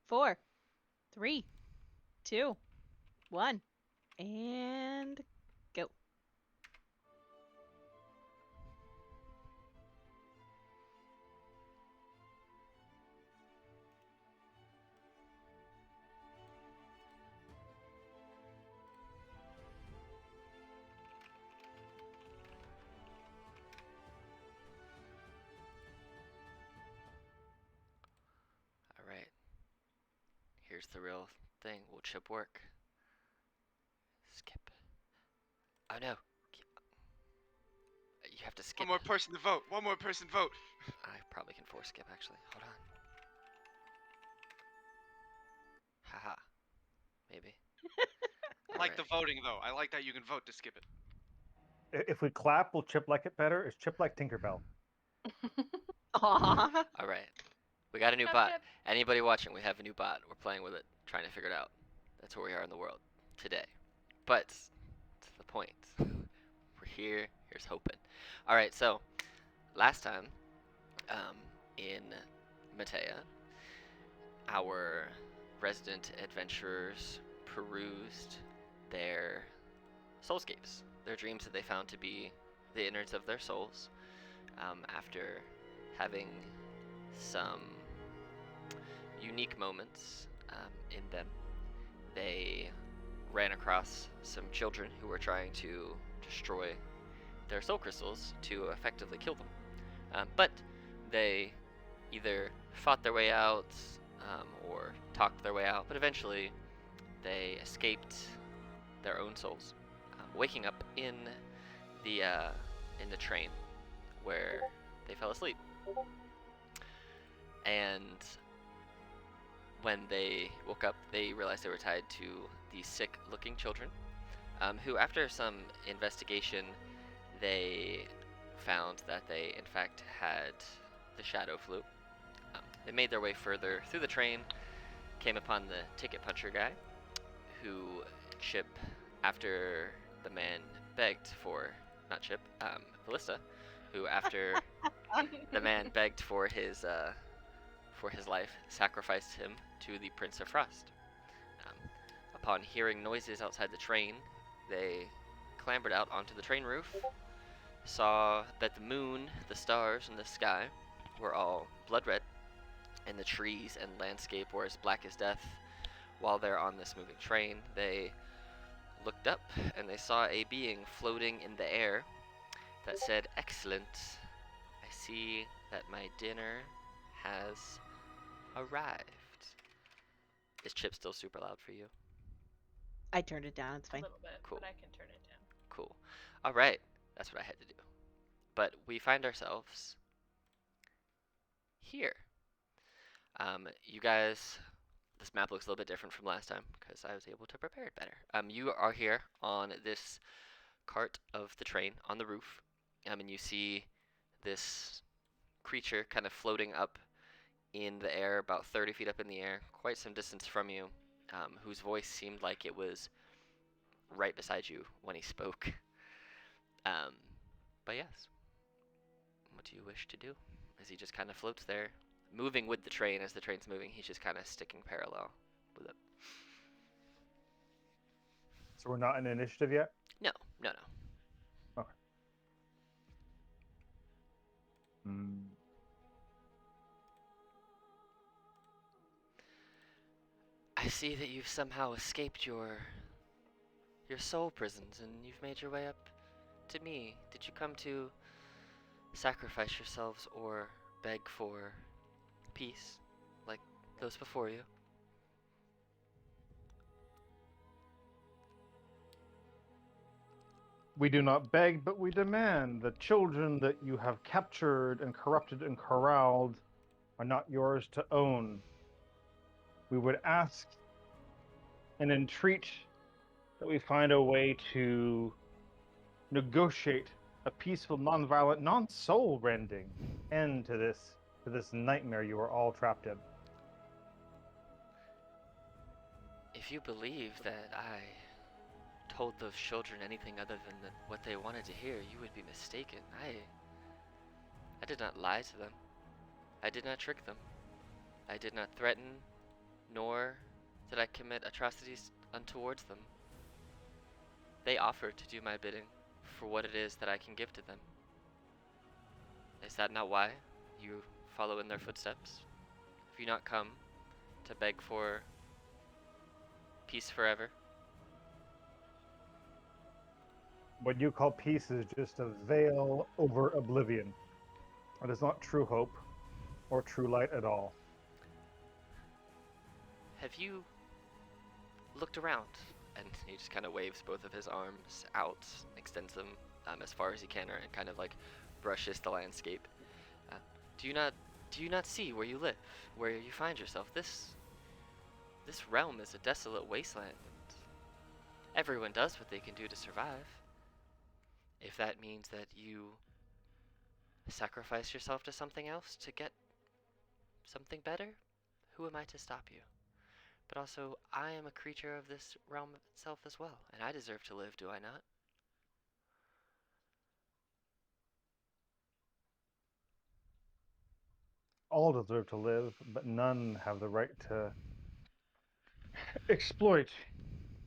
4, 3, 2, 1, and go. All right. Here's the real thing. Will chip work? Skip. Oh no. You have to skip. One more person to vote. One more person vote. I probably can force skip actually. Hold on. Haha. Maybe. I like the voting though. I like that you can vote to skip it. If we clap, will Chip like it better? Is Chip like Tinkerbell? Aww. All right. We got a new Chip, bot. chip. Anybody watching, we have a new bot. We're playing with it, trying to figure it out. That's where we are in the world today. But to the point. We're here. Here's hoping. All right. So last time, in Mateia, our resident adventurers perused their soulscapes, their dreams that they found to be the innards of their souls, after having some unique moments in them. They ran across some children who were trying to destroy their soul crystals to effectively kill them. But they either fought their way out or talked their way out, but eventually they escaped their own souls, waking up in the train where they fell asleep. And when they woke up, they realized they were tied to these sick-looking children, who, after some investigation, they found that they, in fact, had the shadow flu. They made their way further through the train, came upon the ticket puncher guy, who Chip, after the man begged for, not Chip, Ballista, who, after the man begged for his life, sacrificed him to the Prince of Frost. Upon hearing noises outside the train, they clambered out onto the train roof, saw that the moon, the stars, and the sky were all blood red, and the trees and landscape were as black as death. While they're on this moving train, they looked up and they saw a being floating in the air that said, "Excellent. I see that my dinner has arrived." Is Chip still super loud for you? I turned it down. It's A fine. little bit, Cool. but I can turn it down. Cool. All right. That's what I had to do. But we find ourselves here. You guys, this map looks a little bit different from last time because I was able to prepare it better. You are here on this cart of the train on the roof, and you see this creature kind of floating up in the air, about 30 feet up in the air, quite some distance from you, whose voice seemed like it was right beside you when he spoke. But yes, what do you wish to do? As he just kind of floats there, moving with the train as the train's moving, he's just kind of sticking parallel with it. So we're not in initiative yet? No, no, no. Okay. Hmm. I see that you've somehow escaped your soul prisons and you've made your way up to me. Did you come to sacrifice yourselves or beg for peace like those before you? We do not beg, but we demand. The children that you have captured and corrupted and corralled are not yours to own. We would ask and entreat that we find a way to negotiate a peaceful, non-violent, non-soul rending end to this nightmare you are all trapped in. If you believe that I told those children anything other than what they wanted to hear, you would be mistaken. I did not lie to them. I did not trick them. I did not threaten nor did I commit atrocities untowards them. They offer to do my bidding for what it is that I can give to them. Is that not why you follow in their footsteps? Have you not come to beg for peace forever? What you call peace is just a veil over oblivion. It is not true hope or true light at all. Have you looked around? And he just kind of waves both of his arms out, extends them as far as he can, and kind of like brushes the landscape. Do you not see where you live, where you find yourself? This realm is a desolate wasteland, and everyone does what they can do to survive. If that means that you sacrifice yourself to something else to get something better, who am I to stop you? But also, I am a creature of this realm itself as well, and I deserve to live, do I not? All deserve to live, but none have the right to exploit.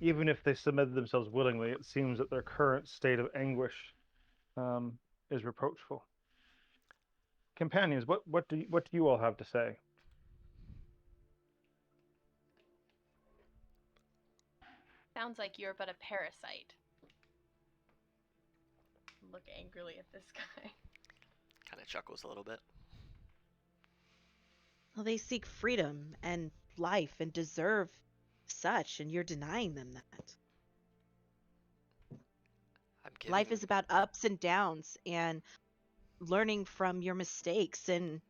Even if they submit themselves willingly, it seems that their current state of anguish um, is reproachful. Companions, what do you all have to say? Sounds like you're but a parasite. Look angrily at this guy. Kind of chuckles a little bit. Well, they seek freedom and life and deserve such, and you're denying them that. I'm giving Life is about ups and downs and learning from your mistakes and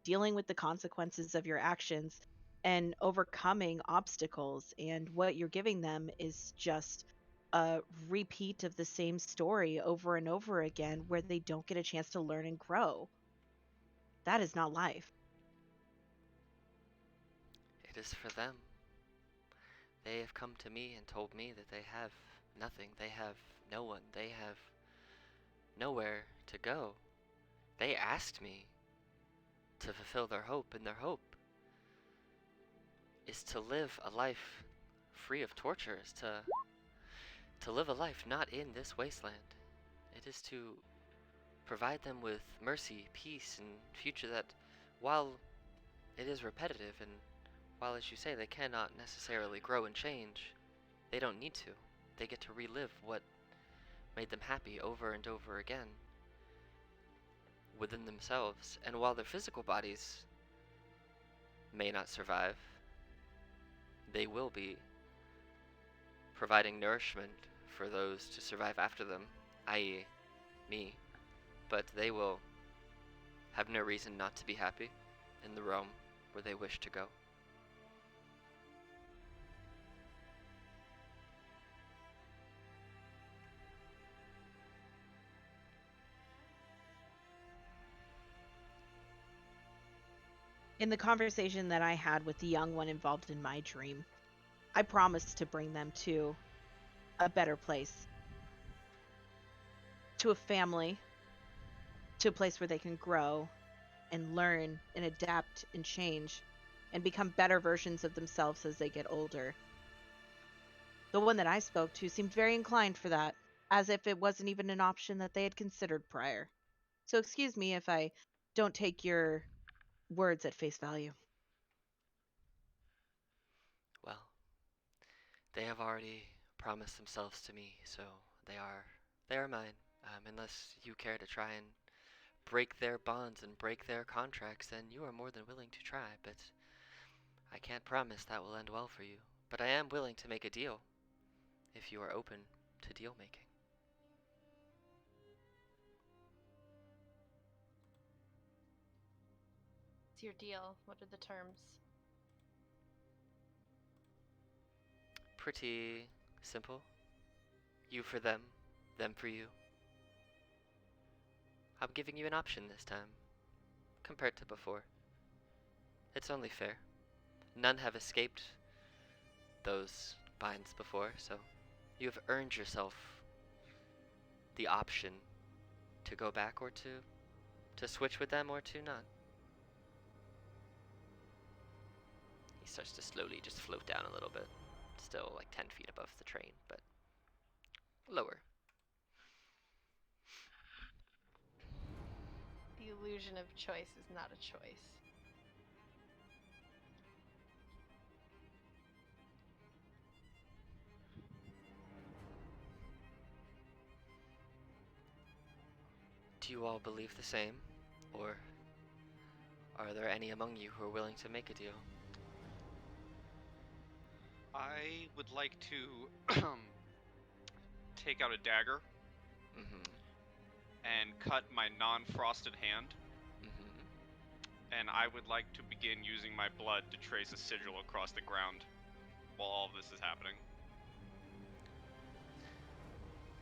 dealing with the consequences of your actions and overcoming obstacles. And what you're giving them is just a repeat of the same story over and over again where they don't get a chance to learn and grow. That is not life. It is for them. They have come to me and told me that they have nothing. They have no one. They have nowhere to go. They asked me to fulfill their hope, and their hope is to live a life free of torture, is to live a life not in this wasteland. It is to provide them with mercy, peace, and future that, while it is repetitive and while, as you say, they cannot necessarily grow and change, they don't need to. They get to relive what made them happy over and over again within themselves. And while their physical bodies may not survive, they will be providing nourishment for those to survive after them, i.e., me. But they will have no reason not to be happy in the realm where they wish to go. In the conversation that I had with the young one involved in my dream, I promised to bring them to a better place, to a family, to a place where they can grow and learn and adapt and change and become better versions of themselves as they get older. The one that I spoke to seemed very inclined for that, as if it wasn't even an option that they had considered prior. So excuse me if I don't take your words at face value. Well, they have already promised themselves to me, so they are mine. Unless you care to try and break their bonds and break their contracts, then you are more than willing to try, but I can't promise that will end well for you. But I am willing to make a deal, if you are open to deal making. What's your deal? What are the terms? Pretty simple. You for them, them for you. I'm giving you an option this time, compared to before. It's only fair. None have escaped those binds before, so you have earned yourself the option to go back or to switch with them or to not. He starts to slowly just float down a little bit. Still like 10 feet above the train, but lower. The illusion of choice is not a choice. Do you all believe the same? Or are there any among you who are willing to make a deal? I would like to take out a dagger Mm-hmm. and cut my non-frosted hand, Mm-hmm. and I would like to begin using my blood to trace a sigil across the ground while all of this is happening.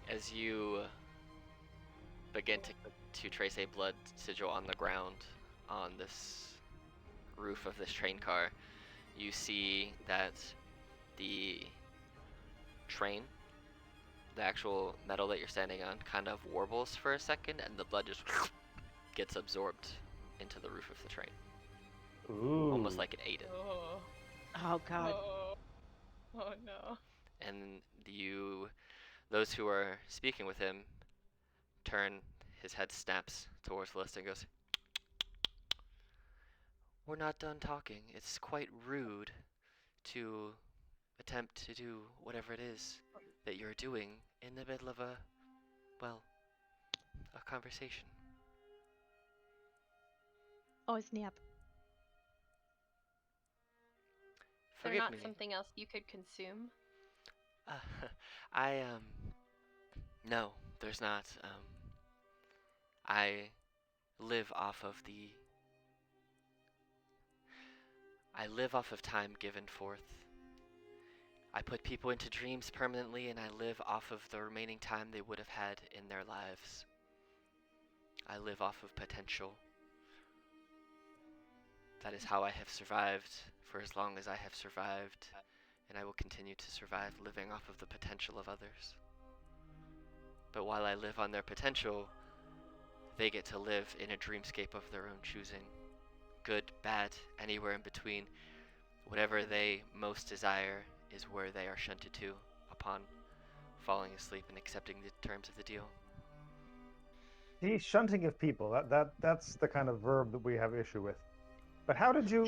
As you begin to trace a blood sigil on the ground on this roof of this train car, you see that the train, the actual metal that you're standing on, kind of warbles for a second, and the blood just gets absorbed into the roof of the train. Ooh. Almost like it ate it. Oh. Oh God. Oh. Oh no. And those who are speaking with him, turn, his head snaps towards the list and goes, "We're not done talking. It's quite rude to attempt to do whatever it is that you're doing in the middle of a conversation." Oh, snap. They're Forgive not me. something else you could consume? I, no, there's not. I live off of time given forth. I put people into dreams permanently, and I live off of the remaining time they would have had in their lives. I live off of potential. That is how I have survived for as long as I have survived, and I will continue to survive living off of the potential of others. But while I live on their potential, they get to live in a dreamscape of their own choosing. Good, bad, anywhere in between. Whatever they most desire is where they are shunted to upon falling asleep and accepting the terms of the deal. The shunting of people, that's the kind of verb that we have issue with. But how did you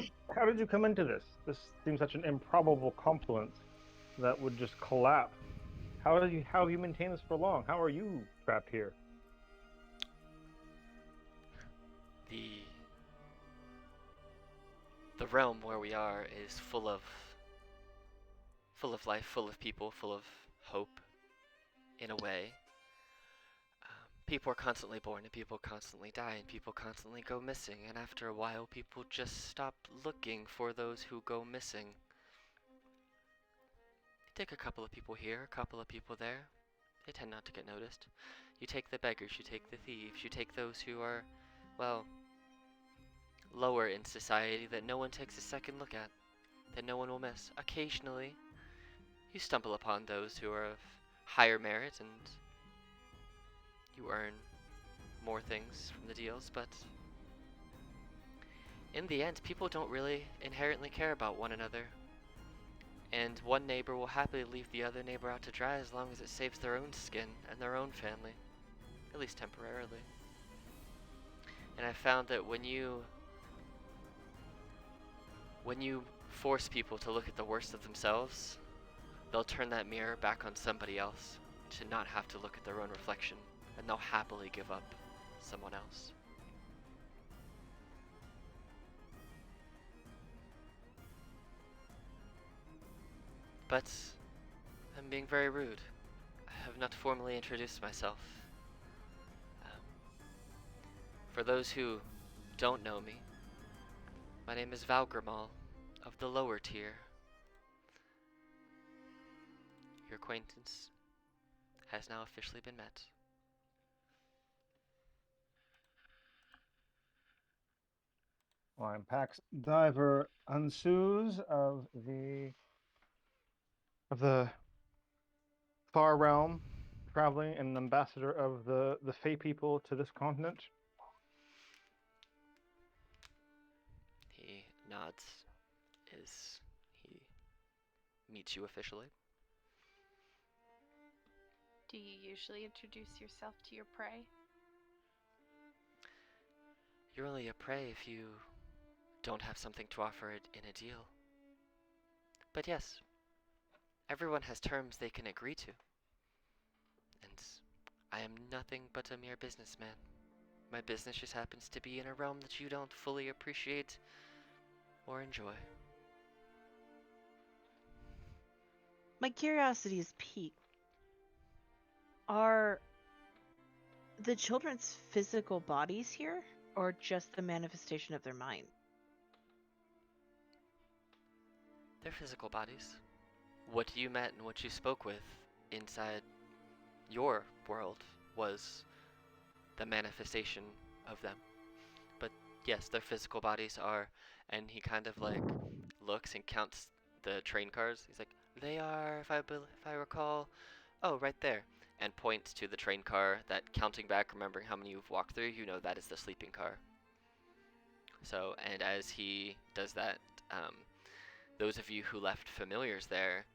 come into this? This seems such an improbable confluence that would just collapse. How have you maintained this for long? How are you trapped here? The realm where we are is full of life, full of people, full of hope, in a way. People are constantly born, and people constantly die, and people constantly go missing, and after a while people just stop looking for those who go missing. You take a couple of people here, a couple of people there, they tend not to get noticed. You take the beggars, you take the thieves, you take those who are, well, lower in society that no one takes a second look at, that no one will miss. Occasionally, you stumble upon those who are of higher merit and you earn more things from the deals, but in the end, people don't really inherently care about one another. And one neighbor will happily leave the other neighbor out to dry as long as it saves their own skin and their own family, at least temporarily. And I found that when you force people to look at the worst of themselves, they'll turn that mirror back on somebody else to not have to look at their own reflection, and they'll happily give up someone else. But I'm being very rude. I have not formally introduced myself. For those who don't know me, my name is Valgrimal of the lower tier. Your acquaintance has now officially been met. I'm Pax Diver Unsues of the far realm, traveling and an ambassador of the Fey people to this continent. He nods, his meet you officially. Do you usually introduce yourself to your prey? You're only a prey if you don't have something to offer it in a deal. But yes, everyone has terms they can agree to. And I am nothing but a mere businessman. My business just happens to be in a realm that you don't fully appreciate or enjoy. My curiosity is piqued. Are the children's physical bodies here, or just the manifestation of their mind? They're physical bodies. What you met and what you spoke with inside your world was the manifestation of them. But yes, their physical bodies are, and he kind of like looks and counts the train cars. He's like, they are, if I recall, oh, right there, and points to the train car that, counting back, remembering how many you've walked through, you know that is the sleeping car. So, and as he does that, those of you who left familiars there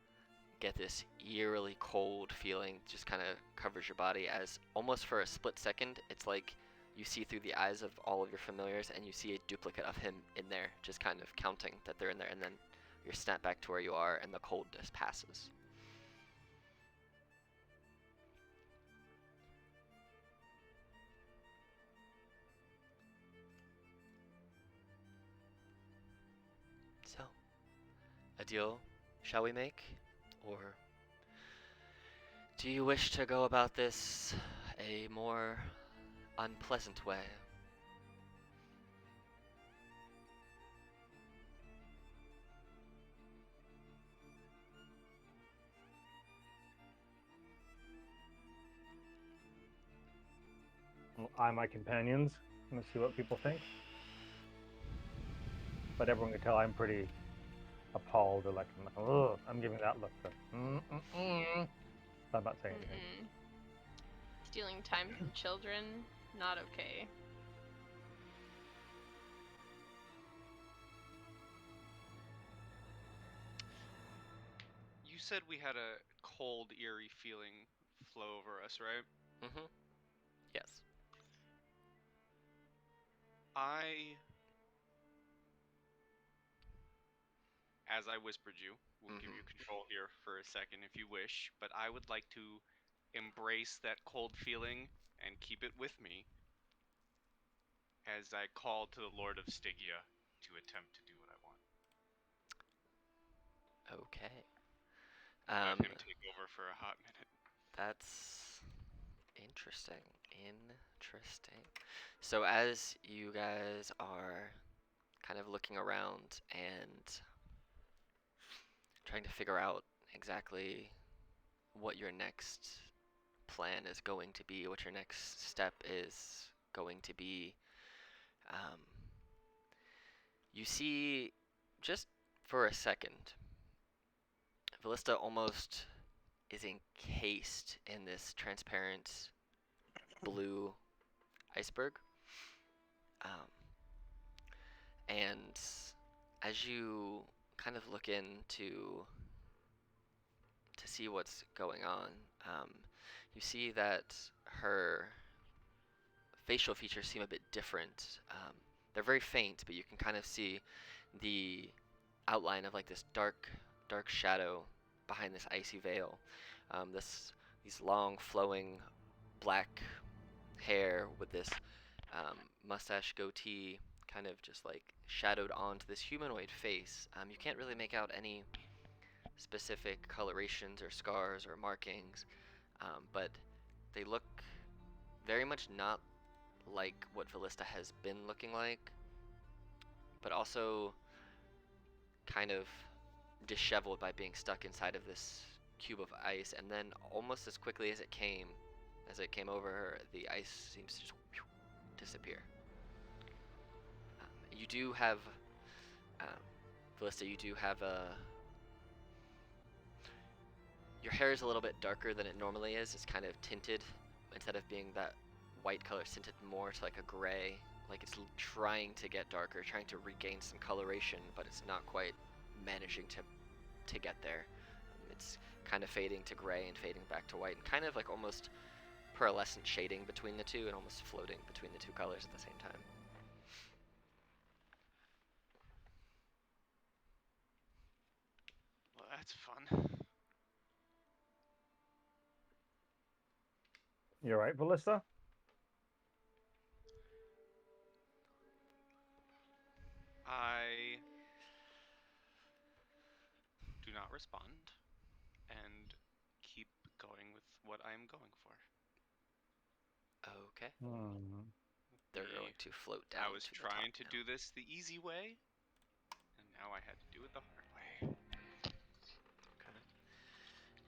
get this eerily cold feeling just kind of covers your body, as almost for a split second it's like you see through the eyes of all of your familiars and you see a duplicate of him in there just kind of counting that they're in there, and then you're snapped back to where you are and the coldness passes. So, a deal shall we make, or do you wish to go about this a more unpleasant way? Well, my companions. I'm gonna see what people think. But everyone can tell I'm pretty appalled or like, ugh, I'm giving that look. I'm not saying anything. Stealing time from children, not okay. You said we had a cold, eerie feeling flow over us, right? Mm-hmm. Yes. As I whispered you, will give you control here for a second if you wish, but I would like to embrace that cold feeling and keep it with me as I call to the Lord of Stygia to attempt to do what I want. Okay. Let him take over for a hot minute. That's interesting. Interesting. So as you guys are kind of looking around and trying to figure out exactly what your next plan is going to be, what your next step is going to be, you see, just for a second, Vallista almost is encased in this transparent blue iceberg. And as you kind of look in to see what's going on, you see that her facial features seem a bit different. They're very faint, but you can kind of see the outline of like this dark shadow behind this icy veil. These long flowing black hair with this mustache goatee kind of just like shadowed onto this humanoid face. You can't really make out any specific colorations or scars or markings, but they look very much not like what Vallista has been looking like, but also kind of disheveled by being stuck inside of this cube of ice. And then almost as quickly as it came over her, the ice seems to just disappear. You do have, Vallista, you do have your hair is a little bit darker than it normally is. It's kind of tinted. Instead of being that white color, it's tinted more to like a gray. Like it's trying to get darker, trying to regain some coloration, but it's not quite managing to get there. it's kind of fading to gray and fading back to white, and kind of like almost pearlescent shading between the two and almost floating between the two colors at the same time. Well, that's fun. You're right, Ballista? I do not respond and keep going with what I am going for. Okay. Hmm. They're The- going to float down. I was to the trying top to now. do this the easy way, and now I had to do it the hard way. Okay.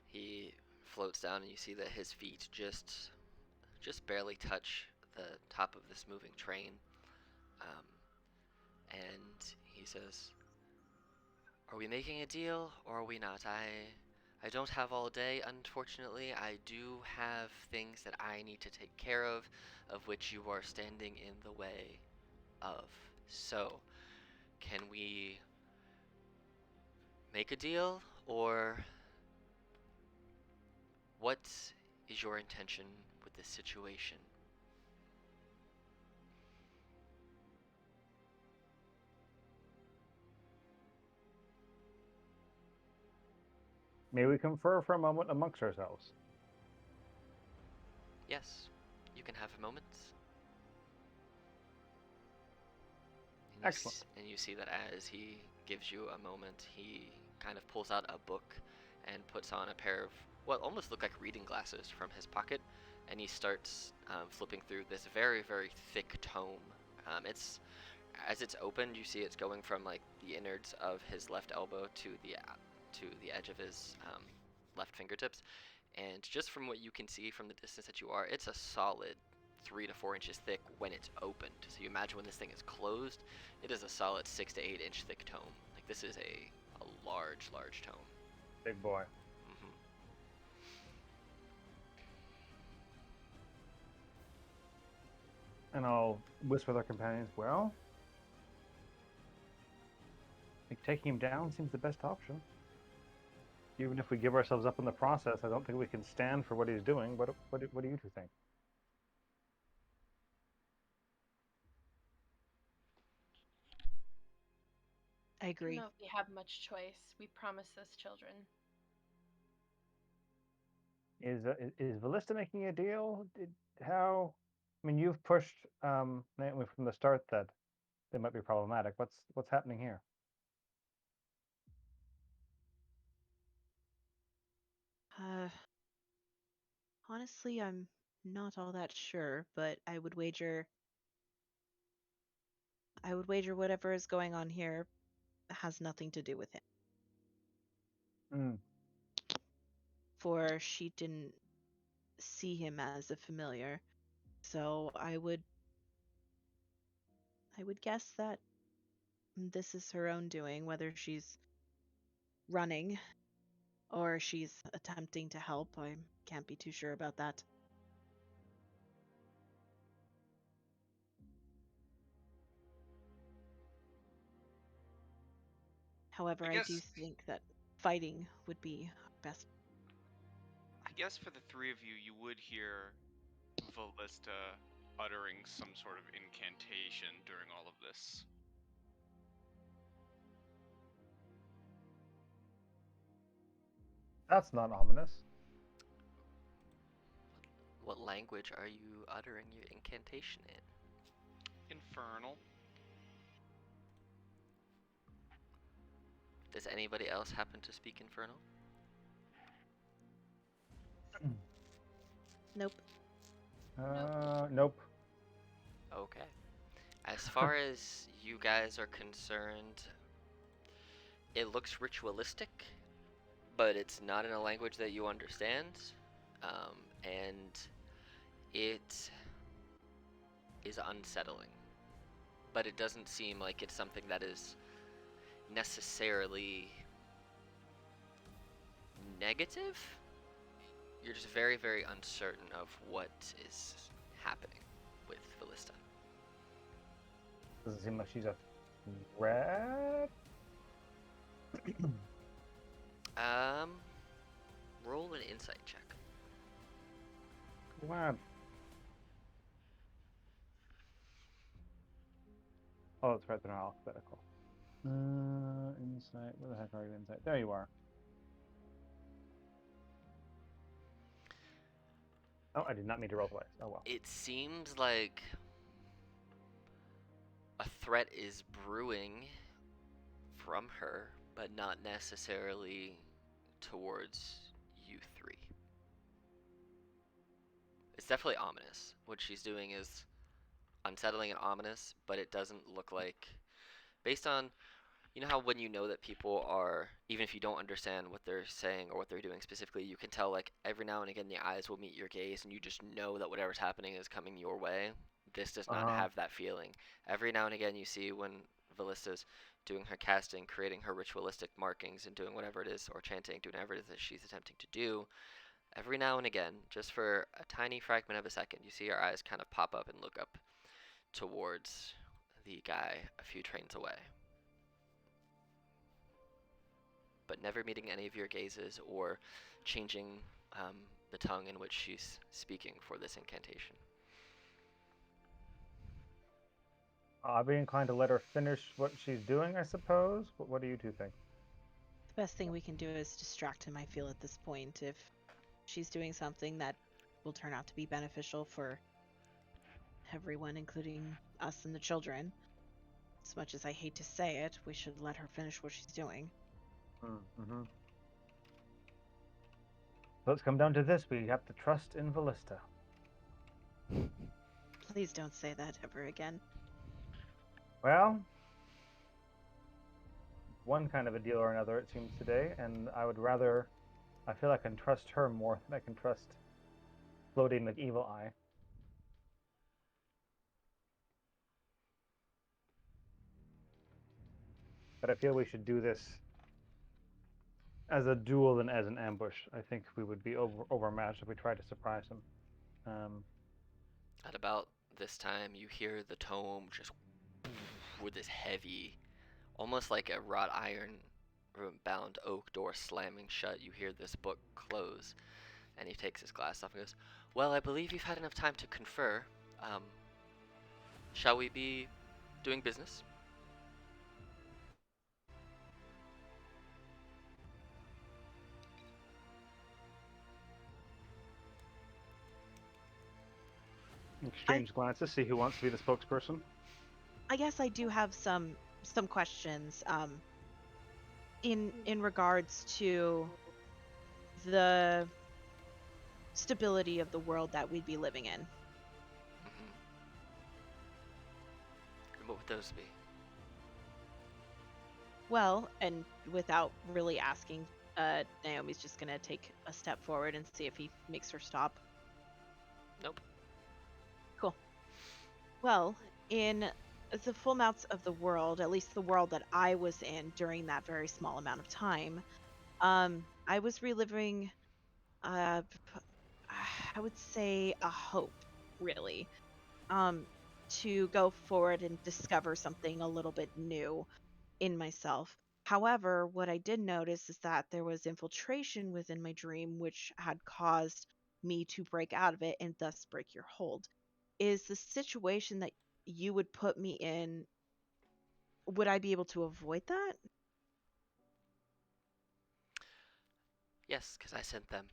He floats down, and you see that his feet just barely touch the top of this moving train. And he says, "Are we making a deal, or are we not? I don't have all day, unfortunately. I do have things that I need to take care of which you are standing in the way of. So, can we make a deal, or what is your intention with this situation?" May we confer for a moment amongst ourselves? Yes, you can have a moment. Excellent. And you see that as he gives you a moment, he kind of pulls out a book and puts on a pair of what almost look like reading glasses from his pocket, and he starts flipping through this very, very thick tome. It's as it's opened, you see it's going from like the innards of his left elbow to the edge of his left fingertips, and just from what you can see from the distance that you are, it's a solid 3 to 4 inches thick when it's opened. So you imagine when this thing is closed, it is a solid 6 to 8 inch thick tome. Like this is a large, large tome. Big boy. Hmm. And I'll whisper with our companions, well, I think taking him down seems the best option. Even if we give ourselves up in the process, I don't think we can stand for what he's doing. What do you two think? I I don't agree. know if we have much choice. We promised those children. Is Ballista making a deal? How? I mean, you've pushed Naomi from the start that they might be problematic. What's happening here? Uh, honestly, I'm not all that sure, but I would wager whatever is going on here has nothing to do with him. Mm. For she didn't see him as a familiar. So I would guess that this is her own doing, whether she's running or she's attempting to help. I can't be too sure about that. However, I I do guess think that fighting would be best. I guess for the three of you, you would hear Vallista uttering some sort of incantation during all of this. That's not ominous. What language are you uttering your incantation in? Infernal. Does anybody else happen to speak Infernal? Nope. Nope. Okay. As far as you guys are concerned, it looks ritualistic, but it's not in a language that you understand, and it is unsettling. But it doesn't seem like it's something that is necessarily negative. You're just very, very uncertain of what is happening with Ballista. Doesn't seem like she's a threat. Um, Glad. Oh, that's right. They're not alphabetical. Insight. Where the heck are you? Insight. There you are. Oh, I did not mean to roll twice. Oh well. It seems like a threat is brewing from her, but not necessarily towards you three. It's definitely ominous. What she's doing is unsettling and ominous, but it doesn't look like, based on, you know how when you know that people are, even if you don't understand what they're saying or what they're doing specifically, you can tell like every now and again the eyes will meet your gaze and you just know that whatever's happening is coming your way. This does not have that feeling. Every now and again you see when Vallista's doing her casting, creating her ritualistic markings and doing whatever it is, or chanting, doing whatever it is that she's attempting to do, every now and again, just for a tiny fragment of a second, you see her eyes kind of pop up and look up towards the guy a few trains away. But never meeting any of your gazes or changing the tongue in which she's speaking for this incantation. I'll be inclined to let her finish what she's doing, I suppose. What do you two think? The best thing we can do is distract him, I feel, at this point. If she's doing something that will turn out to be beneficial for everyone, including us and the children, as much as I hate to say it, we should let her finish what she's doing. Mm-hmm. So it's come down to this. We have to trust in Vallista. Please don't say that ever again. Well, one kind of a deal or another, it seems today, and I would rather. I feel I can trust her more than I can trust Floating Evil Eye. But I feel we should do this as a duel than as an ambush. I think we would be overmatched if we tried to surprise him. At about this time, you hear the tome just with this heavy, almost like a wrought iron bound oak door slamming shut. You hear this book close, and he takes his glass off and goes, "Well, I believe you've had enough time to confer. Shall we be doing business?" Exchange glances, see who wants to be the spokesperson. I guess I do have some questions in regards to the stability of the world that we'd be living in. Mm-hmm. And what would those be? Well, and without really asking, Naomi's just gonna take a step forward and see if he makes her stop. Nope. Cool. Well, in the full mouths of the world, at least the world that I was in during that very small amount of time, I was reliving, I would say, a hope, really, to go forward and discover something a little bit new in myself. However, what I did notice is that there was infiltration within my dream, which had caused me to break out of it and thus break your hold. Is the situation that you would put me in, would I be able to avoid that? Yes, because I sent them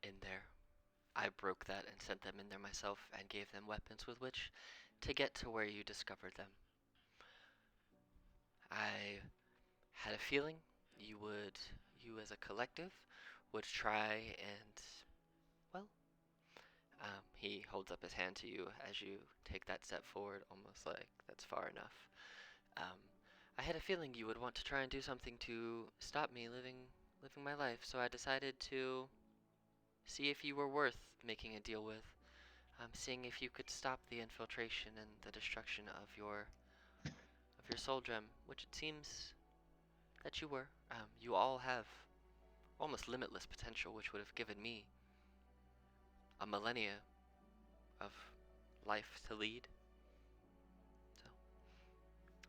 in there. I broke that and sent them in there myself and gave them weapons with which to get to where you discovered them. I had a feeling you as a collective, would try and, well, he holds up his hand to you as you take that step forward, almost like that's far enough. Um, I had a feeling you would want to try and do something to stop me living my life, so I decided to see if you were worth making a deal with. Seeing if you could stop the infiltration and the destruction of your soul gem, which it seems that you were. You all have almost limitless potential, which would have given me a millennia of life to lead. So,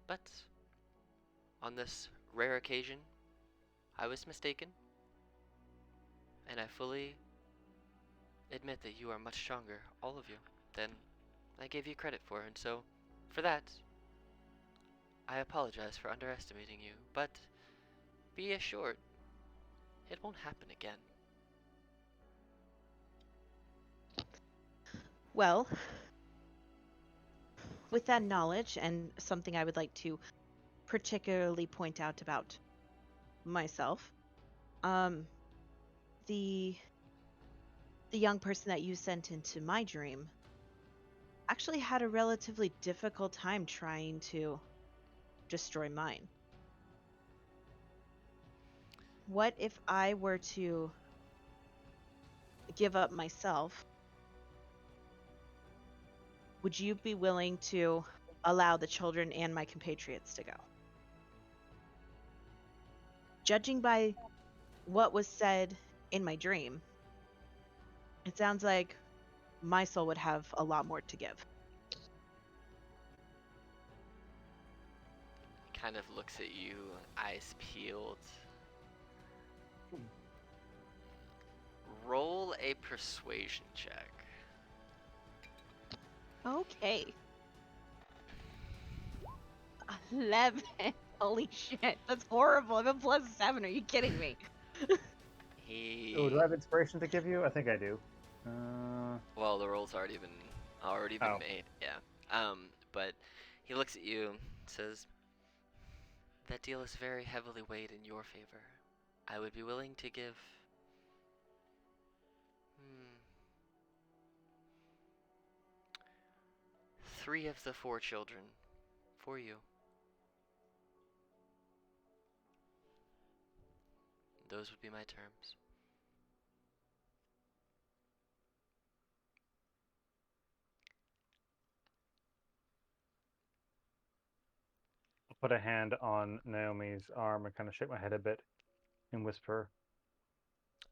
but on this rare occasion, I was mistaken, and I fully admit that you are much stronger, all of you, than I gave you credit for, and so, for that, I apologize for underestimating you, but be assured, it won't happen again. Well, with that knowledge and something I would like to particularly point out about myself, um, the young person that you sent into my dream actually had a relatively difficult time trying to destroy mine. What if I were to give up myself? Would you be willing to allow the children and my compatriots to go? Judging by what was said in my dream, it sounds like my soul would have a lot more to give. Kind of looks at you, eyes peeled. Roll a persuasion check. Okay. 11. Holy shit. That's horrible. I'm a +7. Are you kidding me? He. Oh, do I have inspiration to give you? I think I do. Well, the roll's already been Oh. made. Yeah. But he looks at you and says, "That deal is very heavily weighed in your favor. I would be willing to give. Hmm, 3 of the 4 children for you. Those would be my terms." I'll put a hand on Naomi's arm and kind of shake my head a bit and whisper,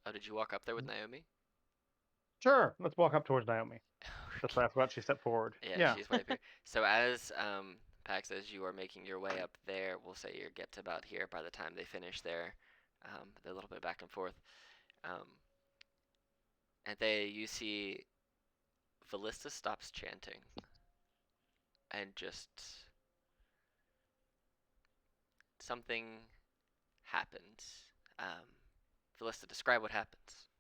Oh, did you walk up there with Naomi? "Sure, let's walk up towards Naomi." That's Okay. why I forgot she stepped forward. Yeah, she's way up here. So as Pax, as you are making your way up there, we'll say you get to about here by the time they finish their a little bit back and forth. And you see Valista stops chanting and just something happens. Valista, describe what happens.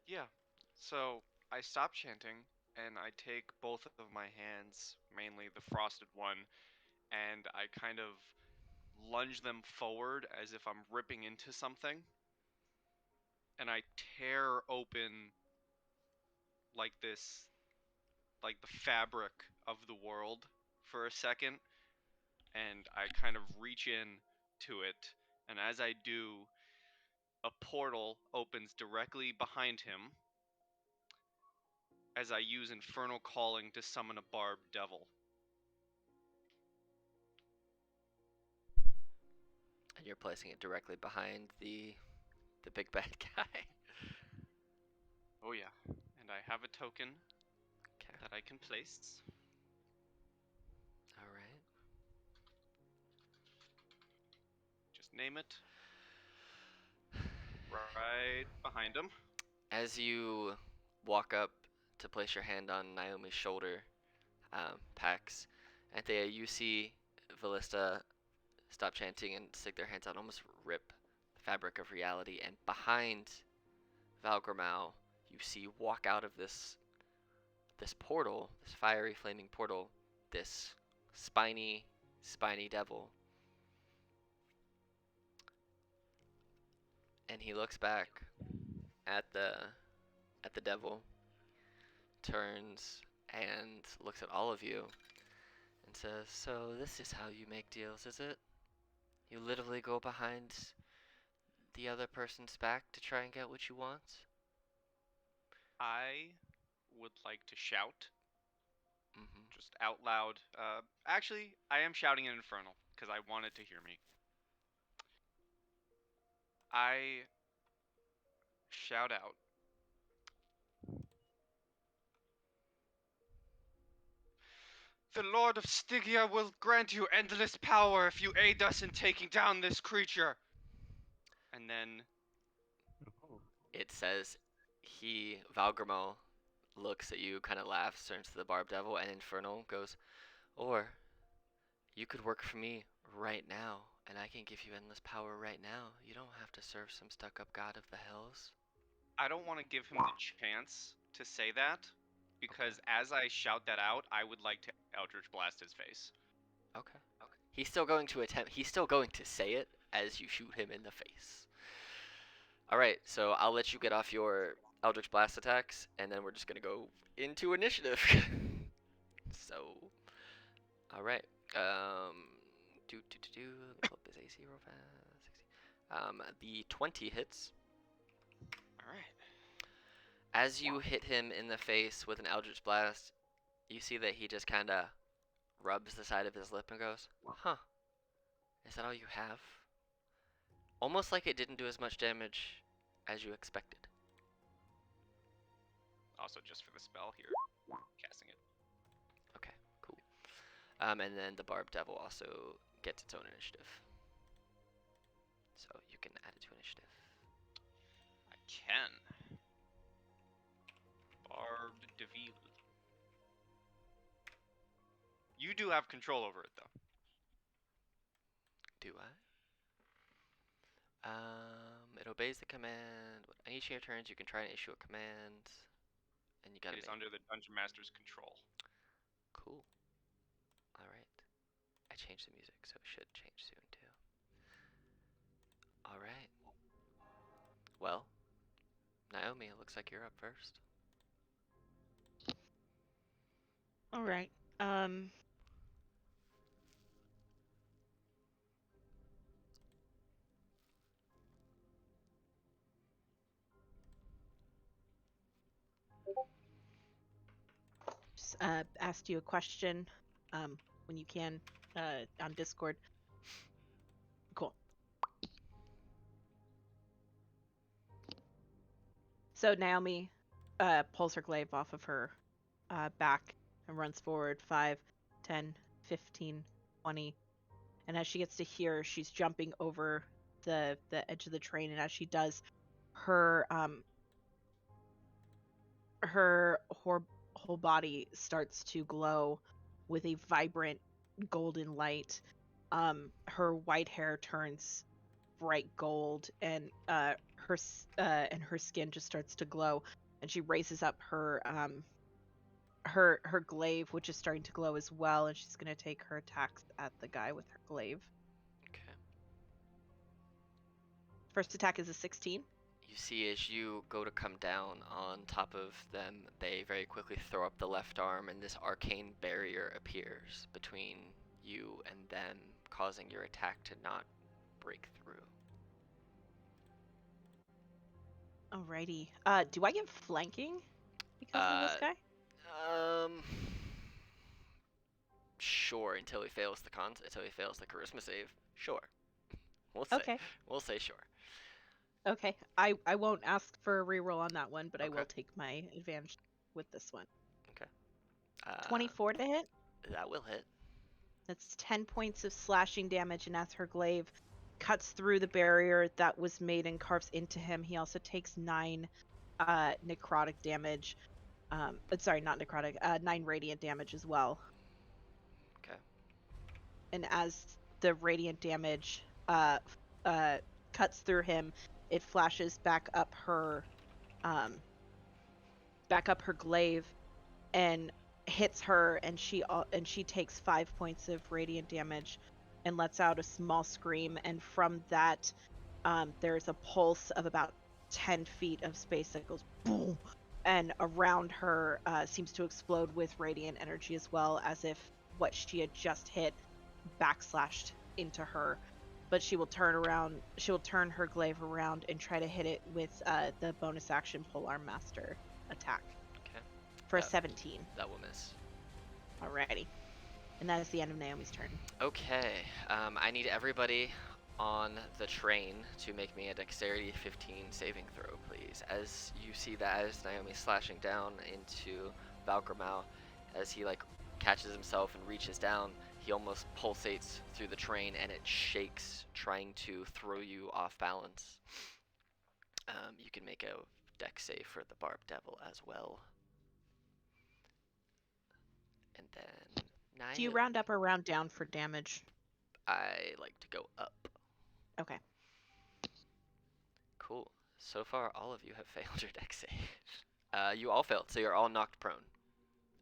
Yeah. So I stop chanting and I take both of my hands, mainly the frosted one, and I kind of lunge them forward as if I'm ripping into something. And I tear open like this, like the fabric of the world for a second. And I kind of reach in to it. And as I do, a portal opens directly behind him as I use Infernal Calling to summon a barbed devil. And you're placing it directly behind the big bad guy. Oh yeah, and I have a token Okay. that I can place. All right. Just name it. Right behind him. As you walk up to place your hand on Naomi's shoulder, Pax, Anthea, you see Valista stop chanting and stick their hands out, almost rip the fabric of reality. And behind Valgrimau, you see walk out of this portal, this fiery, flaming portal, this spiny devil. And he looks back at the devil, turns and looks at all of you and says, "So this is how you make deals, is it? You literally go behind the other person's back to try and get what you want?" I would like to shout, Mm-hmm. just out loud. Actually, I am shouting in Infernal, because I want it to hear me. I shout out, "The Lord of Stygia will grant you endless power if you aid us in taking down this creature." And then It says, Valgramo looks at you, kind of laughs, turns to the Barb Devil, and Infernal goes, or you could work for me right now, and I can give you endless power right now. You don't have to serve some stuck-up god of the hills. I don't want to give him the chance to say that, because as I shout that out, I would like to Eldritch Blast his face. Okay. He's still going to say it as you shoot him in the face. Alright, so I'll let you get off your Eldritch Blast attacks, and then we're just gonna go into initiative. So, alright. Let me pull up his AC real fast. The 20 hits. Alright. As you hit him in the face with an Eldritch Blast, you see that he just kind of rubs the side of his lip and goes, huh, is that all you have? Almost like it didn't do as much damage as you expected. Also, just for the spell here, casting it. Okay, cool. And then the Barb Devil also gets its own initiative. So you can add it to initiative. I can. Barbed Devil. You do have control over it, though. Do I? It obeys the command. On each of your turns, you can try and issue a command. And you gotta It is under the Dungeon Master's control. Cool. Alright. I changed the music, so it should change soon, too. Alright. Well, Naomi, it looks like you're up first. All right. Just asked you a question when you can on Discord. Cool. So Naomi pulls her glaive off of her back and runs forward 5, 10, 15, 20. And as she gets to here, she's jumping over the edge of the train. And as she does, her whole body starts to glow with a vibrant golden light. Her white hair turns bright gold, and her skin just starts to glow. And she raises up her glaive, which is starting to glow as well, and she's gonna take her attacks at the guy with her glaive. Okay. First attack is a 16. You see, as you go to come down on top of them, they very quickly throw up the left arm, and this arcane barrier appears between you and them, causing your attack to not break through. Alrighty. Do I get flanking because of this guy? Sure, until he fails the charisma save. Sure. Okay. We'll say sure. Okay. I won't ask for a reroll on that one, but I Okay. will take my advantage with this one. Okay. 24 to hit. That will hit. That's 10 points of slashing damage, and as her glaive cuts through the barrier that was made and carves into him, he also takes 9 necrotic damage. Sorry, not necrotic. 9 radiant damage as well. Okay. And as the radiant damage cuts through him, it flashes back up her glaive and hits her, and she takes 5 points of radiant damage and lets out a small scream. And from that, there's a pulse of about 10 feet of space that goes boom, and around her seems to explode with radiant energy as well, as if what she had just hit backslashed into her. But she will turn her glaive around and try to hit it with the bonus action Polearm Master attack. Okay. For a 17. That will miss. Alrighty. And that is the end of Naomi's turn. Okay. I need everybody on the train to make me a dexterity 15 saving throw, please. As you see that, as Naomi's slashing down into Valgramau, as he catches himself and reaches down, he almost pulsates through the train and it shakes, trying to throw you off balance. You can make a dex save for the Barb Devil as well. And then Do you round up or round down for damage? I like to go up. Okay. Cool. So far, all of you have failed your dex save. You all failed, so you're all knocked prone.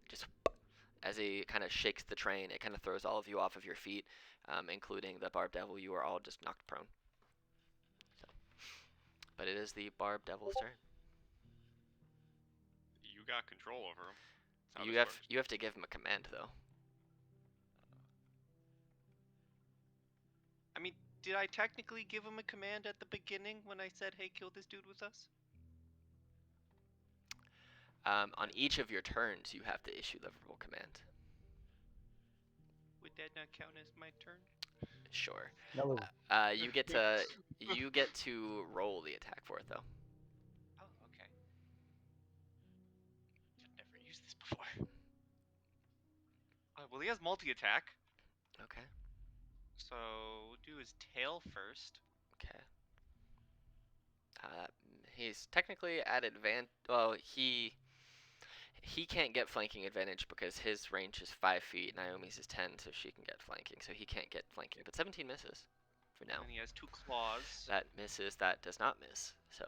Just as he kind of shakes the train, it kind of throws all of you off of your feet, including the Barb Devil. You are all just knocked prone. So, but it is the Barb Devil's turn. You got control over him. That's how You this have works. you have to give him a command though. I mean, did I technically give him a command at the beginning when I said, "Hey, kill this dude with us"? On each of your turns, you have to issue the verbal command. Would that not count as my turn? Sure. No. You get to roll the attack for it though. Oh, okay. I've never used this before. Well, he has multi-attack, Okay. so we'll do his tail first. Okay. He's technically at advantage. Well, he can't get flanking advantage because his range is 5 feet. Naomi's is 10, so she can get flanking. So he can't get flanking. But 17 misses for now. And he has 2 claws. That misses. That does not miss. So,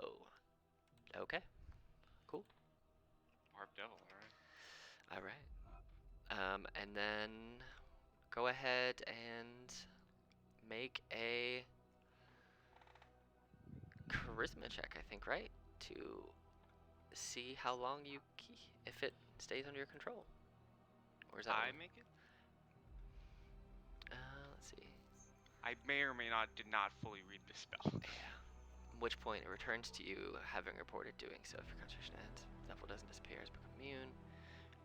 okay. Cool. Barb Devil, alright. All right. And then go ahead and make a charisma check, I think, right? To see how long you if it stays under your control. Or is that I make it? let's see. I may or may not did not fully read this spell. Yeah. At which point it returns to you having reported doing so. If your concentration ends, the devil doesn't disappear, it's become immune.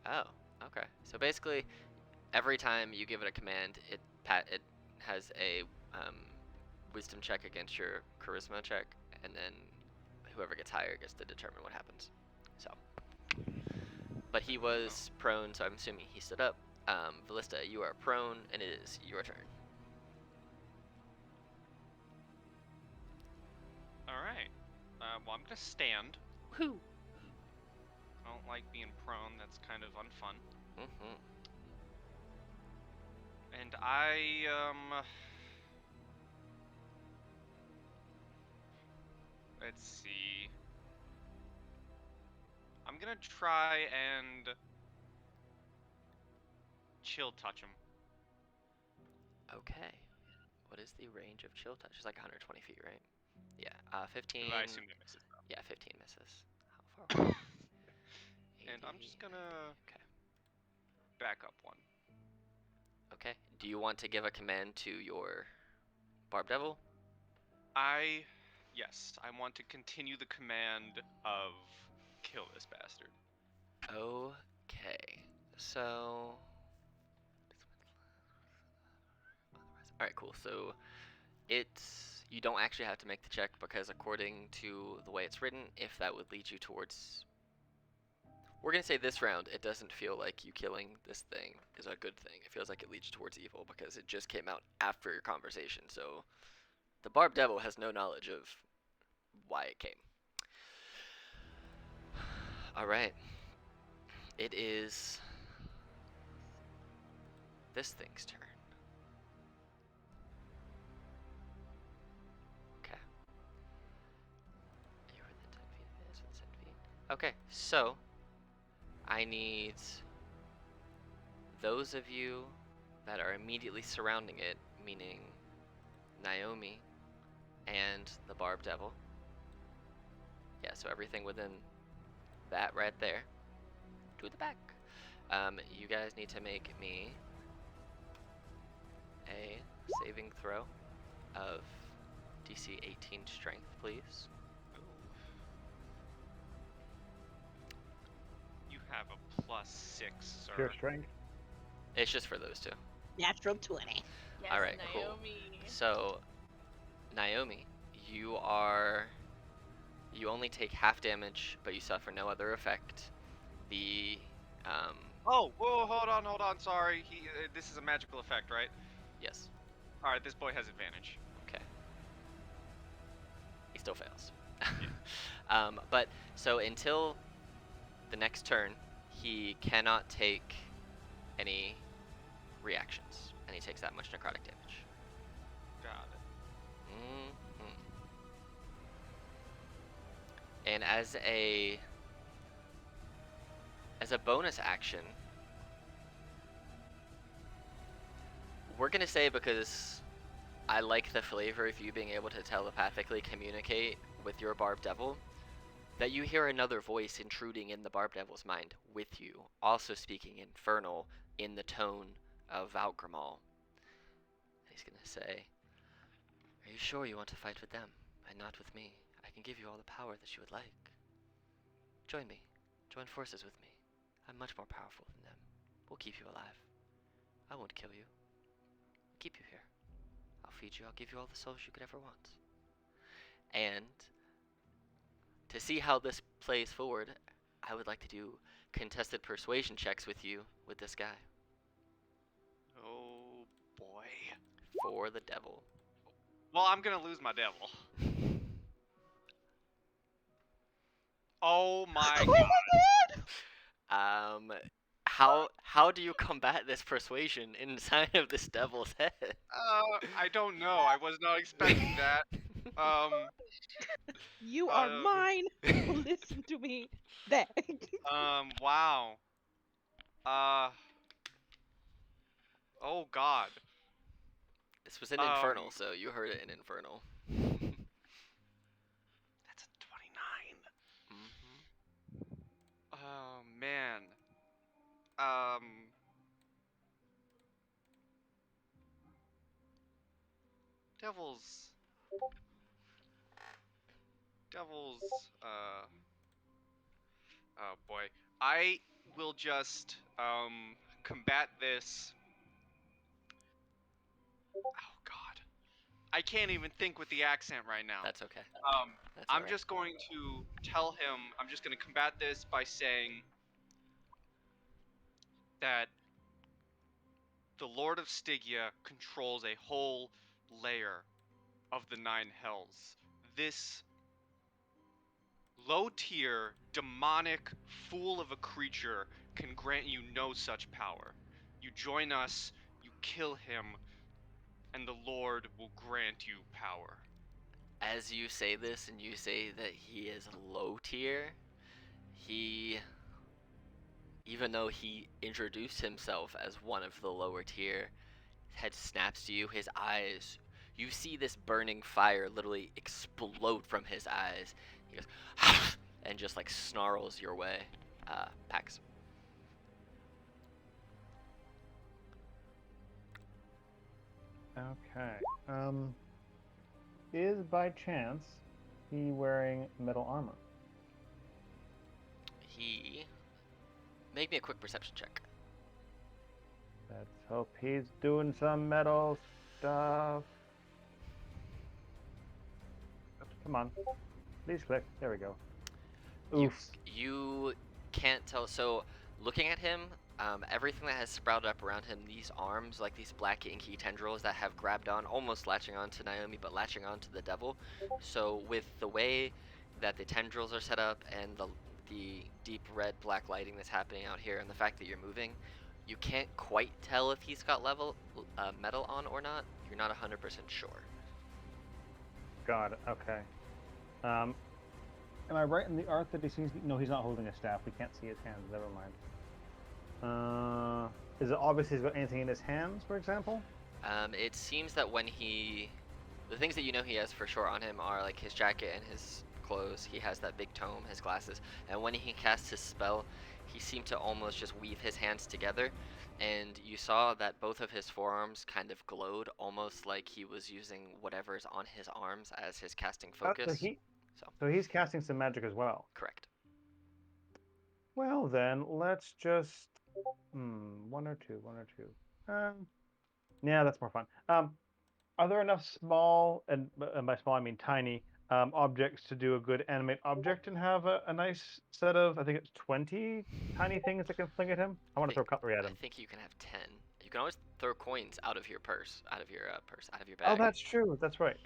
Oh, okay. So basically, every time you give it a command, it has a wisdom check against your charisma check, and then whoever gets higher gets to determine what happens. So, but he was prone, so I'm assuming he stood up. Ballista, you are prone, and it is your turn. Alright. Well, I'm gonna stand. Woohoo! I don't like being prone, that's kind of unfun. Mm-hmm. And I, let's see. I'm gonna try and chill touch him. Okay. What is the range of chill touch? It's like 120 feet, right? Yeah. 15. I assume that misses though. Yeah, 15 misses. How far away? And I'm 80. just gonna Okay. back up 1. Okay. Do you want to give a command to your Barb Devil? Yes, I want to continue the command of kill this bastard. Okay. So. Alright, cool. So you don't actually have to make the check because according to the way it's written, if that would lead you towards. We're going to say this round, it doesn't feel like you killing this thing is a good thing. It feels like it leads you towards evil because it just came out after your conversation. So the Barb Devil has no knowledge of why it came. Alright. It is this thing's turn. Okay. You're within 10 feet of this, within 10 feet. Okay, so I need those of you that are immediately surrounding it, meaning Naomi and the Barb Devil. Yeah, so everything within that right there. To the back. You guys need to make me a saving throw of DC 18 strength, please. You have a +6, sir. Pure strength. It's just for those two. Natural 20. Yes, Alright, cool. Naomi. So, Naomi, you only take half damage, but you suffer no other effect. The Oh, whoa, hold on, sorry. This is a magical effect, right? yes, Alright, this boy has advantage. okay. He still fails. But so until the next turn, he cannot take any reactions, and he takes that much necrotic damage. Got it. Mhm. And as a bonus action, we're gonna say, because I like the flavor of you being able to telepathically communicate with your Barb Devil, that you hear another voice intruding in the Barb Devil's mind with you, also speaking Infernal in the tone of Valgrimal. He's gonna say, "Are you sure you want to fight with them, and not with me? I can give you all the power that you would like. Join me. Join forces with me. I'm much more powerful than them. We'll keep you alive. I won't kill you. I'll keep you here. I'll feed you. I'll give you all the souls you could ever want." And to see how this plays forward, I would like to do contested persuasion checks with you with this guy. Oh boy. For the devil. Well, I'm gonna lose my devil. Oh my god. How do you combat this persuasion inside of this devil's head? I don't know. I was not expecting that. You are Um, mine. Listen to me. There. wow. Uh, oh god. This was in Um, Infernal, so you heard it in Infernal. that's a 29. Mhm. Oh man. Um, devils. Devils. Oh boy. I will just combat this. Oh god. I can't even think with the accent right now. That's okay. Um, That's I'm alright. just going to tell him. I'm just going to combat this by saying that the Lord of Stygia controls a whole layer of the Nine Hells. This low tier, demonic fool of a creature can grant you no such power. You join us, you kill him, and the Lord will grant you power. As you say this and you say that he is low tier, he, even though he introduced himself as one of the lower tier, head snaps to you, his eyes, you see this burning fire literally explode from his eyes. He goes, and just like snarls your way. Pax. Okay. Is by chance he wearing metal armor? He, make me a quick perception check. Let's hope he's doing some metal stuff. Come on. Please click. There we go. Oof. You can't tell. So, looking at him, everything that has sprouted up around him, these arms, like these black inky tendrils that have grabbed on, almost latching on to Naomi, but latching on to the devil. So, with the way that the tendrils are set up and the deep red black lighting that's happening out here, and the fact that you're moving, you can't quite tell if he's got metal on or not. You're not 100% sure. Got it. Okay. Am I right in the art that he seems to... No, he's not holding a staff. We can't see his hands. Never mind. Is it obvious he's got anything in his hands, for example? It seems that when the things that you know he has for sure on him are like his jacket and his clothes. He has that big tome, his glasses, and when he casts his spell, he seemed to almost just weave his hands together, and you saw that both of his forearms kind of glowed, almost like he was using whatever's on his arms as his casting focus. So he's casting some magic as well. Correct. Well then, let's just one or two. Yeah, that's more fun. Are there enough small, and by small I mean tiny, objects to do a good animate object and have a nice set of, I think it's 20 tiny things that can fling at him? I want to throw cutlery at him. I think you can have 10. You can always throw coins out of your purse, out of your bag. Oh, that's true. That's right.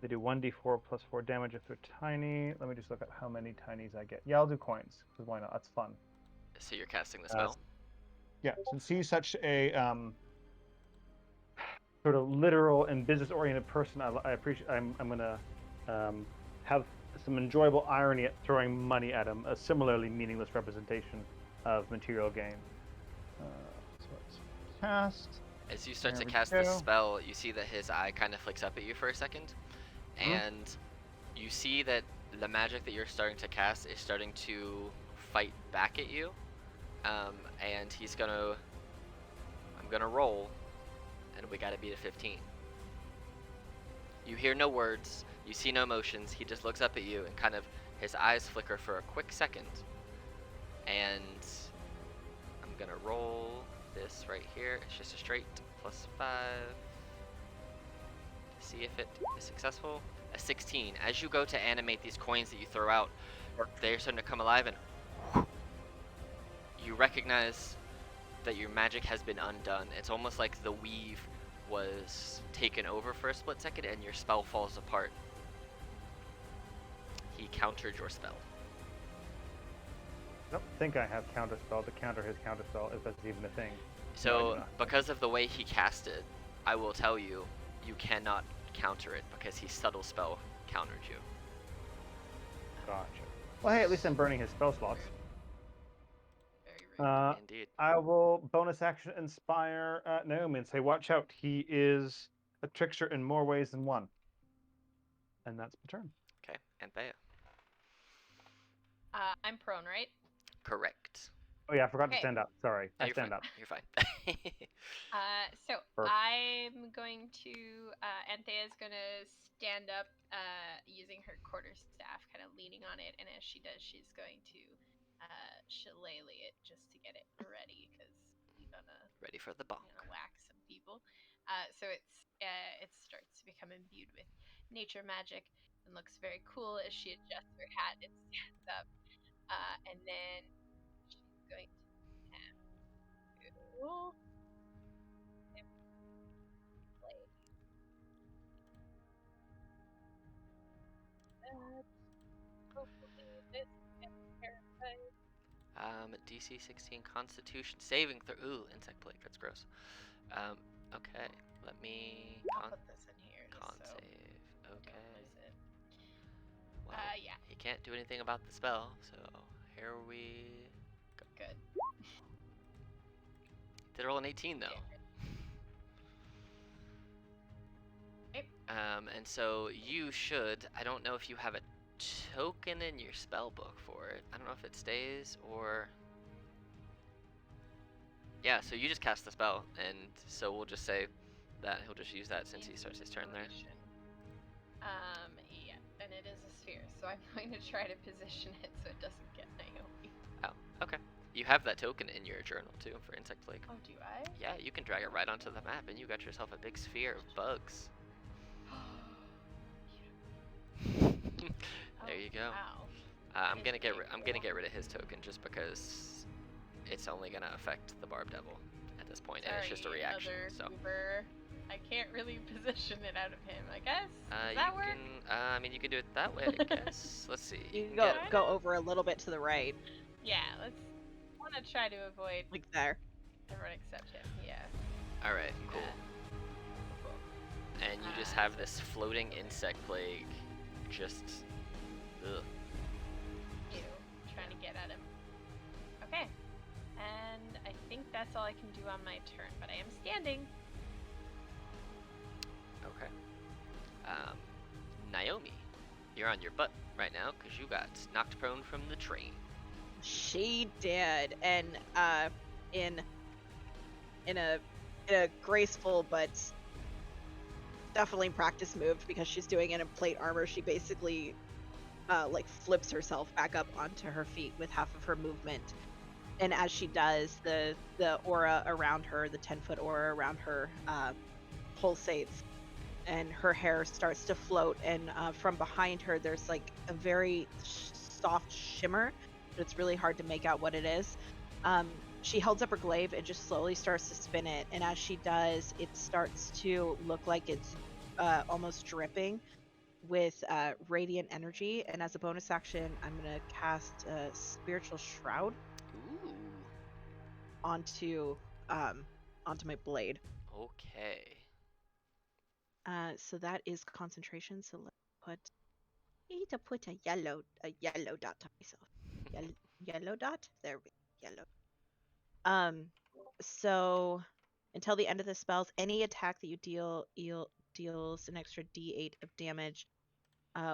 They do 1d4 plus 4 damage if they're tiny. Let me just look at how many tinies I get. Yeah, I'll do coins, because why not? That's fun. So you're casting the spell. Yeah, since he's such a sort of literal and business-oriented person, I appreciate. I'm gonna have some enjoyable irony at throwing money at him, a similarly meaningless representation of material gain. So it's cast. As you start There to we cast this go. spell, you see that his eye kind of flicks up at you for a second, and you see that the magic that you're starting to cast is starting to fight back at you, and he's gonna. I'm gonna roll, and we gotta beat a 15. You hear no words, you see no emotions. He just looks up at you, and kind of his eyes flicker for a quick second, and I'm gonna roll this right here. It's just a straight +5. See if it is successful. A 16. As you go to animate these coins that you throw out, they're starting to come alive, and you recognize that your magic has been undone. It's almost like the weave was taken over for a split second and your spell falls apart. He countered your spell. I don't think I have counterspell to counter his counterspell, if that's even a thing. So, because of the way he cast it, I will tell you, you cannot counter it because his subtle spell countered you. Gotcha. Well, hey, at least I'm burning his spell slots. Very rude. Indeed. I will bonus action inspire Naomi and say, watch out, he is a trickster in more ways than one. And that's my turn. Okay, Anthea. I'm prone, right? Correct. Oh yeah, I forgot to Okay. stand up. Sorry. No, I you're stand fine. up. You're fine. So Perfect. I'm going to, Anthea's gonna stand up, using her quarterstaff, kind of leaning on it, and as she does, she's going to, shillelagh it just to get it ready, because we're gonna Ready for the bonk. whack some people. So it starts to become imbued with nature magic and looks very cool as she adjusts her hat and stands up, and then she's going to have to play that. Hopefully this gets terrified. DC 16 Constitution saving throw. Ooh, insect plague. That's gross. Okay. Let me I'll put this in here just con so save. don't Okay. lose it. Well, Yeah, he can't do anything about the spell, so here we go. good. Did roll an 18 though. Okay. And so you should. I don't know if you have a token in your spell book for it. I don't know if it stays or. Yeah, so you just cast the spell, and so we'll just say that he'll just use that since he starts his turn there. Yeah, and it is a sphere, so I'm going to try to position it so it doesn't get Naomi. Oh, okay. You have that token in your journal too for insect plague. Oh, do I? Yeah, you can drag it right onto the map, and you got yourself a big sphere of bugs. There you go. Wow. I'm gonna get rid of his token just because it's only gonna affect the Barb Devil at this point, and it's just a Sorry, reaction. other So Goober. I can't really position it out of him, I guess. Does you that work? can. I mean, you can do it that way, I guess. Let's see. You can can get- go over a little bit to the right, Yeah, let's. I want to try to avoid like there. everyone except him. Yeah. All right, cool. Cool. And you just have this floating insect plague, just. Ugh. Ew. Trying to get at him. Okay. And I think that's all I can do on my turn, but I am standing. Okay. Naomi, you're on your butt right now because you got knocked prone from the train. She did, and in a graceful but definitely practice move, because she's doing it in plate armor, she basically like flips herself back up onto her feet with half of her movement. And as she does, the aura around her, the 10-foot aura around her, pulsates, and her hair starts to float. And from behind her, there's like a very soft shimmer, but it's really hard to make out what it is. She holds up her glaive and just slowly starts to spin it. And as she does, it starts to look like it's almost dripping with radiant energy, and as a bonus action, I'm gonna cast spiritual shroud Ooh. onto onto my blade. Okay. So that is concentration. So let's put. I need to put a yellow dot to myself. Yellow dot. There we go. Yellow. So until the end of the spells, any attack that you deals an extra D8 of damage.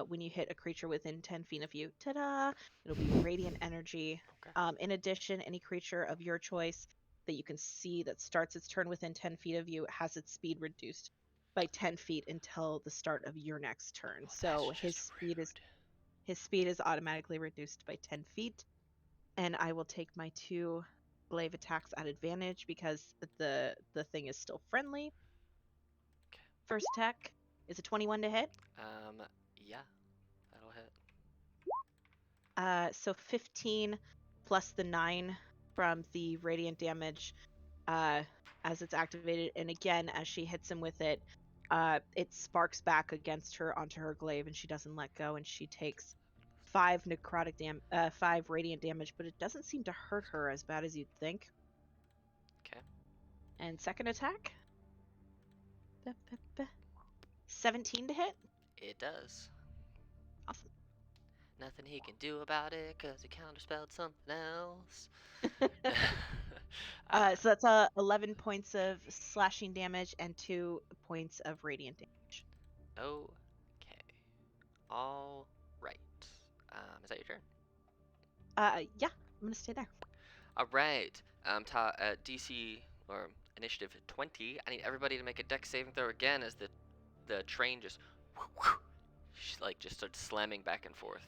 When you hit a creature within 10 feet of you, ta-da! It'll be radiant energy. Okay. In addition, any creature of your choice that you can see that starts its turn within 10 feet of you has its speed reduced by 10 feet until the start of your next turn. Well, So that's just rude. his speed is automatically reduced by 10 feet, and I will take my 2 glaive attacks at advantage because the thing is still friendly. Okay. First attack is a 21 to hit. Yeah, that'll hit. So 15 plus the 9 from the radiant damage as it's activated. And again, as she hits him with it, it sparks back against her onto her glaive, and she doesn't let go, and she takes 5 5 radiant damage, but it doesn't seem to hurt her as bad as you'd think. Okay. And second attack, 17 to hit. It does. Awesome. Nothing he can do about it because he counterspelled something else. So that's 11 points of slashing damage and 2 points of radiant damage. Okay. All right. Is that your turn? Yeah, I'm gonna stay there. All right. DC or initiative 20. I need everybody to make a dex saving throw again as the train just just starts slamming back and forth.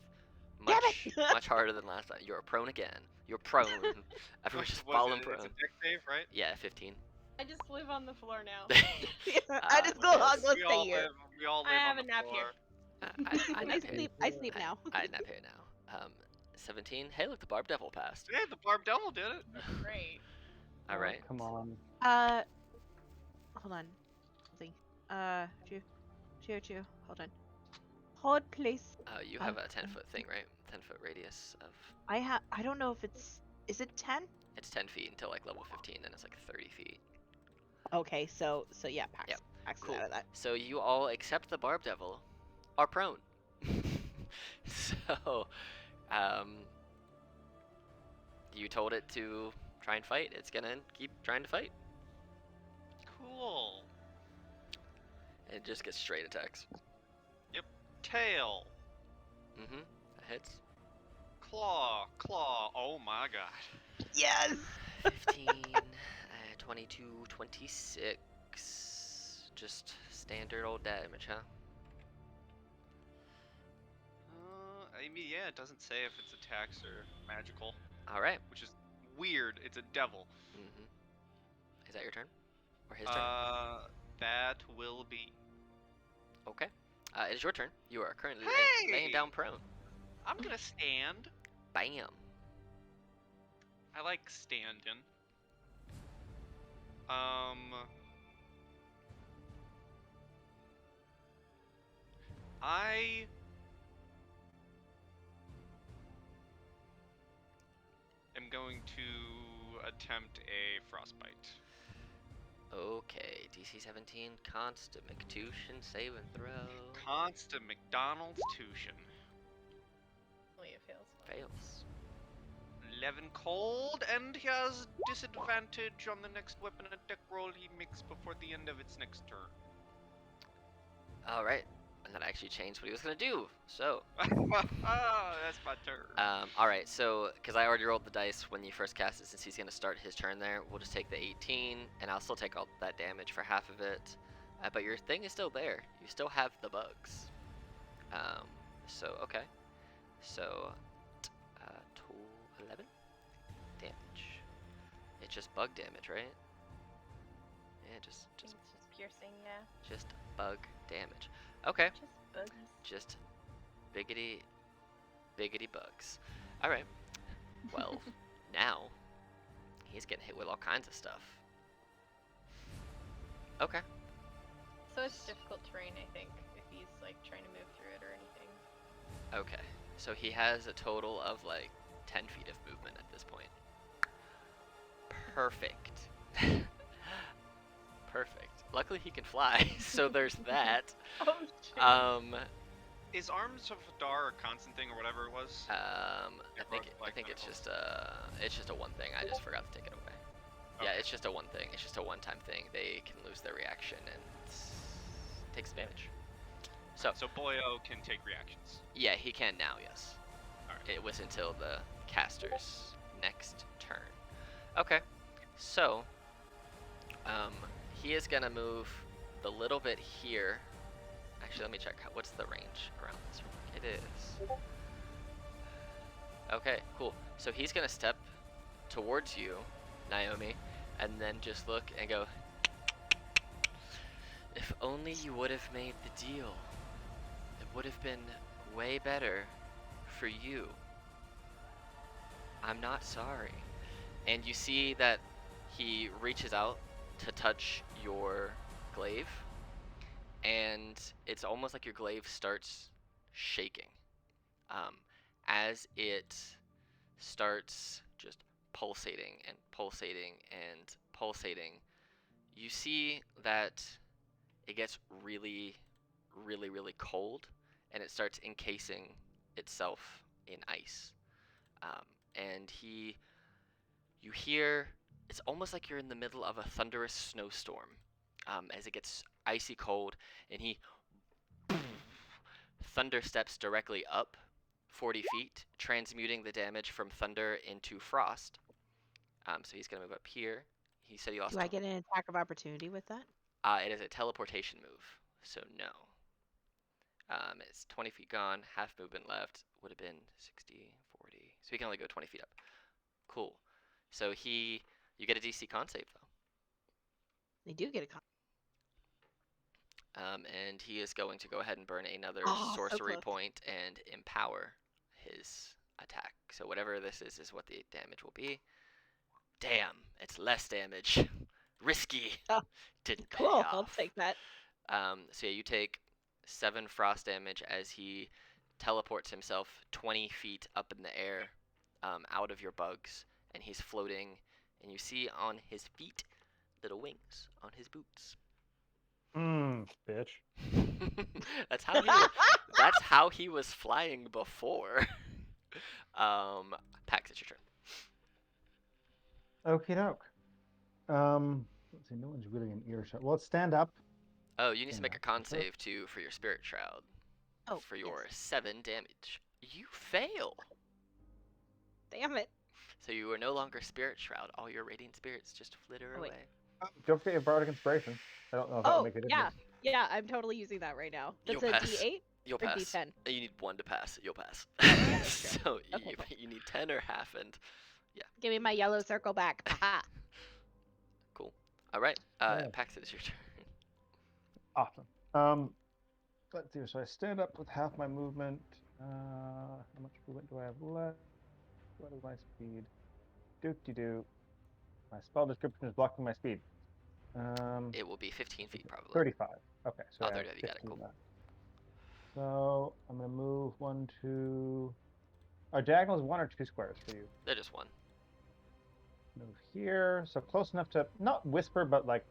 Damn Much harder than last time. You're prone again. You're prone. Everyone's just falling prone. It's a deck save, right? Yeah, 15. I just live on the floor now. I just go yes. on, let's We stay all here. live. We all live I have on a the nap floor. here. I nap here. I sleep now. I nap here now. 17. Hey, look, the Barb Devil passed. Yeah, the Barb Devil did it. Great. All right. Come on. Hold on. Something. Chew. Hold on. Hold, please. You have a 10-foot thing, right? 10-foot radius of. I don't know if is it 10? It's 10 feet until like level 15, then it's like 30 feet. Okay, so yeah, Pax. Yep. Pax is Cool. out of that. So you all, except the Barb Devil, are prone. So, you told it to try and fight. It's gonna keep trying to fight. Cool. It just gets straight attacks. Tail. Mm-hmm. That hits. Claw. Oh my god. Yes. 15, 22, 26. Just standard old damage, huh? I mean, yeah, it doesn't say if it's attacks or magical, All right. which is weird. It's a devil. Mm-hmm. Is that your turn? Or his turn? That will be. Okay. It is your turn. You are currently Hey! laying down prone. I'm gonna stand. Bam. I like standing. I am going to attempt a frostbite. Okay. DC 17, Constitution saving throw. Constant McDonald's tuition. Only it fails. Fails. 11 cold, and he has disadvantage on the next weapon attack roll he makes before the end of its next turn. All right. And that actually changed what he was gonna do. So. That's my turn. All right. So, because I already rolled the dice when you first cast it, since he's gonna start his turn there, we'll just take the 18, and I'll still take all that damage for half of it. But your thing is still there. You still have the bugs. So okay. So, 11 damage. It's just bug damage, right? Yeah, just It's just piercing, yeah. just bug damage. Okay. Just bugs. Just biggity bugs. All right. Well, now he's getting hit with all kinds of stuff. Okay. So it's difficult terrain, I think, if he's he's like trying to move through it or anything. Okay, so he has a total of like 10 feet of movement at this point. Perfect. Perfect. Luckily he can fly, so there's that. Oh shit. Is Arms of Dar a constant thing or whatever it was? I like think it's medical. just a one thing. I just forgot to take it away. Yeah, Okay. it's just a one thing. It's just a one-time thing. They can lose their reaction and takes damage. So Boyo can take reactions. yeah, he can now. Yes. Alright. It was until the caster's next turn. Okay, so he is gonna move the little bit here. Actually, let me check. What's the range around this rock? It is. Okay, cool. So he's gonna step towards you, Naomi, and then just look and go, if only you would have made the deal. It would have been way better for you. I'm not sorry. And you see that he reaches out to touch your glaive, and it's almost like your glaive starts shaking. As it starts just pulsating and pulsating and pulsating, you see that it gets really, really, really cold, and it starts encasing itself in ice. And you hear, it's almost like you're in the middle of a thunderous snowstorm, as it gets icy cold, and he thunder steps directly up 40 feet, transmuting the damage from thunder into frost. So he's gonna move up here. He said he lost. Do I get an attack of opportunity with that? It is a teleportation move, so no. It's 20 feet gone, half movement left. Would have been 60, 40. So he can only go 20 feet up. Cool. So you get a DC con save though. They do get a con. And he is going to go ahead and burn another Oh, so sorcery close. point and empower his attack. So whatever this is what the damage will be. Damn, it's less damage. Risky. Oh, Didn't pay Cool. off. I'll take that. So yeah, you take 7 frost damage as he teleports himself 20 feet up in the air, out of your bugs, and he's floating, and you see on his feet little wings on his boots. Bitch. That's how he was flying before. Pax, it's your turn. Okie doke. Let's see, no one's really in earshot. Well, let's stand up. Oh, you need to Stand make a up, con sure. save too for your spirit shroud. Oh, For your yes. 7 damage. You fail. Damn it. So you are no longer spirit shroud. All your radiant spirits just flitter Oh, wait. away. Don't forget your bardic inspiration. I don't know if that'll Oh, make a difference. yeah. Yeah, I'm totally using that right now. That's You'll a pass. D8 You'll or pass. D10. You need 1 to pass. You'll pass. Yeah, that's true. So Okay, cool. you need 10 or half, and Give me my yellow circle back. Aha. cool. All right. Yeah. Pax, it is your turn. Awesome. Let's see. So I stand up with half my movement. How much movement do I have left? What is my speed? Doop-de-doo. My spell description is blocking my speed. It will be 15 feet probably. 35. Okay, so Oh, I have 30, you got it, 15 cool. left. So I'm gonna move 1, 2. Are diagonals 1 or 2 squares for you? They're just 1. Move here, so close enough to not whisper, but like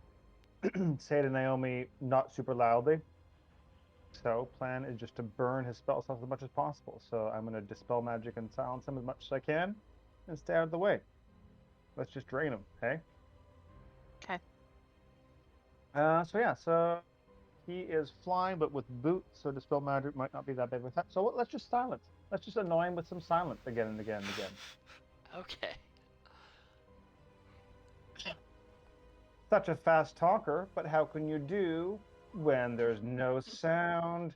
say to Naomi, not super loudly. So plan is just to burn his spell slots as much as possible. So I'm gonna dispel magic and silence him as much as I can, and stay out of the way. Let's just drain him, okay? Okay. So yeah, so he is flying, but with boots, so dispel magic might not be that big with that. So let's just silence. Let's just annoy him with some silence again and again and again. Okay. Such a fast talker, but how can you do when there's no sound?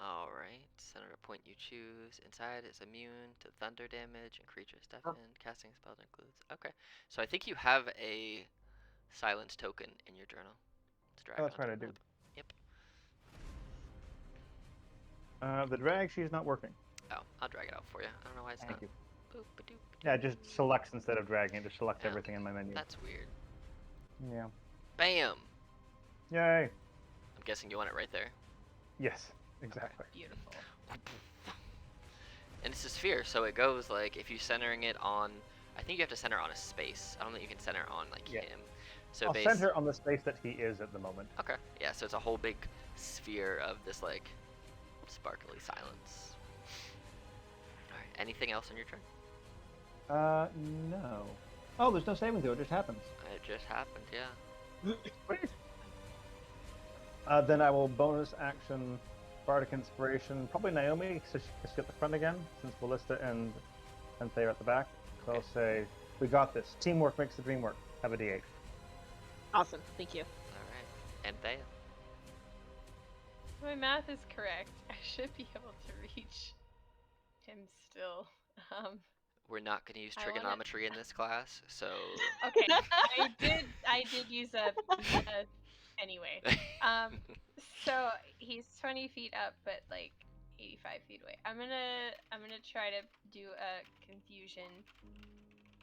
All right. Center of point you choose. Inside is immune to thunder damage and creatures deafened. Casting spells includes. Okay. So I think you have a silence token in your journal. Let's drag Oh, that's onto right, I the do. map. Yep. The drag, she's not working. Oh, I'll drag it out for you. I don't know why it's Thank not. you. Boop-a-doop. Yeah, just selects instead of dragging. It just selects Yeah. everything in my menu. That's weird. Yeah. Bam. Yay. I'm guessing you want it right there. Yes, exactly. Beautiful. And it's a sphere, so it goes like if you centering it on. I think you have to center on a space. I don't think you can center on like Yeah. him. So I'll center on the space that he is at the moment. Okay. Yeah. So it's a whole big sphere of this like sparkly silence. All right. Anything else on your turn? No. Oh, there's no saving throw. It just happens. It just happened. Yeah. Sweet. Then I will bonus action Bardic Inspiration. Probably Naomi, so she can sit at the front again, since Ballista and Thea are at the back. So I'll say, we got this. Teamwork makes the dream work. Have a D8. Awesome. Thank you. All right. And Thea. My math is correct. I should be able to reach him still. We're not going to use I wanna- trigonometry in this class, so. Okay, I did use a anyway. So he's 20 feet up, but like 85 feet away. I'm gonna try to do a confusion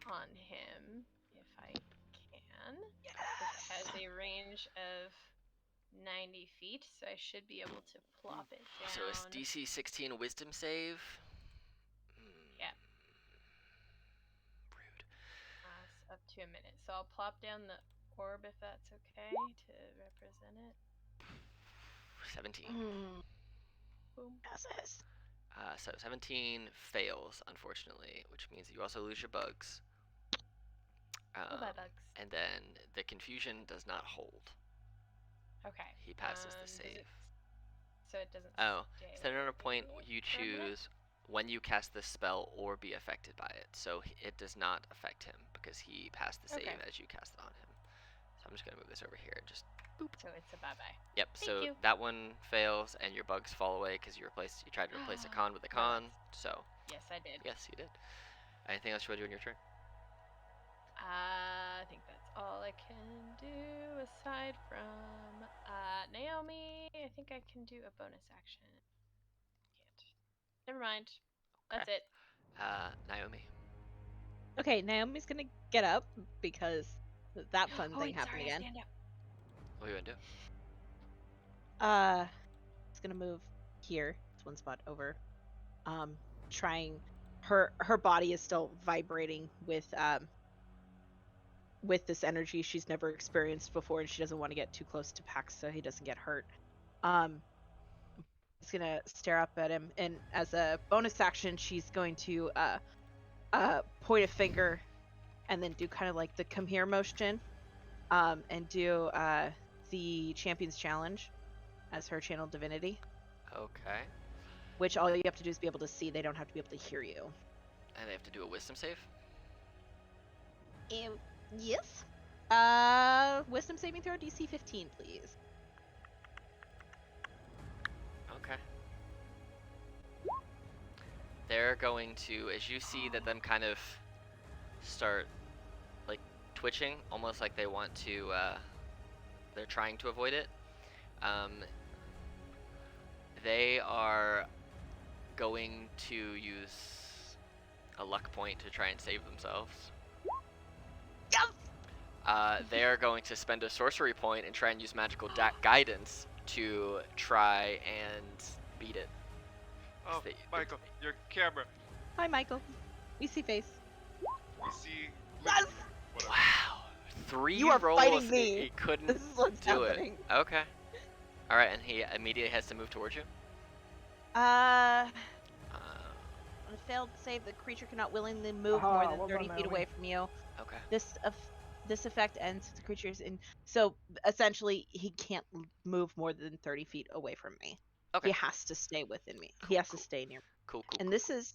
on him if I can. It has a range of 90 feet, so I should be able to plop it down. So it's DC 16 Wisdom save. Yeah. Rude. It's up to a minute. So I'll plop down the orb if that's okay to represent it. 17. Boom. Yes. So 17 fails, unfortunately, which means you also lose your bugs. Goodbye, bugs. And then the confusion does not hold. Okay. He passes the does save. So it doesn't. Oh, stay so at a point with you me for a minute? choose when you cast this spell or be affected by it. So it does not affect him because he passed the save Okay. as you cast it on him. So I'm just gonna move this over here and just. So it's a bye bye. Yep. Thank So you. that one fails and your bugs fall away because you tried to replace a con with a con. So Yes, I did. yes, you did. Anything else you want to do on your turn? I think that's all I can do aside from Naomi. I think I can do a bonus action. Can't. Never mind. That's it. Naomi. Okay, Naomi's gonna get up because that fun Oh, thing wait, happened sorry, I again. stand up. What are you gonna do? It's gonna move here. It's one spot over. Trying. Her body is still vibrating with this energy she's never experienced before, and she doesn't want to get too close to Pax so he doesn't get hurt. She's gonna stare up at him, and as a bonus action, she's going to point a finger, and then do kind of like the come here motion, and do the Champion's Challenge as her channel divinity. Okay. Which all you have to do is be able to see. They don't have to be able to hear you. And they have to do a wisdom save? Yes. Wisdom saving throw DC 15, please. Okay. They're going to, as you see that them kind of start like twitching, almost like they want to, they're trying to avoid it. They are going to use a luck point to try and save themselves. Yes! They are going to spend a sorcery point and try and use magical guidance to try and beat it. Oh, They- Michael, your camera. Hi, Michael. We see face. We see. Yes! Whatever. Wow. 3 You are rolls. fighting me. He couldn't This is what's do happening. it. Okay. All right, and he immediately has to move towards you. On Uh, a failed save, the creature cannot willingly move more than well 30 done, feet Naomi. away from you. okay. This effect ends if the creature is in. So essentially, he can't move more than 30 feet away from me. Okay. He has to stay within me. He has to stay near me. Cool. And this is.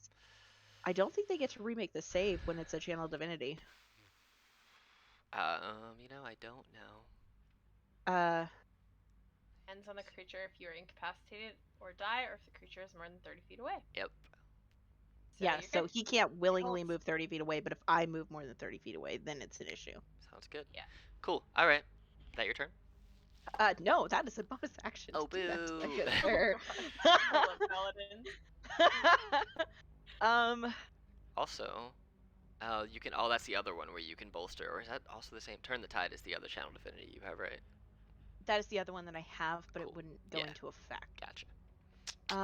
I don't think they get to remake the save when it's a channel divinity. I don't know. Depends on the creature if you're incapacitated or die, or if the creature is more than 30 feet away. Yep. Yeah, you're so good. he can't willingly holds. move 30 feet away, but if I move more than 30 feet away, then it's an issue. Sounds good. Yeah. Cool. All right. That your turn? No, that is a bonus action. Oh, to do that to my boo. good Oh, sir. God. I love paladins. Also, you can. Oh, that's the other one where you can bolster, or is that also the same? Turn the Tide is the other channel divinity you have, right? That is the other one that I have, but Cool. it wouldn't go Yeah. into effect. Gotcha. Yeah,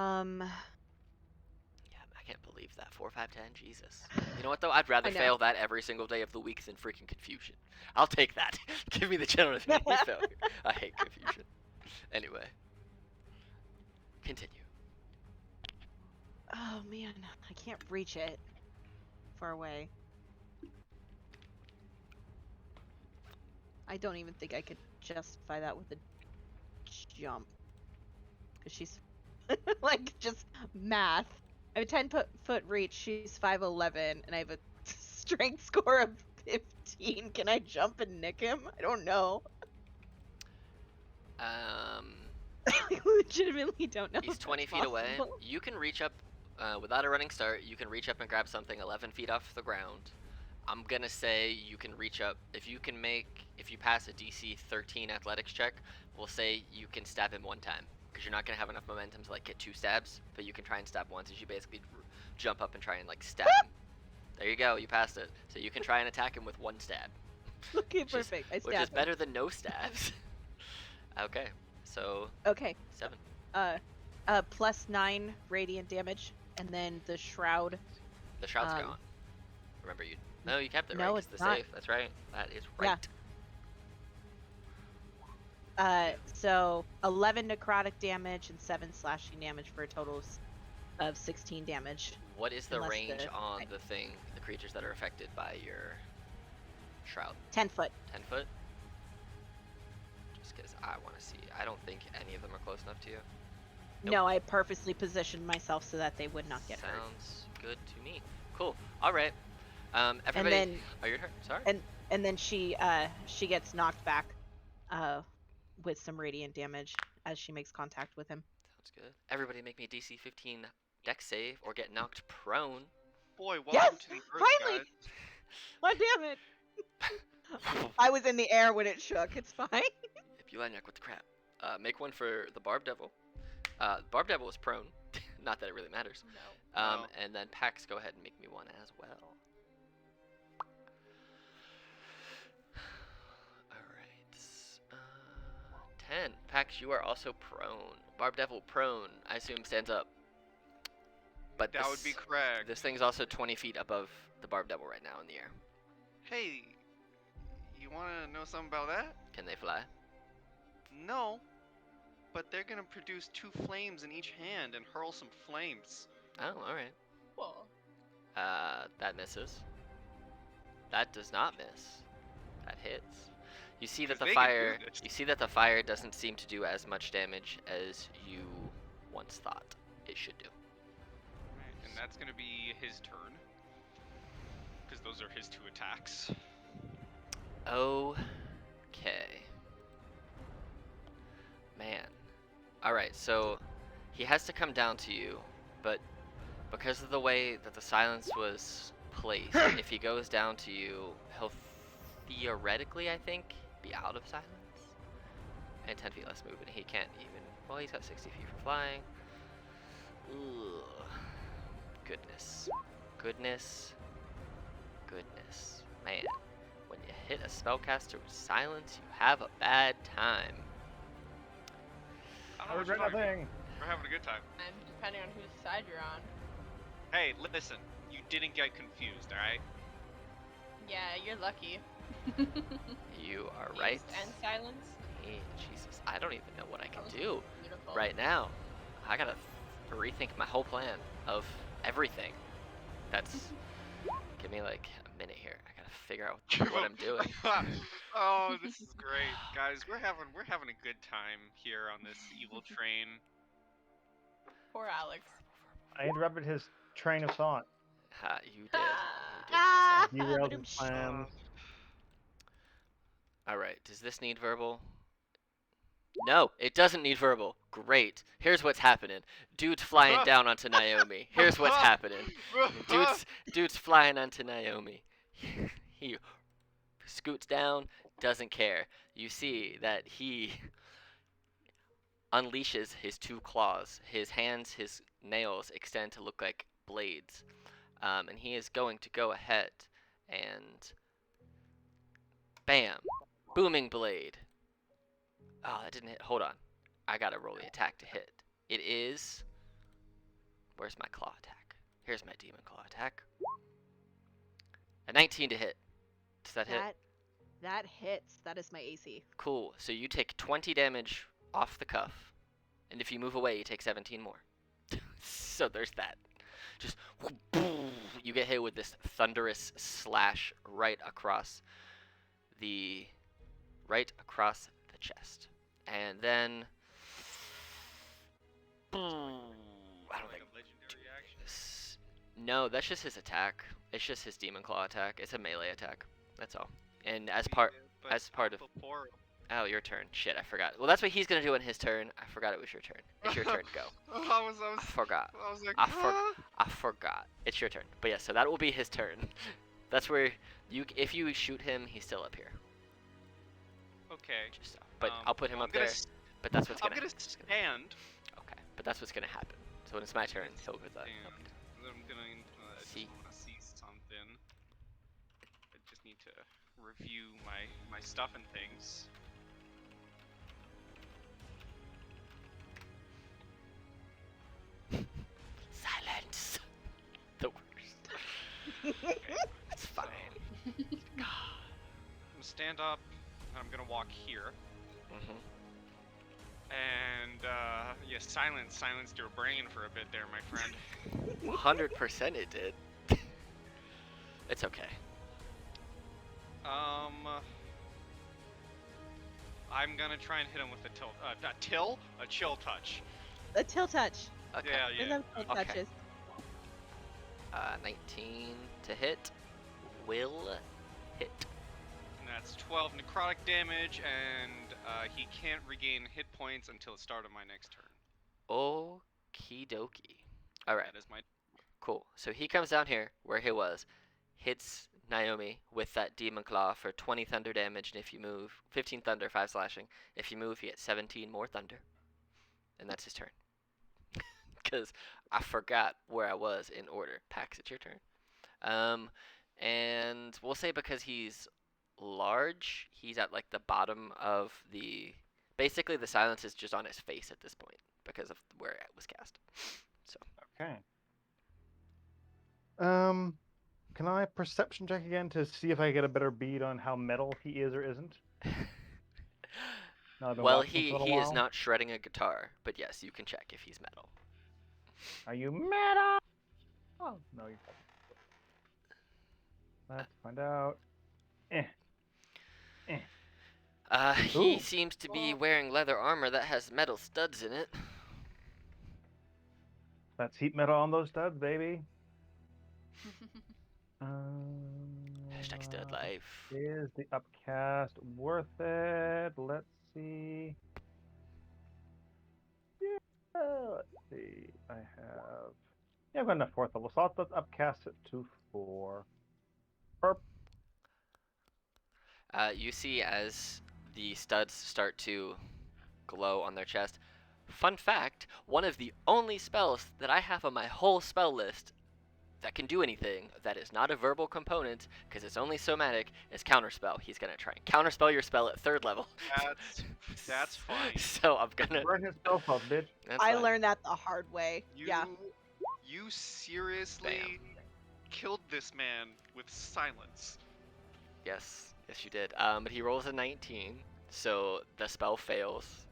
I can't believe that. 4, 5, 10. Jesus. You know what though? I'd rather I know. fail that every single day of the week than freaking confusion. I'll take that. Give me the gentleman to make me fail. I hate confusion. Anyway, continue. Oh man, I can't reach it. Far away. I don't even think I could justify that with a jump. Because she's like just math. I have a 10-foot reach. She's 5'11", and I have a strength score of 15. Can I jump and nick him? I don't know. I legitimately don't know. He's if 20 that's feet away. possible. You can reach up without a running start. You can reach up and grab something 11 feet off the ground. I'm gonna say you can reach up if you pass a DC 13 athletics check. We'll say you can stab him one time because you're not gonna have enough momentum to like get 2 stabs, but you can try and stab once as you basically jump up and try and like stab him. There you go, you passed it. So you can try and attack him with 1 stab. Okay, Which is- perfect. I Which stabbed is him. better than no stabs. Okay, so Okay. 7. Plus 9 radiant damage, and then the shroud. The shroud's Um, gone. Remember you? No, you kept it, no, right? it's the not. safe. That's right. That is right. Yeah. So 11 necrotic damage and 7 slashing damage for a total of 16 damage. What is the Unless range the- on the creatures that are affected by your shroud? 10 foot. 10 foot? Just because I want to see. I don't think any of them are close enough to you. Nope. No, I purposely positioned myself so that they would not get hurt. Sounds good to me. Cool. All right. Everybody. then- Oh, you're hurt. Sorry. And then she gets knocked back with some radiant damage as she makes contact with him. Sounds good. Everybody make me a DC 15 dex save or get knocked prone. Boy, welcome Yes! to the Earth, Finally! guys. God damn it! I was in the air when it shook. It's fine. Epulaniac with the crap. Make one for the Barb Devil. Barb Devil is prone. Not that it really matters. No. No. And then Pax, go ahead and make me one as well. Alright. 10. Pax, you are also prone. Barb Devil prone, I assume stands up. But That would be correct. this thing's also 20 feet above the Barb Devil right now in the air. Hey, you want to know something about that? Can they fly? No. But they're going to produce 2 flames in each hand and hurl some flames. Oh, alright. Cool. That misses. That does not miss. That hits. You see that 'Cause the they can do fire. this. You see that the fire doesn't seem to do as much damage as you once thought it should do. And that's going to be his turn. Because those are his 2 attacks. Okay. Man. Alright, so he has to come down to you, but because of the way that the silence was placed, if he goes down to you, he'll theoretically, I think, be out of silence. And 10 feet less movement. He can't even. Well, he's got 60 feet for flying. Ugh. Goodness. Goodness. Goodness. Man. When you hit a spellcaster with silence, you have a bad time. I I don't know what regret you're talking about. nothing. We're having a good time. And depending on whose side you're on. Hey, listen. You didn't get confused, alright? Yeah, you're lucky. You are right. Ease and silence. Hey, Jesus, I don't even know what I can do Beautiful. right now. I gotta rethink my whole plan of everything. That's. Give me like a minute here. I gotta figure out what I'm doing. Oh, this is great, guys. We're having a good time here on this evil train. Poor Alex. I interrupted his train of thought. Ha, you did. Ah! Derailed his Ba-dum-sh. plans. Alright, does this need verbal? No, it doesn't need verbal. Great. Here's what's happening. Dude's flying down onto Naomi. Here's what's happening. Dude's flying onto Naomi. He scoots down, doesn't care. You see that he unleashes his 2 claws. His hands, his nails extend to look like blades. And he is going to go ahead and bam, booming blade. Oh, that didn't hit. Hold on. I gotta roll the attack to hit. It is. Where's my claw attack? Here's my demon claw attack. A 19 to hit. Does that hit? That hits. That is my AC. Cool. So you take 20 damage off the cuff, and if you move away, you take 17 more. So there's that. Just boom, you get hit with this thunderous slash right across the chest, and then boom. I don't Like think. a legendary action. No, that's just his attack. It's just his demon claw attack. It's a melee attack. That's all. And as part of. Oh, your turn. Shit, I forgot. Well, that's what he's gonna do in his turn. I forgot it was your turn. It's your turn. Go. I forgot. I was like, I forgot. It's your turn. But yeah, so that will be his turn. That's where if you shoot him, he's still up here. Okay. Just so. But I'll put him up there. But that's what's I'm gonna. gonna stand. Okay. But that's what's gonna happen. So when it's my turn, he'll go that. And I'm gonna See. want to see something. I just need to review my stuff and things. Silence. The worst. Okay. It's fine. I'm gonna stand up. And I'm gonna walk here. Mhm. And yeah, silenced your brain for a bit there, my friend. 100% it did. It's okay. I'm gonna try and hit him with a a chill touch. A chill touch. Okay. I Yeah. love chill Okay. touches. 19 to hit. Will hit. And that's 12 necrotic damage, and he can't regain hit points until the start of my next turn. Okie dokie. Alright, That is my. cool. So he comes down here, where he was, hits Naomi with that demon claw for 20 thunder damage, and if you move, 15 thunder, 5 slashing. If you move, he gets 17 more thunder. And that's his turn. Because I forgot where I was in order. Pax, it's your turn. And we'll say because he's large, he's at like the bottom of the. Basically, the silence is just on his face at this point because of where it was cast. So. Okay. Can I perception check again to see if I get a better bead on how metal he is or isn't? Now I've been Well, watching he for a is while. not shredding a guitar, but yes, you can check if he's metal. Are you metal? Oh no, you're not. Let's find out. He Ooh. seems to be wearing leather armor that has metal studs in it. That's heat metal on those studs, baby. Hashtag stud life. Is the upcast worth it? Let's see. Yeah, let's see. I have. Yeah, I've got enough fourth level, so let's upcast it to 4. You see as the studs start to glow on their chest. Fun fact, one of the only spells that I have on my whole spell list that can do anything that is not a verbal component, because it's only somatic, is counterspell. He's going to try and counterspell your spell at 3rd level. That's fine. So I'm going to... Burn his spell slot, bitch. I learned that the hard way. Yeah. You seriously killed this man with silence. Yes, you did. But he rolls a 19, so the spell fails.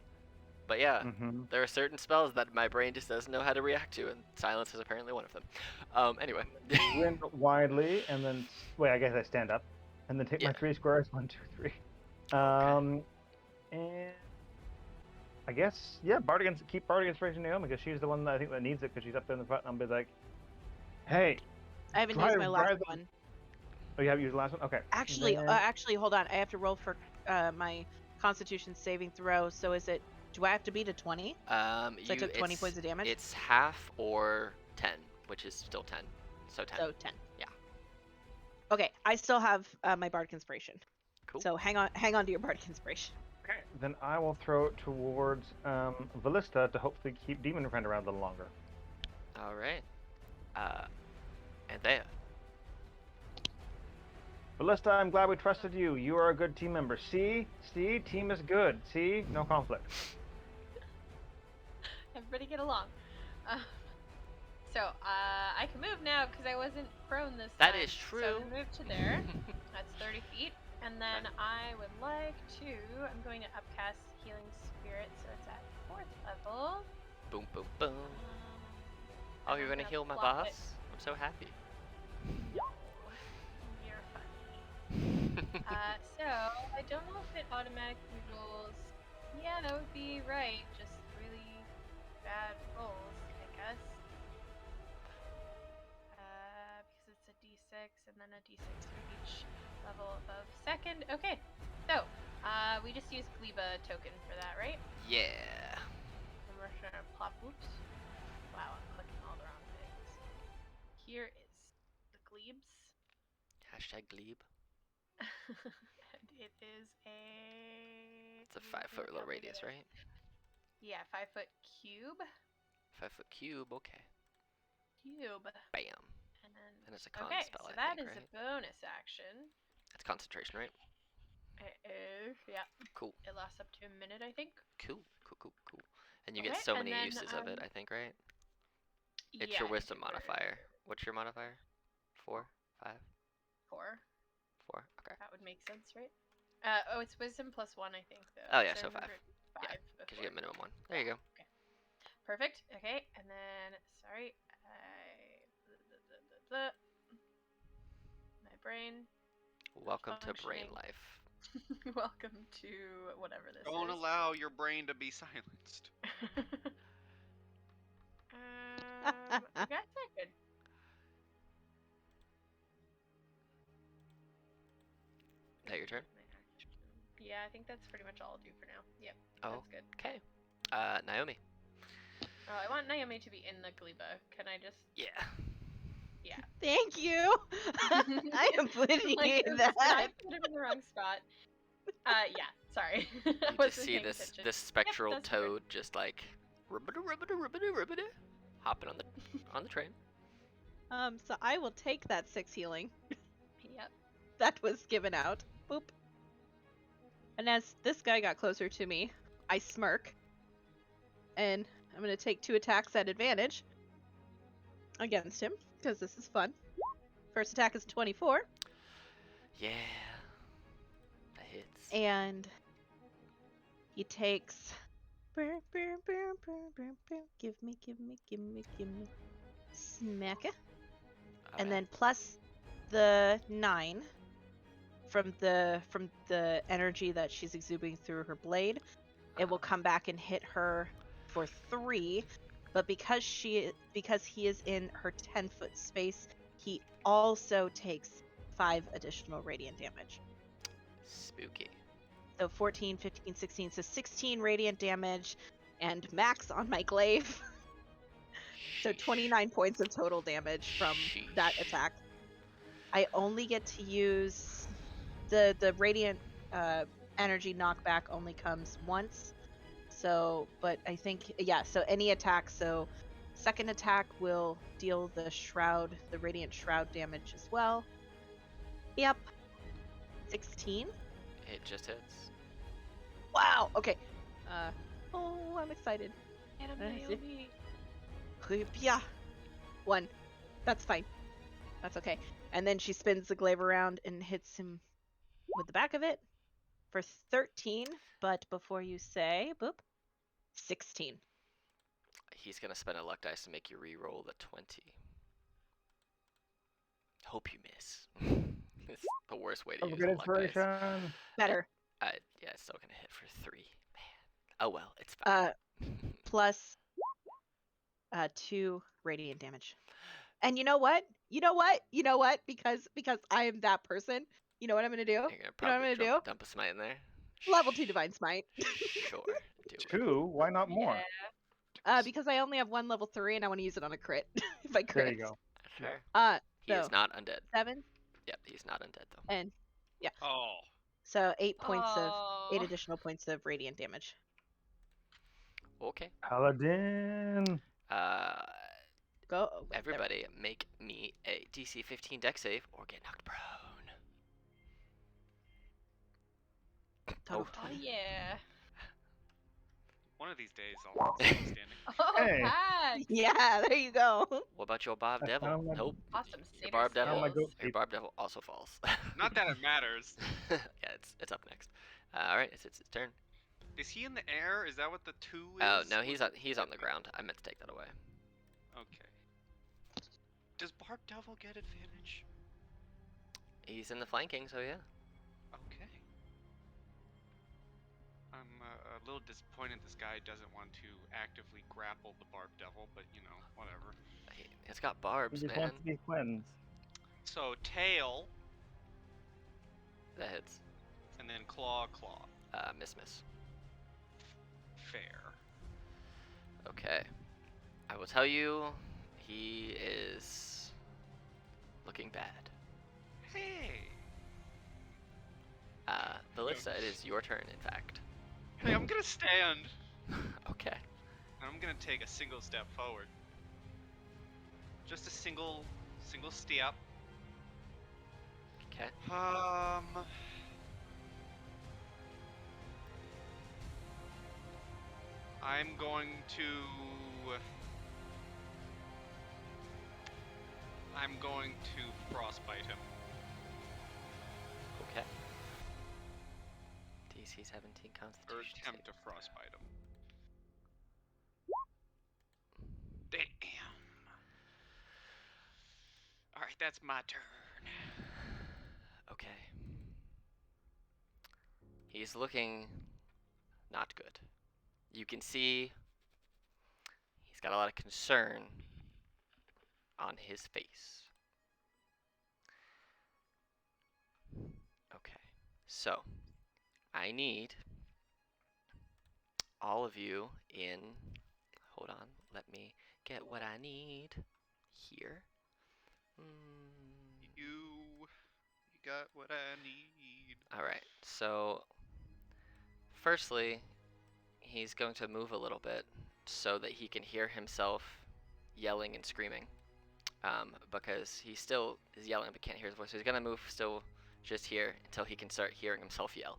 But yeah, there are certain spells that my brain just doesn't know how to react to, and silence is apparently one of them. Anyway. Grin widely, and then wait. I guess I stand up, and then take my 3 squares. 1, 2, 3. And I guess keep Bardic Inspiration Naomi because she's the one that I think that needs it because she's up there in the front. And I'll be like, hey. I haven't used my last one. Oh, you haven't used the last one? Okay. Actually, hold on. I have to roll for my Constitution saving throw. So do I have to beat a 20? So I took 20 points of damage? It's half or 10, which is still 10. So 10. So 10. Yeah. Okay, I still have my Bardic Inspiration. Cool. So hang on to your Bardic Inspiration. Okay, then I will throw it towards Ballista to hopefully keep Demon Friend around a little longer. All right. And there. Ballista, I'm glad we trusted you. You are a good team member. See, team is good. See, no conflict. Everybody get along. So I can move now because I wasn't prone this That time. is So I'm true. gonna move to there. That's 30 feet. And then I would like to. I'm going to upcast Healing Spirit, so it's at 4th level. Boom, boom, boom. Oh, and you're I'm gonna heal my plop boss? it. I'm so happy. No, you're funny. So I don't know if it automatically rolls. Yeah, that would be right. Just really bad rolls, I guess. Because it's a d6 and then a d6 for each level above second. Okay, so we just use Gleba token for that, right? Yeah. And we're gonna plop. Oops. Wow, I'm clicking all the wrong things. Here is the glebes. Hashtag glebe. And it is a. It's a 5-foot little radius, right? Yeah, 5-foot cube. 5-foot cube, okay. Cube. Bam. And it's a con okay, spell, so I that think, is right? a bonus action. It's concentration, right? It is, yeah. Cool. It lasts up to a minute, I think. Cool. And you get Okay, so and many then, uses of it, I think, right? It's yeah, your I wisdom think modifier. What's your modifier? 4? 5? 4. 4? Okay. That would make sense, right? Oh, it's wisdom plus 1, I think, though. Oh, yeah, 'cause I so 5. remember it was 5 Yeah, because you before. get minimum 1. There you go. Okay. Perfect. Okay, and then, sorry, my brain. Welcome to brain functioning. life. Welcome to whatever this Don't is. allow your brain to be silenced. I guess I could. That your turn? Yeah, I think that's pretty much all I'll do for now. Yep, Oh, that's good. okay. Naomi. Oh, I want Naomi to be in the Gleba. Can I just? Yeah. Yeah. Thank you. I appreciate Did I that. put him in the wrong spot? Yeah. Sorry. I You just wasn't see paying this attention. this spectral that's perfect. toad just like hopping on the train. So I will take that 6 healing Yep. that was given out. Boop. And as this guy got closer to me, I smirk. And I'm going to take 2 attacks at advantage against him, because this is fun. First attack is 24. Yeah. That hits. And he takes. Give me. Smack it. And then plus the 9 from the energy that she's exuding through her blade. It will come back and hit her for 3, but because he is in her 10-foot space, he also takes 5 additional radiant damage. Spooky. So 14, 15, 16, so 16 radiant damage and max on my glaive. So 29 points of total damage from that attack. I only get to use the radiant energy knockback only comes once. So, but I think, yeah, so any attack, so second attack will deal the radiant shroud damage as well. Yep. 16. It just hits. Wow. Okay. Oh, I'm excited. Get him, Nice. Naomi. Yeah. 1. That's fine. That's okay. And then she spins the glaive around and hits him with the back of it for 13. But before you say, boop, 16. He's gonna spend a luck dice to make you re-roll the 20. Hope you miss. It's the worst way to use Good a luck dice. inspiration. Better. Yeah, it's still gonna hit for 3. Man. Oh well, it's fine. Plus 2 radiant damage. And you know what? Because I am that person. You know what I'm gonna do? You're gonna probably dump a smite in there. Level 2 divine smite. Sure, do it. 2? Why not more? Because I only have 1 level 3 and I want to use it on a crit. If I crit. There you go. Sure. He is not undead. 7. Yep, he's not undead though. And yeah. Oh. So 8 additional points of radiant damage. Okay. Paladin. Go. Everybody, make me a DC 15 dex save or get knocked prone. moved. Oh yeah. One of these days, I'll still be standing. Oh, Hey. Pat. Yeah, there you go. What about your Barb That's Devil? kind of my- Nope. Awesome Your satyr Barb Devil. Now my skills. goat Your sheep. Barb Devil also falls. Not that it matters. Yeah, it's up next. All right, it's its turn. Is he in the air? Is that what the 2 is? Oh no, Was he's on the ground. I meant to take that away. Okay. Does Barb Devil get advantage? He's in the flanking, so yeah. Okay. I'm a little disappointed this guy doesn't want to actively grapple the Barb Devil, but you know, whatever. It's got He barbs, just man. wants to be cleansed. So tail, That hits. and then claw. Miss. Fair. Okay. I will tell you, he is looking bad. Hey. Ballista, it is your turn, in fact. Hey, I'm gonna stand, Okay. and I'm gonna take a single step forward. Just a single step. Okay. I'm going to frostbite him. Okay. DC 17 Or Constitution. attempt to saving throw. frostbite him. Damn. Alright, that's my turn. Okay. He's looking not good. You can see he's got a lot of concern on his face. Okay. So, I need all of you in. Hold on. Let me get what I need here. You got what I need. Alright, so firstly, he's going to move a little bit so that he can hear himself yelling and screaming. Because he still is yelling but can't hear his voice. So he's going to move still just here until he can start hearing himself yell.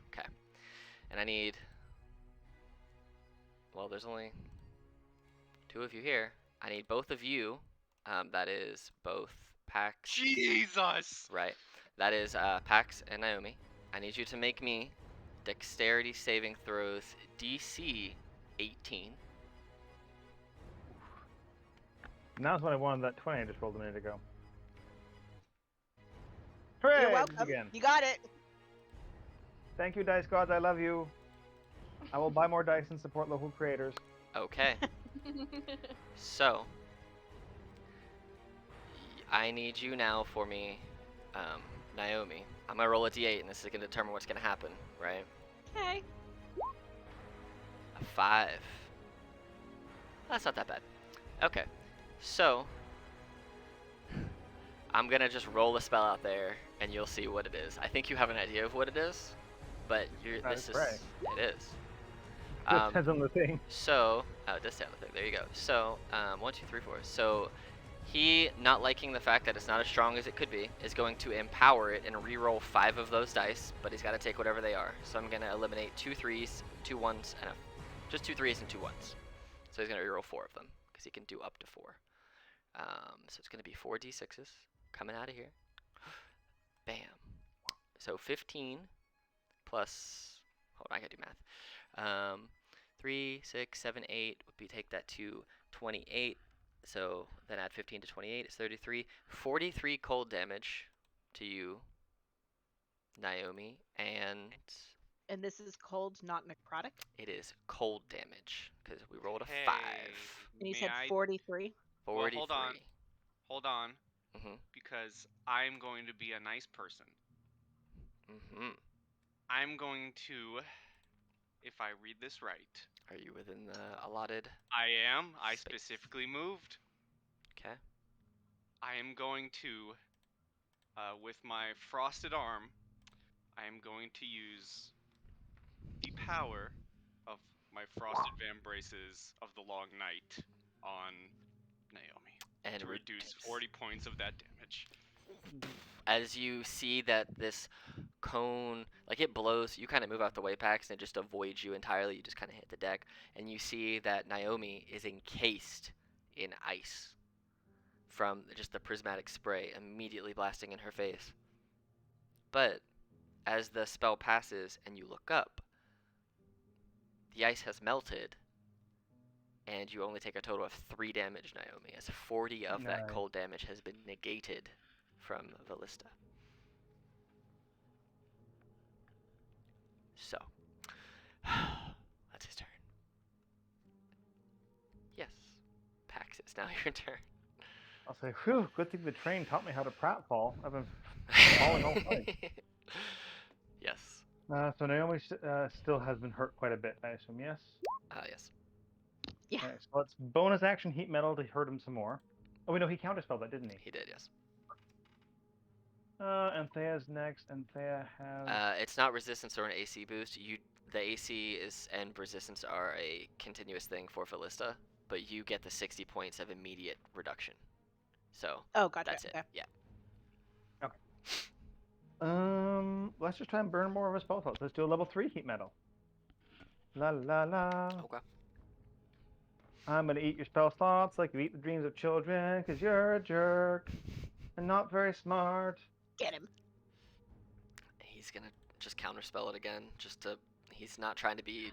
Okay. And I need. Well, there's only 2 of you here. I need both of you. That is both Pax. Jesus! Right. That is Pax and Naomi. I need you to make me dexterity saving throws DC 18. Now's when I wanted that 20 I just rolled a minute ago. Hooray! You're I did it welcome. again. You got it. Thank you, Dice Gods. I love you. I will buy more dice and support local creators. Okay. So, I need you now for me, Naomi. I'm gonna roll a d8 and this is gonna determine what's gonna happen, right? Okay. A 5. That's not that bad. Okay. So, I'm gonna just roll a spell out there and you'll see what it is. I think you have an idea of what it is, but this is. right. It is. Depends on the thing. So, oh, it does say on the thing. There you go. So, 1, 2, 3, 4. So, he, not liking the fact that it's not as strong as it could be, is going to empower it and re-roll 5 of those dice, but he's got to take whatever they are. So I'm going to eliminate 2 3s, 2 1s, and just 2 3s and 2 1s. So he's going to re-roll 4 of them, because he can do up to 4. So it's going to be 4 d6s coming out of here. Bam. So 15 plus, hold on, I got to do math. 3, 6, 7, 8 would be, take that to 28. So then add 15 to 28 is 33. 43 cold damage to you, Naomi, and this is cold, not necrotic. it is cold damage because we rolled a Hey, 5. And you may said I- 43. 43. hold on. Hold on, Mhm. because I'm going to be a nice person. Mhm. I'm going to, if I read this right, Are you within the allotted? I am. I Space. specifically moved. Okay. I am going to, with my frosted arm, I am going to use the power of my frosted vambraces of the long night on Naomi And to reduce 40 points of that damage. as you see that this cone, like it blows, you kind of move out the way, Pax, and it just avoids you entirely. You just kind of hit the deck, and you see that Naomi is encased in ice from just the prismatic spray immediately blasting in her face. But as the spell passes and you look up, the ice has melted, and you only take a total of 3 damage, Naomi, as 40 of that Nice. cold damage has been negated from Ballista. So, that's his turn. Yes, Pax, it's now your turn. I'll say, whew, good thing the train taught me how to pratfall. I've been falling all night. Yes. So Naomi still has been hurt quite a bit, I assume, yes? Yes. Yeah. Okay, so let's bonus action heat metal to hurt him some more. Oh, wait, no, he counterspelled that, didn't he? He did, yes. Anthea's next. Anthea has... It's not resistance or an AC boost. The AC is and resistance are a continuous thing for Ballista, but you get the 60 points of immediate reduction. So Oh, gotcha. that's it. Okay. Yeah. Let's just try and burn more of his spell slots. Let's do a level 3 heat metal. La la la. Okay. I'm gonna eat your spell slots like you eat the dreams of children, cause you're a jerk and not very smart. Get him. He's gonna just counterspell it again, just to. He's not trying to be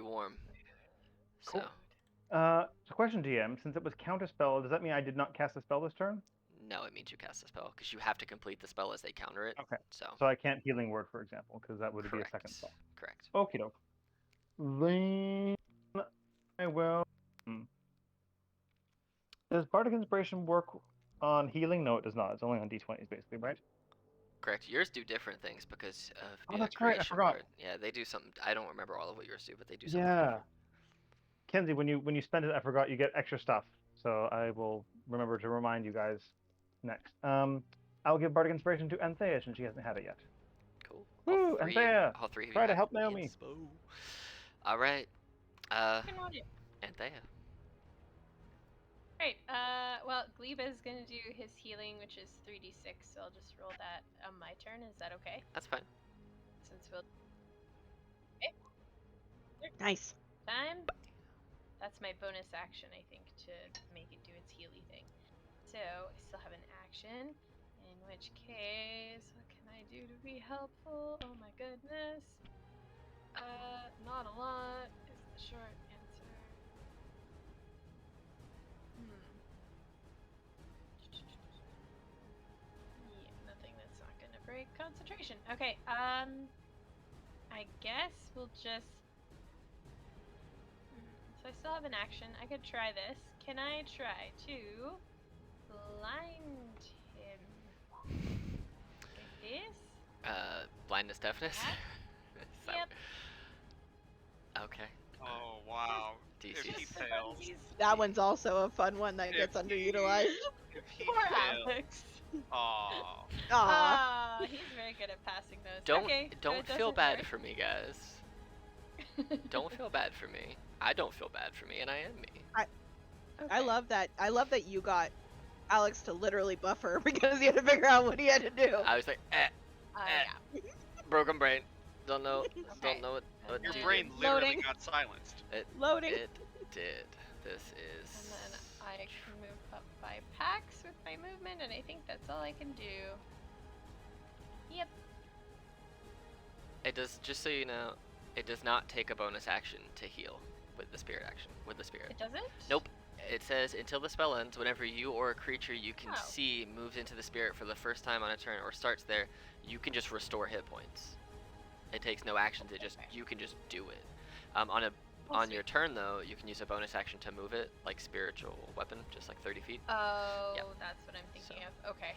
warm. Cool. So So question, GM, since it was counterspell, does that mean I did not cast a spell this turn? no, it means you cast the spell because you have to complete the spell as they counter it. Okay. So So I can't healing word, for example, because that would be a correct. second spell. Correct. Okie doke. Then I will. Does Bardic Inspiration work on healing? No, it does not. It's only on D20s, basically, right? Correct. Yours do different things because of Oh, being that's a right, I creation forgot. word. Yeah, they do something. I don't remember all of what yours do, but they do something. Yeah. different. Kenzie, when you spend it, I forgot you get extra stuff. So I will remember to remind you guys next. I'll give Bardic Inspiration to Anthea since she hasn't had it yet. Cool. Woo, Anthea! All three of you Try to have help Naomi. inspo. All right. Fucking want it. Anthea. Great. Well, Gleba is gonna do his healing, which is 3d6, so I'll just roll that on my turn. Is that okay? That's fine. Since we'll Nice. time. That's my bonus action, I think, to make it do its healy thing. So I still have an action. In which case, what can I do to be helpful? Oh my goodness. Not a lot is the short answer. Yeah, nothing that's not gonna break concentration. Okay, I guess we'll just. So I still have an action. I could try this. Can I try to blind him? Like this? Blindness, deafness. Yeah. Is that- Yep. Okay. Oh wow. DC. If he Just for fails, funsies. That one's also a fun one that gets If underutilized. if he Poor fails, Alex. oh, Aw. Ah, he's very good at passing those. Don't okay, so don't it feel doesn't bad hurt. for me, guys. Don't feel bad for me. I don't feel bad for me, and I am me. I Okay. love that. I love that you got Alex to literally buffer because he had to figure out what he had to do. I was like, Yeah. broken brain. Don't know. Okay. Don't know what And your to then- do. brain literally Loading. got silenced. Loading. It did. This And is. then I can move up 5 packs with my movement, and I think that's all I can do. Yep. It does. Just so you know, it does not take a bonus action to heal with the spirit action. With the spirit. It doesn't? Nope. It says until the spell ends, whenever you or a creature you can Oh. see moves into the spirit for the first time on a turn or starts there, you can just restore hit points. It takes no actions. It just Okay. you can just do it. Oh, On sweet. your turn though, you can use a bonus action to move it, like spiritual weapon, just like 30 feet. Oh, Yep. that's what I'm thinking So. of. Okay.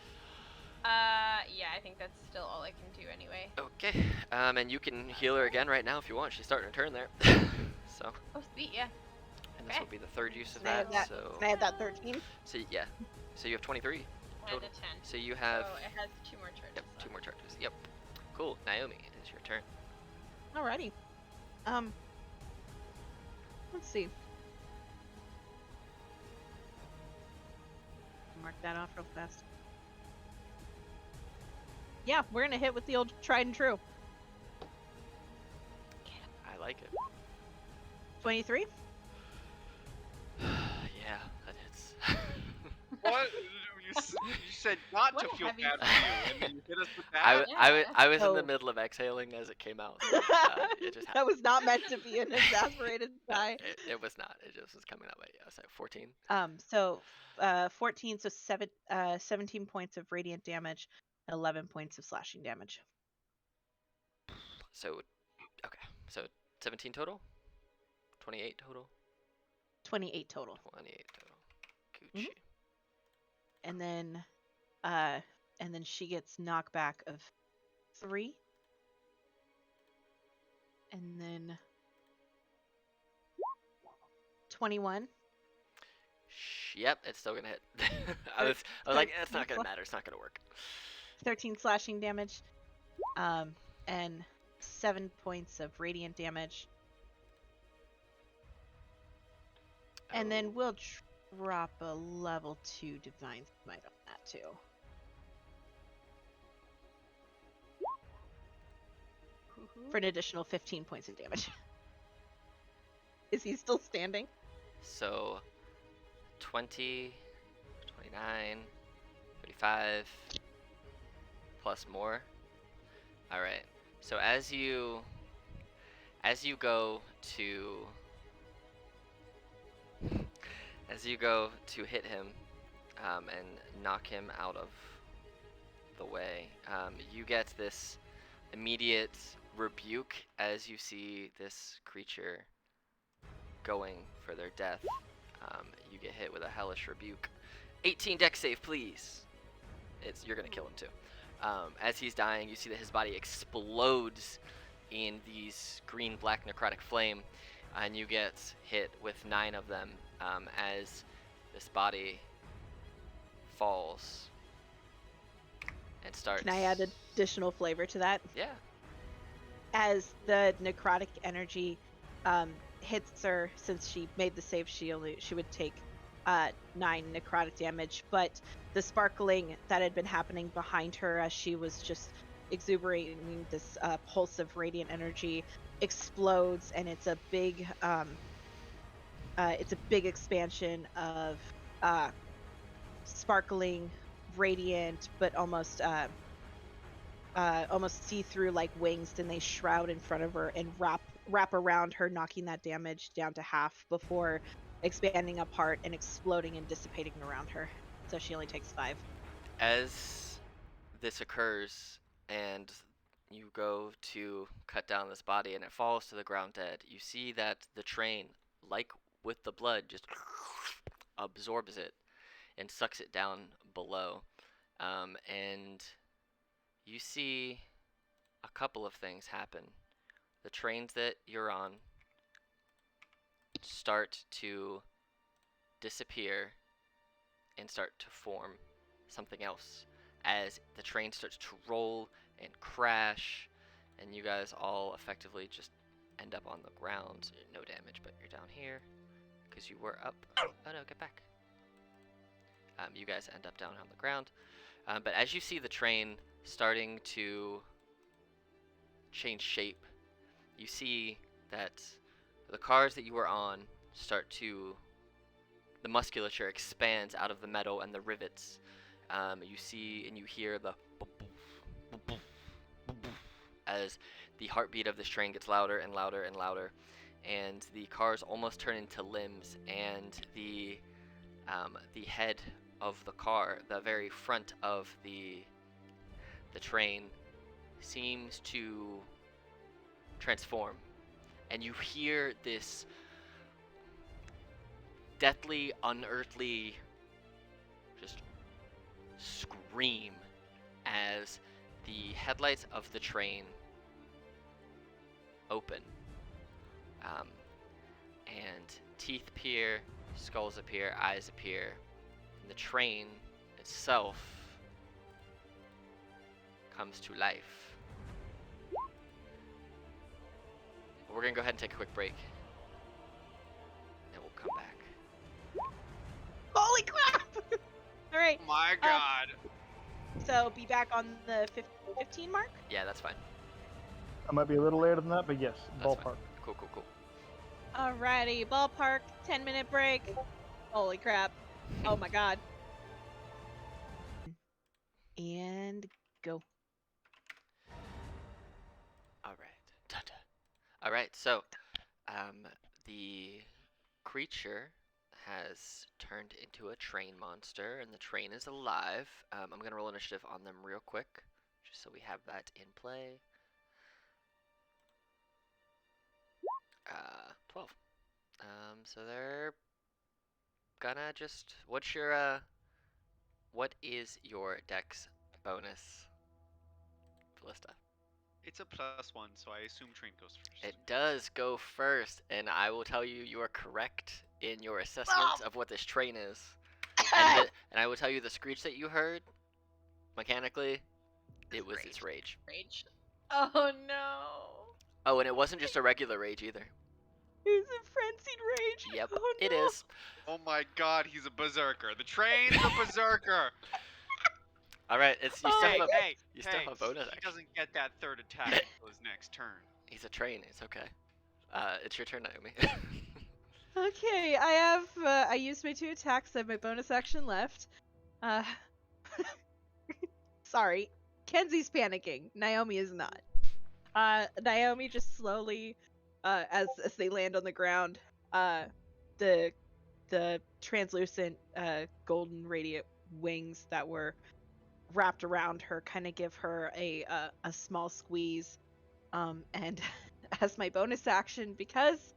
Yeah, I think that's still all I can do anyway. Okay. And you can heal her again right now if you want. She's starting her turn there. So, Oh, sweet, yeah. and this Okay. will be the third use of Can I have that. that? So, Can I have that 13? so yeah. So you have 23 And total. a 10. So you have So it has 2 more turns. yep, 2 left. more charges. Yep. Cool. Naomi, it is your turn. Alrighty. Let's see. Mark that off real fast. Yeah, we're gonna hit with the old tried and true. I like it. 23. Yeah, that hits. What? You said not What to a feel heavy bad for you, and then you hit us with I, that? I was in the So- middle of exhaling as it came out. So, it just That happened. was not meant to be an exasperated No, sigh. it was not. It just was coming out. But yeah, so 14. So 14, so 17 points of radiant damage, and 11 points of slashing damage. So, okay. So 17 total? 28 total? 28 total. 28 total. Gucci. And then she gets knockback of 3. And then 21. Yep, it's still gonna hit. I was like, it's not gonna matter. It's not gonna work. 13 slashing damage. And 7 points of radiant damage. And then Oh. we'll drop a level 2 divine smite on that too. For an additional 15 points of damage. Is he still standing? So 20, 29, 35, plus more. All right. So as you go to hit him and knock him out of the way, you get this immediate rebuke as you see this creature going for their death. You get hit with a hellish rebuke. 18 dex save, please. You're gonna kill him too. As he's dying, you see that his body explodes in these green-black necrotic flame, and you get hit with 9 of them as this body falls and starts. Can I add additional flavor to that? Yeah. As the necrotic energy hits her, since she made the save, she would take 9 necrotic damage, but the sparkling that had been happening behind her as she was just exuberating this pulse of radiant energy explodes, and it's a big expansion of sparkling, radiant, but almost see-through like wings, and they shroud in front of her and wrap around her, knocking that damage down to half before expanding apart and exploding and dissipating around her. So she only takes 5. As this occurs and you go to cut down this body and it falls to the ground dead, you see that the train, like with the blood, just absorbs it and sucks it down below. And you see a couple of things happen. The trains that you're on start to disappear and start to form something else as the train starts to roll and crash, and you guys all effectively just end up on the ground. No damage, but you're down here because you were up. Oh no, get back. You guys end up down on the ground. But as you see the train starting to change shape, you see that the cars that you were on the musculature expands out of the metal and the rivets. You see and you hear the as the heartbeat of this train gets louder and louder and louder, and the cars almost turn into limbs, and the head of the car, the very front of the train, seems to transform, and you hear this deathly, unearthly just scream as the headlights of the train open, and teeth appear, skulls appear, eyes appear, and the train itself comes to life. We're gonna go ahead and take a quick break, and we'll come back. Holy crap! All right. My God. So be back on the 15 mark? Yeah, that's fine. I might be a little later than that, but yes, That's fine. ballpark. Cool, cool, cool. Alrighty, ballpark, 10-minute break. Holy crap. Oh my god. And go. All right. Ta-ta. All right. So, the creature has turned into a train monster, and the train is alive. I'm gonna roll initiative on them real quick, just so we have that in play. 12. So they're gonna just. What is your dex bonus, Ballista? It's a +1, so I assume train goes first. It does go first, and I will tell you are correct in your assessment of what this train is. And I will tell you the screech that you heard, mechanically, it was its rage. Rage. Oh no. Oh, and it wasn't just a regular rage either. It's a frenzied rage. Yep, Oh, no. it is. Oh my god, he's a berserker. The train's a berserker. All right, you still Hey, have hey, you still have a bonus he action. doesn't get that third attack until his next turn. He's a train. It's okay. It's your turn, Naomi. Okay, I used my 2 attacks. I have my bonus action left. Sorry. Kenzie's panicking. Naomi is not. Naomi just slowly, as they land on the ground, the translucent, golden radiant wings that were wrapped around her kind of give her a small squeeze. And as my bonus action, because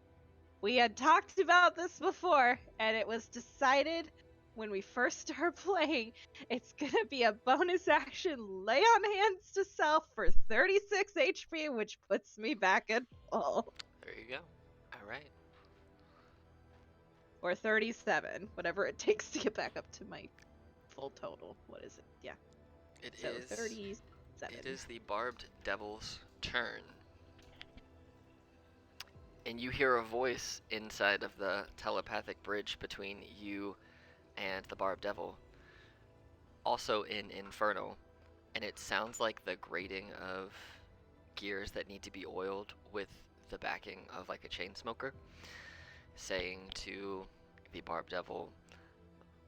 we had talked about this before, and it was decided when we first started playing, it's gonna be a bonus action lay on hands to self for 36 HP, which puts me back at full. There you go. All right. Or 37, whatever it takes to get back up to my full total. What is it? Yeah. It So is 37. It is the barbed devil's turn. And you hear a voice inside of the telepathic bridge between you and the barbed devil, also in Infernal, and it sounds like the grating of gears that need to be oiled with the backing of like a chain smoker, saying to the barbed devil,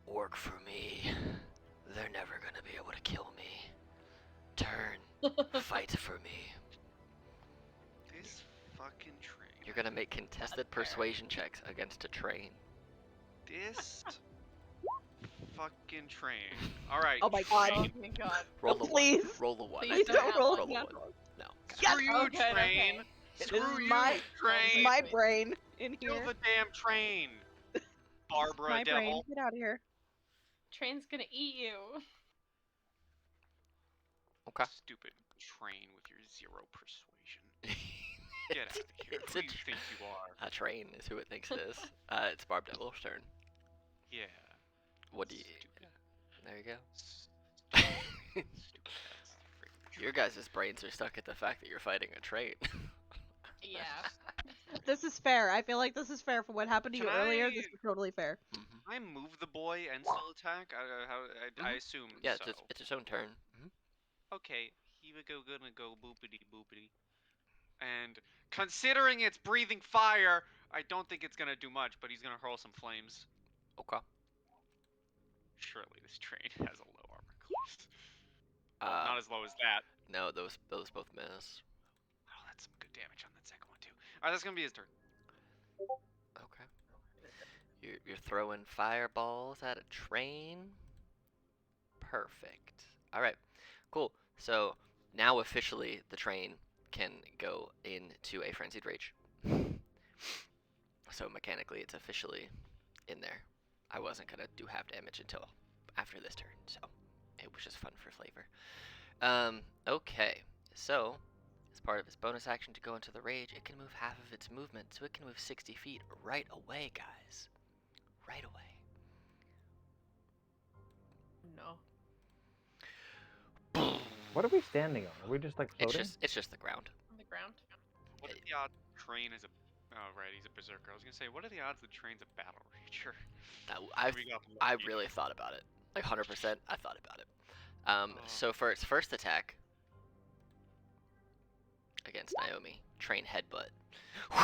"Work for me. They're never gonna be able to kill me. Turn, fight for me." This fucking train. You're gonna make contested persuasion checks against a train. This fucking train. All right. Oh my god. Oh my god. Roll Oh, the please. one. Roll the one. Please don't roll roll the that one. No. Screw you, Oh, good, train. okay. Screw you, my- train. My brain in Kill here. the damn train. Barbara My devil. brain. Get out of here. Train's gonna eat you. Okay. Stupid train with your 0 persuasion. Get out of here. It's Who a do you think you are? A train is who it thinks it is. It's Barb Devil's turn. Yeah. What do you? Stupid. There you go. Stupid ass freaking Your train. guys' brains are stuck at the fact that you're fighting a train. Yeah. This is fair. I feel like this is fair for what happened to you Can earlier. I- This is totally fair. Mhm. I move the boy and still attack? I assume Yeah, so. it's its own turn. Okay, he would gonna go boopity boopity. And considering it's breathing fire, I don't think it's gonna do much, but he's gonna hurl some flames. Okay. Surely this train has a low armor class. Well, not as low as that. No, those both miss. Oh, that's some good damage on that second one too. Alright, that's gonna be his turn. Okay. You're throwing fireballs at a train. Perfect. All right. Cool. So now officially the train can go into a frenzied rage. So mechanically it's officially in there. I wasn't gonna do half damage until after this turn, so it was just fun for flavor. Okay. So as part of its bonus action to go into the rage, it can move half of its movement, so it can move 60 feet right away, guys. Right away. No. What are we standing on? Are we just like floating? It's just the ground. On the ground. What are the odds the train is a... Oh, right, he's a berserker. I was gonna say, what are the odds the train's a battle rager? I've We got I lucky. really thought about it. Like 100%, I thought about it. So for its first attack against Naomi, train headbutt.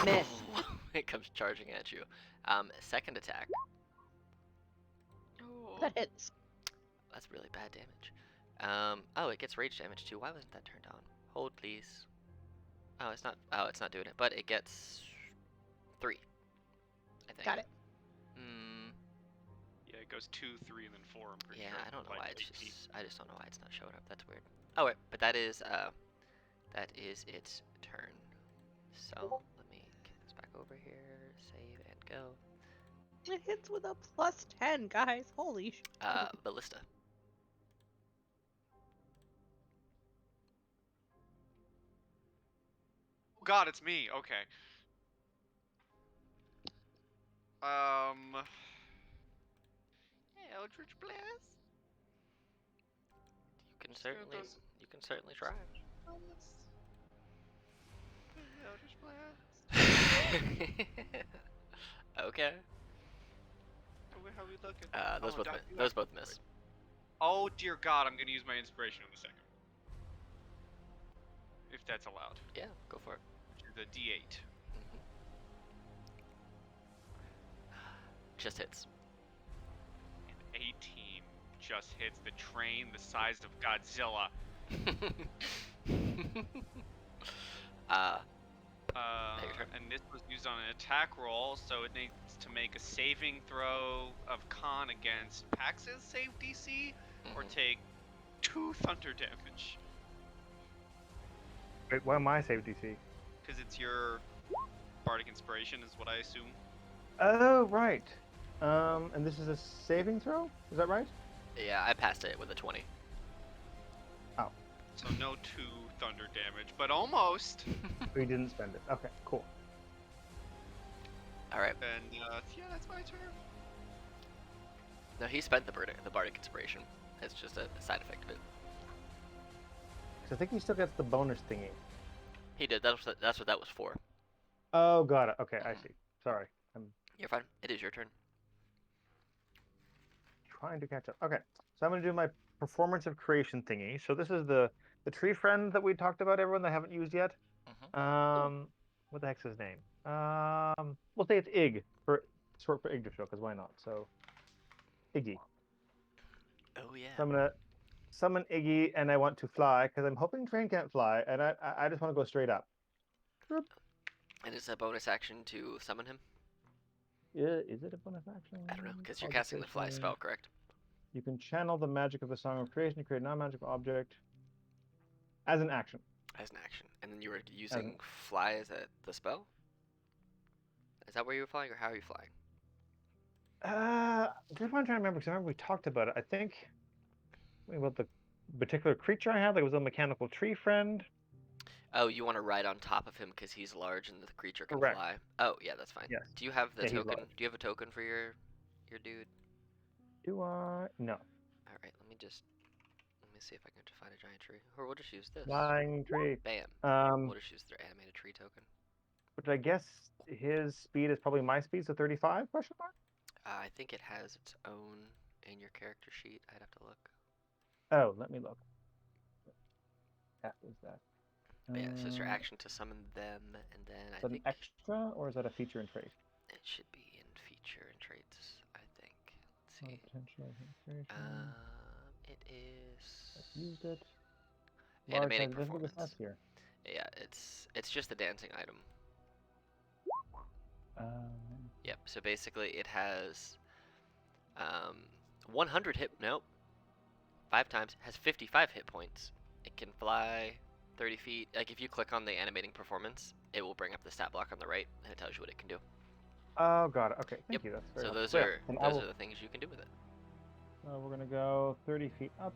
Miss. It comes charging at you. Second attack. Oh. That hits. That's really bad damage. Oh, it gets rage damage too. Why wasn't that turned on? Hold, please. Oh, it's not. Oh, it's not doing it. But it gets 3. I think. Got it. Yeah, it goes 2, 3, and then 4. I'm pretty Yeah, sure. I don't know like why it's 18. just. I just don't know why it's not showing up. That's weird. Oh wait, but that is its turn. So let me get this back over here. Save and go. It hits with a +10, guys. Holy sh! Ballista. Oh God, it's me. Okay. Eldritch Blast. You can certainly try. Eldritch Blast. Okay. How we looking? Those both miss. Oh dear God, I'm gonna use my inspiration in a second. If that's allowed. Yeah, go for it. The D8. Just hits. And 18 just hits the train the size of Godzilla. Your turn. And this was used on an attack roll, so it needs to make a saving throw of con against Pax's save DC, or take 2 thunder damage. Wait, why am I save DC? Because it's your bardic inspiration, is what I assume. Oh, right. And this is a saving throw? Is that right? Yeah, I passed it with a 20. Oh. So no 2 thunder damage, but almost. We didn't spend it. Okay, cool. All right. And yeah, that's my turn. No, he spent the bardic inspiration. It's just a side effect of it. Because I think he still gets the bonus thingy. He did. That's what that was for. Oh, got it. Okay, I see. Sorry. I'm You're fine. It is your turn. trying to catch up. Okay, so I'm going to do my performance of creation thingy. So this is the tree friend that we talked about, everyone that I haven't used yet. What the heck's his name? We'll say it's Ig, short for Yggdrasil, because why not? So, Iggy. Oh yeah. So I'm going to summon Iggy, and I want to fly, because I'm hoping Train can't fly, and I just want to go straight up. And it's a bonus action to summon him? Is it a bonus action? I don't know, because you're casting the fly spell, correct? You can channel the magic of the Song of Creation to create a non-magical object as an action. As an action. And then you were using fly as the spell? Is that where you were flying, or how are you flying? Just want to try to remember, because I remember we talked about it. I think about the particular creature I had, like it was a mechanical tree friend. Oh, you want to ride on top of him because he's large and the creature can Correct. fly. Oh, yeah, that's fine. Yes. Do you have the Yeah, he's token? large. Do you have a token for your dude? Do I? No. All right, let me see if I can find a giant tree, or we'll just use this. Flying tree. Bam. We'll just use their animated tree token. Which I guess his speed is probably my speed, so 35? Question mark. I think it has its own in your character sheet. I'd have to look. Oh, let me look. That is that. But yeah, so it's your action to summon them, and then Is that an extra, or is that a feature and trait? it should be in feature and traits. I think. Let's see. Potential inspiration. It is. I've used it. Animating Large, performance. Here. Yeah, it's just a dancing item. Yep. So basically, it has 100 hit. Nope. 5 times has 55 hit points. It can fly 30 feet. Like if you click on the animating performance, it will bring up the stat block on the right, and it tells you what it can do. Oh, got it. Okay, thank you. That's very So helpful. those are the things you can do with it. We're gonna go 30 feet up.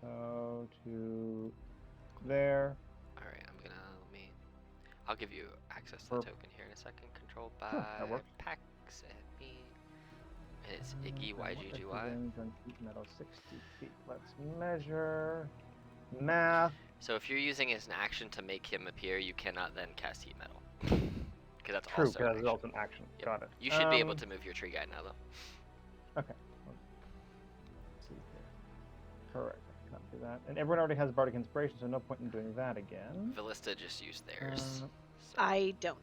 So to there. All right, I'll give you access to the token here in a second. Controlled by that works. Pax and me. And it's Iggy YGGY. Metal 60 feet. Let's measure. Math. So if you're using it as an action to make him appear, you cannot then cast heat metal. Because that's True, also because it's an also an action. Yep. Got it. You should be able to move your tree guy now, though. Okay. Let's see here. Correct. I cannot do that. And everyone already has Bardic Inspiration, so no point in doing that again. Vallista just used theirs. So, I don't.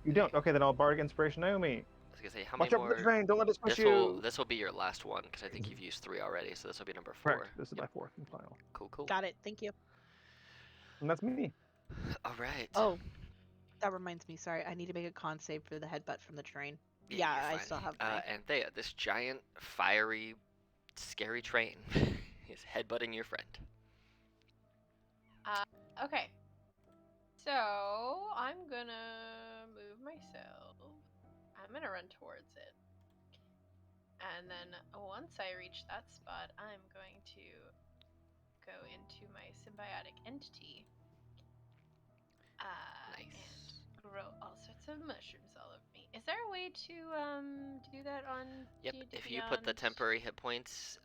You don't? Okay, then I'll Bardic Inspiration Naomi. I was gonna say, how Watch many out for the more? train, don't let it squish This you! will be your last one because I think you've used 3 already, so this will be number 4. Correct. This is my fourth and final. Cool. Got it. Thank you. And that's me. All right. Oh, that reminds me. Sorry, I need to make a con save for the headbutt from the train. Yeah, you're I fine. still have my. Anthea, this giant, fiery, scary train is headbutting your friend. Okay. So I'm gonna move myself. I'm gonna run towards it. And then once I reach that spot, I'm going to go into my symbiotic entity. Nice. And grow all sorts of mushrooms all over me. Is there a way to do that on Yep. D&D If you put the Beyond? temporary hit points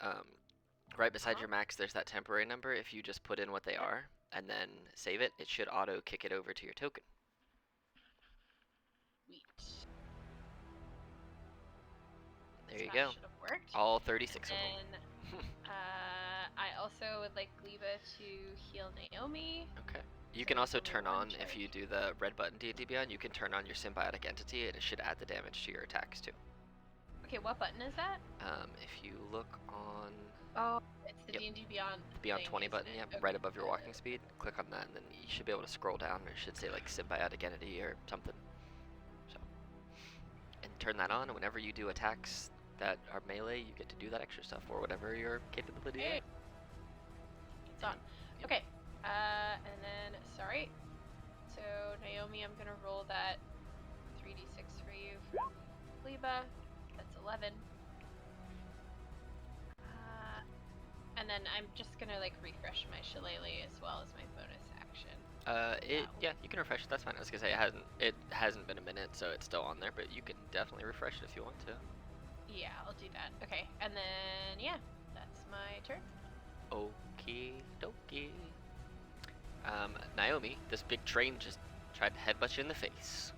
right beside Uh-huh. your max, there's that temporary number. If you just put in what they are and then save it, it should auto kick it over to your token. Sweet. There you That go. should have worked. All 36 of them. And I also would like Gleba to heal Naomi. Okay. You So can there's also only turn one on, if charge. you do the red button D&D Beyond, you can turn on your symbiotic entity and it should add the damage to your attacks too. Okay, what button is that? If you look on Oh, it's the Yep. D&D Beyond. Beyond thing, 20 isn't button, it? yep, Okay. right above your walking speed, click on that and then you should be able to scroll down and it should say like symbiotic entity or something. So, and turn that on, and whenever you do attacks that are melee, you get to do that extra stuff or whatever your capabilities Hey. are. It's on. Yep. Okay. And then, sorry. So, Naomi, I'm gonna roll that 3d6 for you from Gleba. That's 11. And then I'm just gonna like refresh my shillelagh as well as my bonus action. Yeah, you can refresh it. That's fine. I was gonna say it hasn't been a minute, so it's still on there, but you can definitely refresh it if you want to. Yeah, I'll do that. Okay, and then yeah, that's my turn. Okie dokie. Naomi, this big train just tried to headbutt you in the face.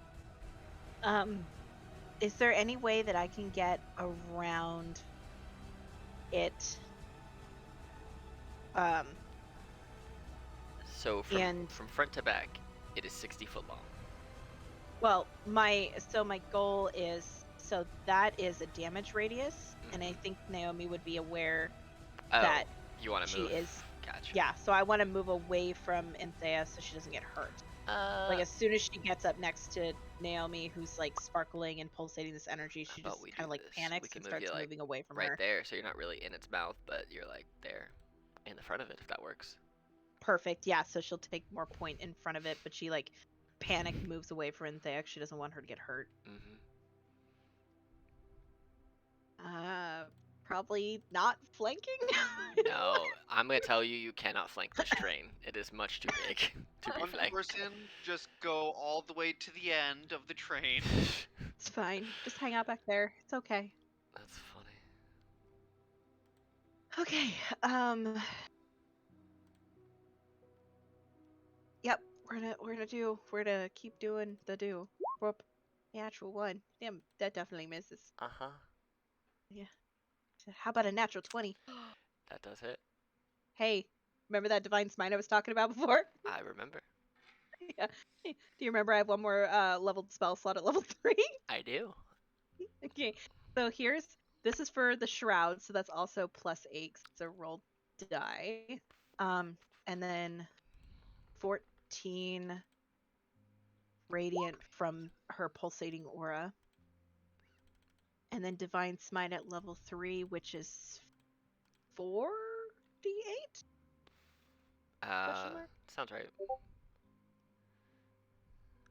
Is there any way that I can get around it? So And- from front to back, it is 60 foot long. Well, my goal is, so that is a damage radius, and I think Naomi would be aware Oh, that you want to she move? is. Gotcha. Yeah, so I want to move away from Anthea so she doesn't get hurt. Like as soon as she gets up next to Naomi, who's like sparkling and pulsating this energy, she about just we kind of do like this? panics We can and move starts you, like, moving away from right her. there, so you're not really in its mouth, but you're like there, in the front of it, if that works. Perfect. Yeah, so she'll take more point in front of it, but she like panicked moves away from Anthea. She doesn't want her to get hurt. Mm-hmm. Probably not flanking. No, I'm gonna tell you, you cannot flank this train. It is much too big to be One flanked. person just go all the way to the end of the train. It's fine. Just hang out back there. It's okay. That's funny. Okay. Yep. We're gonna keep doing the do. Whoop. Natural one. Damn, that definitely misses. Uh-huh. How about a natural 20? That does hit. Hey, remember that divine smite I was talking about before? I remember. Yeah. Do you remember I have one more leveled spell slot at level 3? I do. Okay. So this is for the shroud, so that's also +8. It's a rolled die. And then 14 radiant from her pulsating aura. And then divine smite at level 3, which is 4d8? Question mark? Sounds right.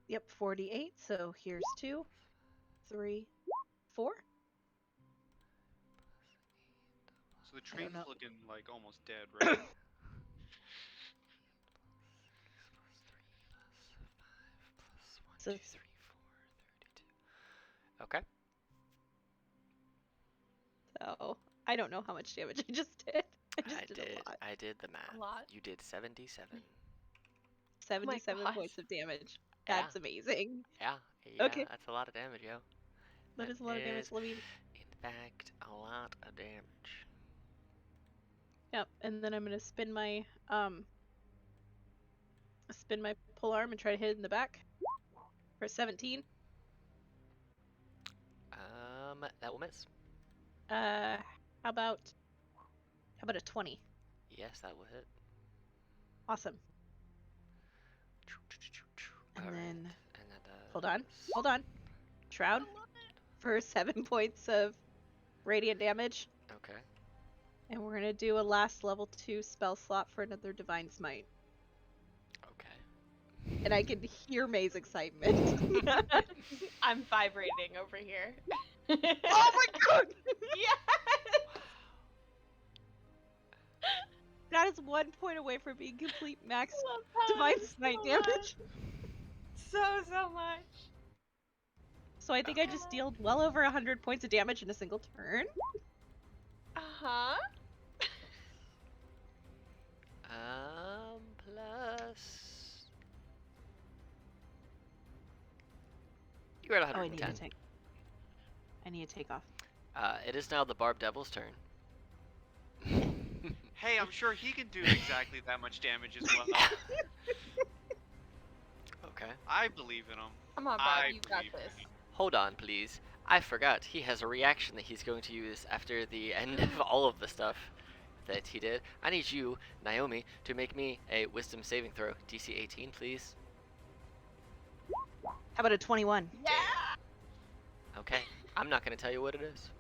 Yep, 48. So here's 2, 3, 4. So the train's know. looking like almost dead, right? So Okay. So I don't know how much damage I just did. I just did a lot. I did the math. lot. You did 77. 77 God. points of damage. Yeah. That's amazing. Yeah. Okay. That's a lot of damage, yo. That is a lot of damage. is, Let me. in fact, a lot of damage. Yep, and then I'm gonna spin my pole arm and try to hit it in the back for 17. That will miss. How about a 20? Yes, that will hit. Awesome. And All right. then And that does... hold on. Shroud for 7 points of radiant damage. Okay. And we're gonna do a last level 2 spell slot for another divine smite. Okay. And I can hear May's excitement. I'm vibrating over here. Oh my god! Yes! That is 1 point away from being complete max I love that divine so smite much. damage. So much. So I think I just dealt well over 100 points of damage in a single turn. Uh-huh. Plus... You're at 110. I need to take off. It is now the Barb Devil's turn. Hey, I'm sure he can do exactly that much damage as well. Okay. I believe in him. Come on, I Bob, you got believe in this. him. Hold on, please. I forgot. He has a reaction that he's going to use after the end of all of the stuff that he did. I need you, Naomi, to make me a wisdom saving throw. DC 18, please. How about a 21? Yeah! Okay. I'm not going to tell you what it is.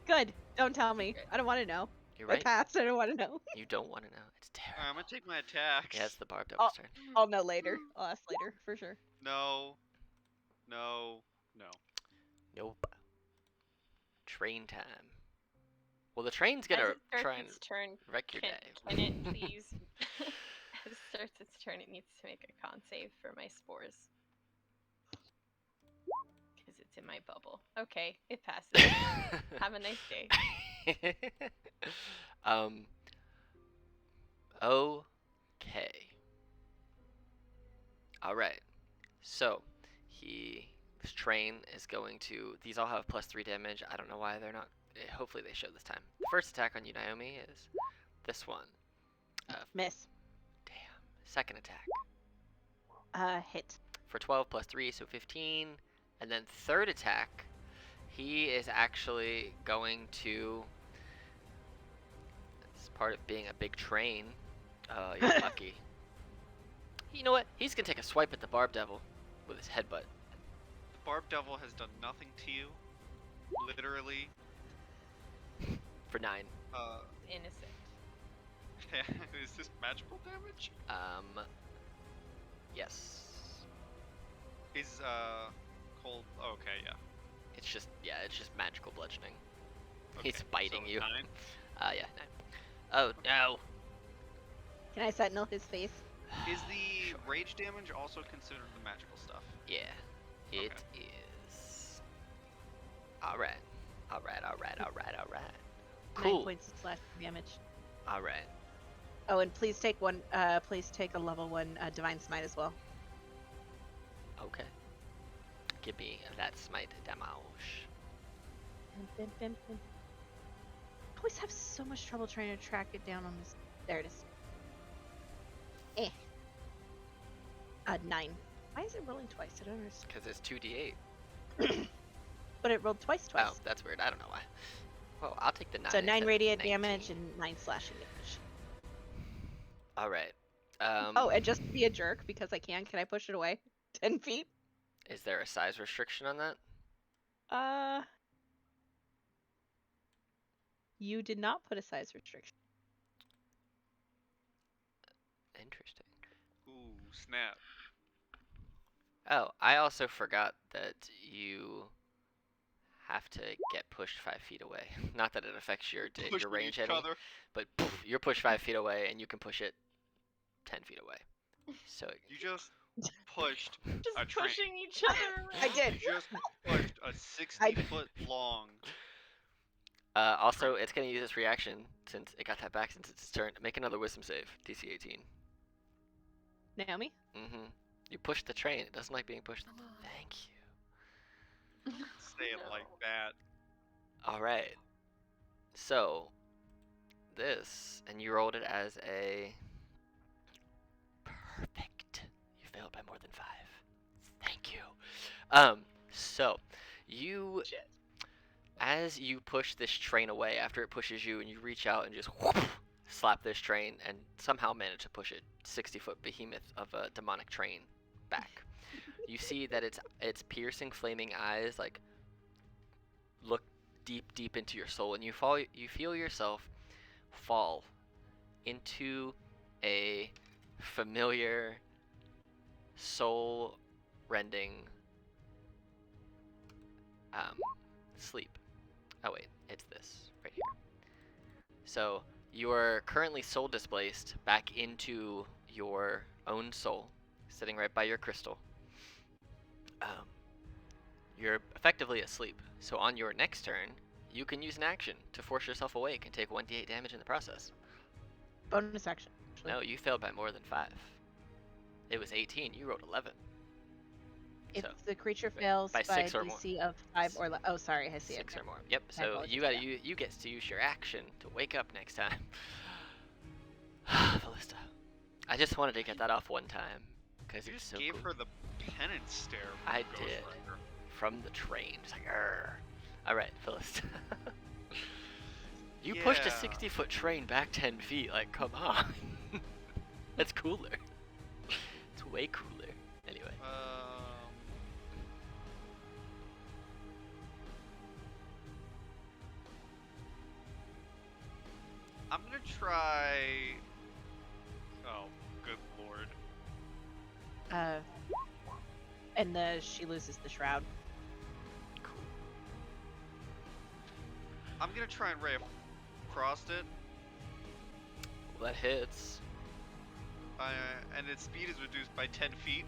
Good. Don't tell me. I don't want to know. You're I right. passed. I don't want to know. You don't want to know. It's terrible. I'm gonna take my attacks. Yeah, it's the Barb Devil's turn. I'll know later. I'll ask later for sure. No. No. No. Nope. Train time. Well, the train's gonna As it starts try and its turn, wreck your can day. it please? As it starts its turn, it needs to make a con save for my spores. Because it's in my bubble. Okay, it passes. Have a nice day. Okay. Alright. So, this train is going to, these all have +3 damage. I don't know why they're not, hopefully they show this time. The first attack on you, Naomi, is this one. Miss. Damn. Second attack. Hit. For 12 +3, so 15. And then third attack, he is actually going to, it's part of being a big train. You're lucky. You know what? He's gonna take a swipe at the Barb Devil with his headbutt. The Barb Devil has done nothing to you. Literally. For 9. Innocent. Is this magical damage? Yes. Is cold? Oh, okay, yeah. It's just magical bludgeoning. Okay, He's biting so you. 9. Yeah, 9. Oh no. Can I sentinel his face? Is the Sure. rage damage also considered the magical stuff? Yeah, it is. Alright. 9 Cool. points of slashing damage. Alright. Oh, and please take a level 1 divine smite as well. Okay. Give me that smite damage. I always have so much trouble trying to track it down on this. There it is. 9. Why is it rolling twice? I don't understand. Because it's 2d8. But it rolled twice. Oh, that's weird. I don't know why. Well, I'll take the 9. So 9 instead of radiant 19. damage and 9 slashing damage. Alright. Oh, and just to be a jerk, because I can I push it away 10 feet? Is there a size restriction on that? You did not put a size restriction. Interesting. Ooh, snap. Oh, I also forgot that you have to get pushed 5 feet away. Not that it affects your Pushing range each any, other. but you're pushed 5 feet away and you can push it 10 feet away. So You just pushed Just a train. pushing each other around. I did. You just pushed a 60-foot long. Also, it's going to use its reaction since it got that back since it's its turn. Make another wisdom save, DC 18. Naomi? Mm-hmm. You pushed the train. It doesn't like being pushed. Thank you. Say it like that. All right. So, this, and you rolled it as a perfect. You failed by more than 5. Thank you. So you, Shit. as you push this train away, after it pushes you, and you reach out and just whoop, slap this train, and somehow manage to push it 60-foot behemoth of a demonic train back. You see that its piercing, flaming eyes like look deep into your soul, and you feel yourself fall into a familiar, soul-rending sleep. Oh wait, it's this right here. So you are currently soul displaced back into your own soul, sitting right by your crystal. You're effectively asleep. So on your next turn, you can use an action to force yourself awake and take 1d8 damage in the process. Bonus action. Actually. No, you failed by more than 5. It was 18. You rolled 11. If So, the creature fails by by 6 or DC of 5 or less. Oh, sorry, I see 6 it. or more. Yep. My So apologies, you got yeah. you get to use your action to wake up next time. Ballista. I just wanted to get that off one time because You it's just so gave cool. her the penance stare. From I Ghost did. Rider. From the train, just like Arr. All right, Phyllis. You pushed a Yeah. 60-foot train back 10 feet. Like, come on. That's cooler. It's way cooler. Anyway. I'm gonna try. Oh, good lord. And she loses the shroud. Cool. I'm gonna try and ray of frost it, Well, that hits. and its speed is reduced by 10 feet.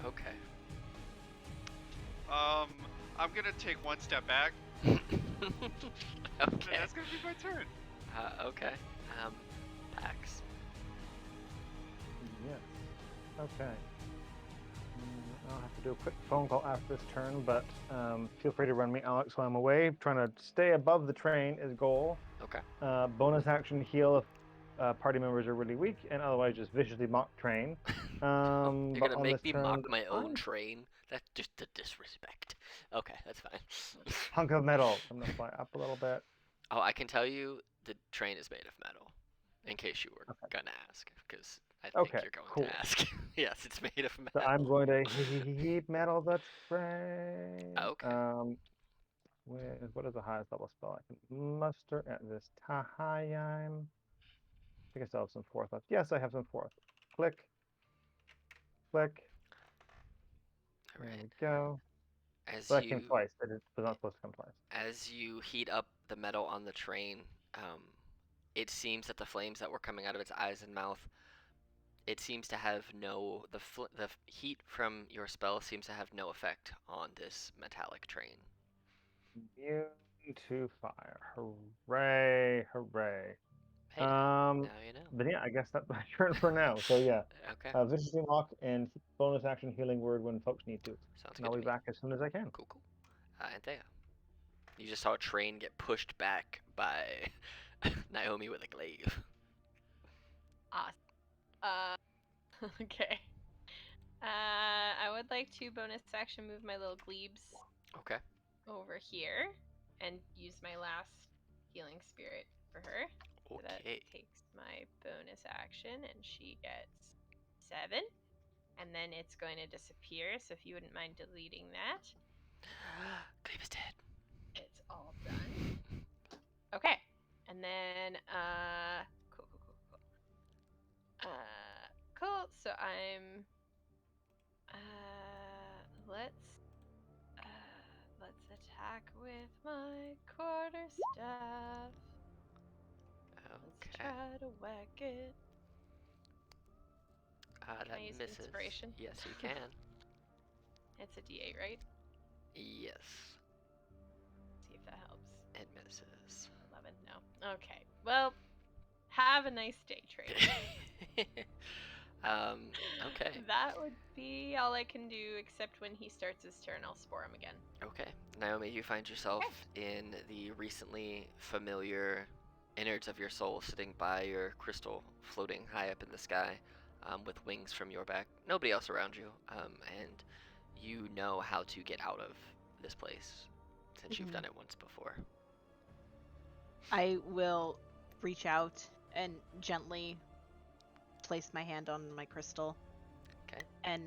Okay. I'm gonna take one step back. Okay. And that's gonna be my turn. Okay. Pax. Yes. Okay. I'll have to do a quick phone call after this turn, but feel free to run me, Alex, while I'm away. Trying to stay above the train is goal. Okay. Bonus action heal if party members are really weak, and otherwise just viciously mock train. You're But gonna on make this me turn, mock my own I'm train? That's just the disrespect. Okay, that's fine. hunk of metal. I'm gonna fly up a little bit. Oh, I can tell you the train is made of metal. In case you were Okay. gonna ask, because I think Okay, you're going cool. to ask. Yes, it's made of So metal. I'm going to heap metal the train. Okay. What is the highest level spell I can muster at this time? I think I still have some fourth left. Yes, I have some fourth. Click. Click. All There right. we go. As So that came you twice. It was not supposed to come twice. as you heat up the metal on the train, it seems that the flames that were coming out of its eyes and mouth, it seems to have the heat from your spell seems to have no effect on this metallic train. Immune to fire. Hooray! Hooray! Hey, now you know. But yeah, I guess that's my turn for now. So yeah, Okay, viciously mock and bonus action healing word when folks need to. sounds And good I'll to be me. back as soon as I can. Cool. Anthea, you just saw a train get pushed back by Naomi with a glaive. Awesome. Okay. I would like to bonus action move my little glebes Okay. over here and use my last healing spirit for her. So that Okay. takes my bonus action, and she gets 7. And then it's going to disappear, so if you wouldn't mind deleting that. Glaive is dead. It's all done. Okay. And then, cool. Cool. So I'm, let's attack with my quarterstaff. Let's Okay. try to whack it. That I use misses. inspiration? Yes, you can. It's a D8, right? Yes, See if that helps. it misses. 11. No. Okay. Well, have a nice day, trader. Okay. That would be all I can do, except when he starts his turn, I'll spore him again. Okay. Naomi, you find yourself in the recently familiar innards of your soul sitting by your crystal, floating high up in the sky, with wings from your back. Nobody else around you, and you know how to get out of this place since you've done it once before. I will reach out and gently place my hand on my crystal. Okay. And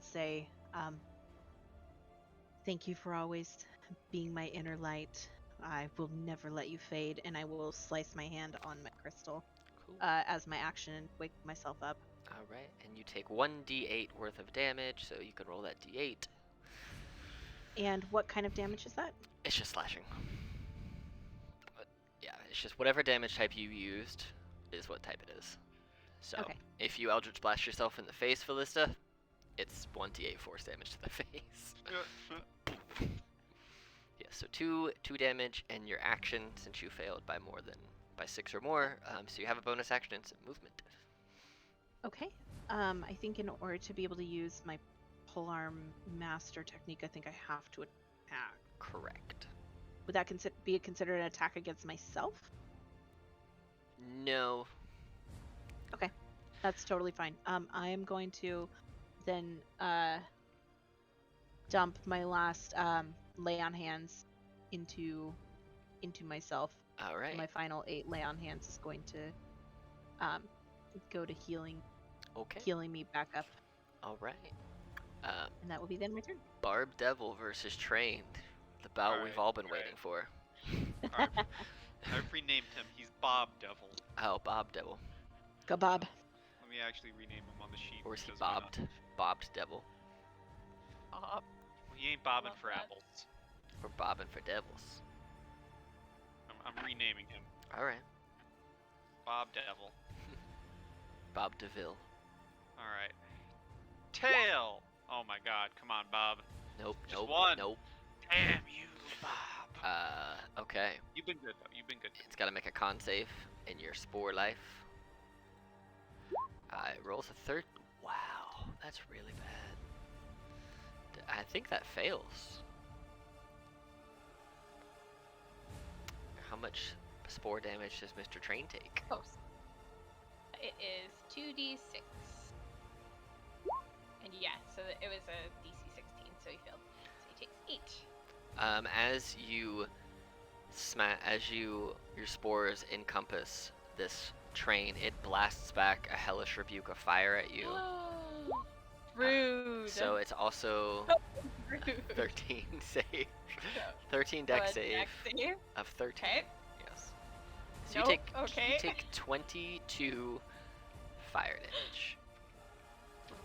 say, thank you for always being my inner light. I will never let you fade, and I will slice my hand on my crystal Cool. as my action and wake myself up. All right, and you take 1d8 worth of damage, so you can roll that d8. And what kind of damage is that? It's just slashing. But yeah, it's just whatever damage type you used is what type it is. So Okay. if you Eldritch Blast yourself in the face, Felista, it's 1d8 force damage to the face. Yeah, so two damage, and your action, since you failed by 6 or more, so you have a bonus action and some movement. Okay. I think in order to be able to use my polearm master technique, I think I have to attack. Correct. Would that be considered an attack against myself? No. Okay, that's totally fine. I am going to then dump my last lay on hands into myself. All right. My final 8 lay on hands is going to go to healing me back up, All right. and that will be then my turn. Barb Devil versus Trained. The bout All we've right, all been okay. waiting for. I've renamed him. He's Bob Devil. Oh, Bob Devil. Go, Bob. Let me actually rename him on the sheet. Or is he because why not? bobbed? Bobbed Devil. Bob. Well, he ain't bobbing Love for that. apples. Or bobbing for devils. I'm renaming him. All right. Bob Devil. Bob DeVille. All right. Tail. Oh my God! Come on, Bob. Nope. Just Nope. one. Nope. Damn you, Bob. Okay. You've been good though. You've been good. It's got to make a con save in your spore life. It rolls a third. Wow, that's really bad. I think that fails. How much spore damage does Mr. Train take? Close. It is 2d6. And yeah, so it was a DC 16, so he failed. So he takes 8. As you your spores encompass this train, it blasts back a hellish rebuke of fire at you. Rude. So it's also Rude. 13 save. So, 13 so deck a save dex save. of 13. Okay. Yes. So Nope, you take 22 fire damage.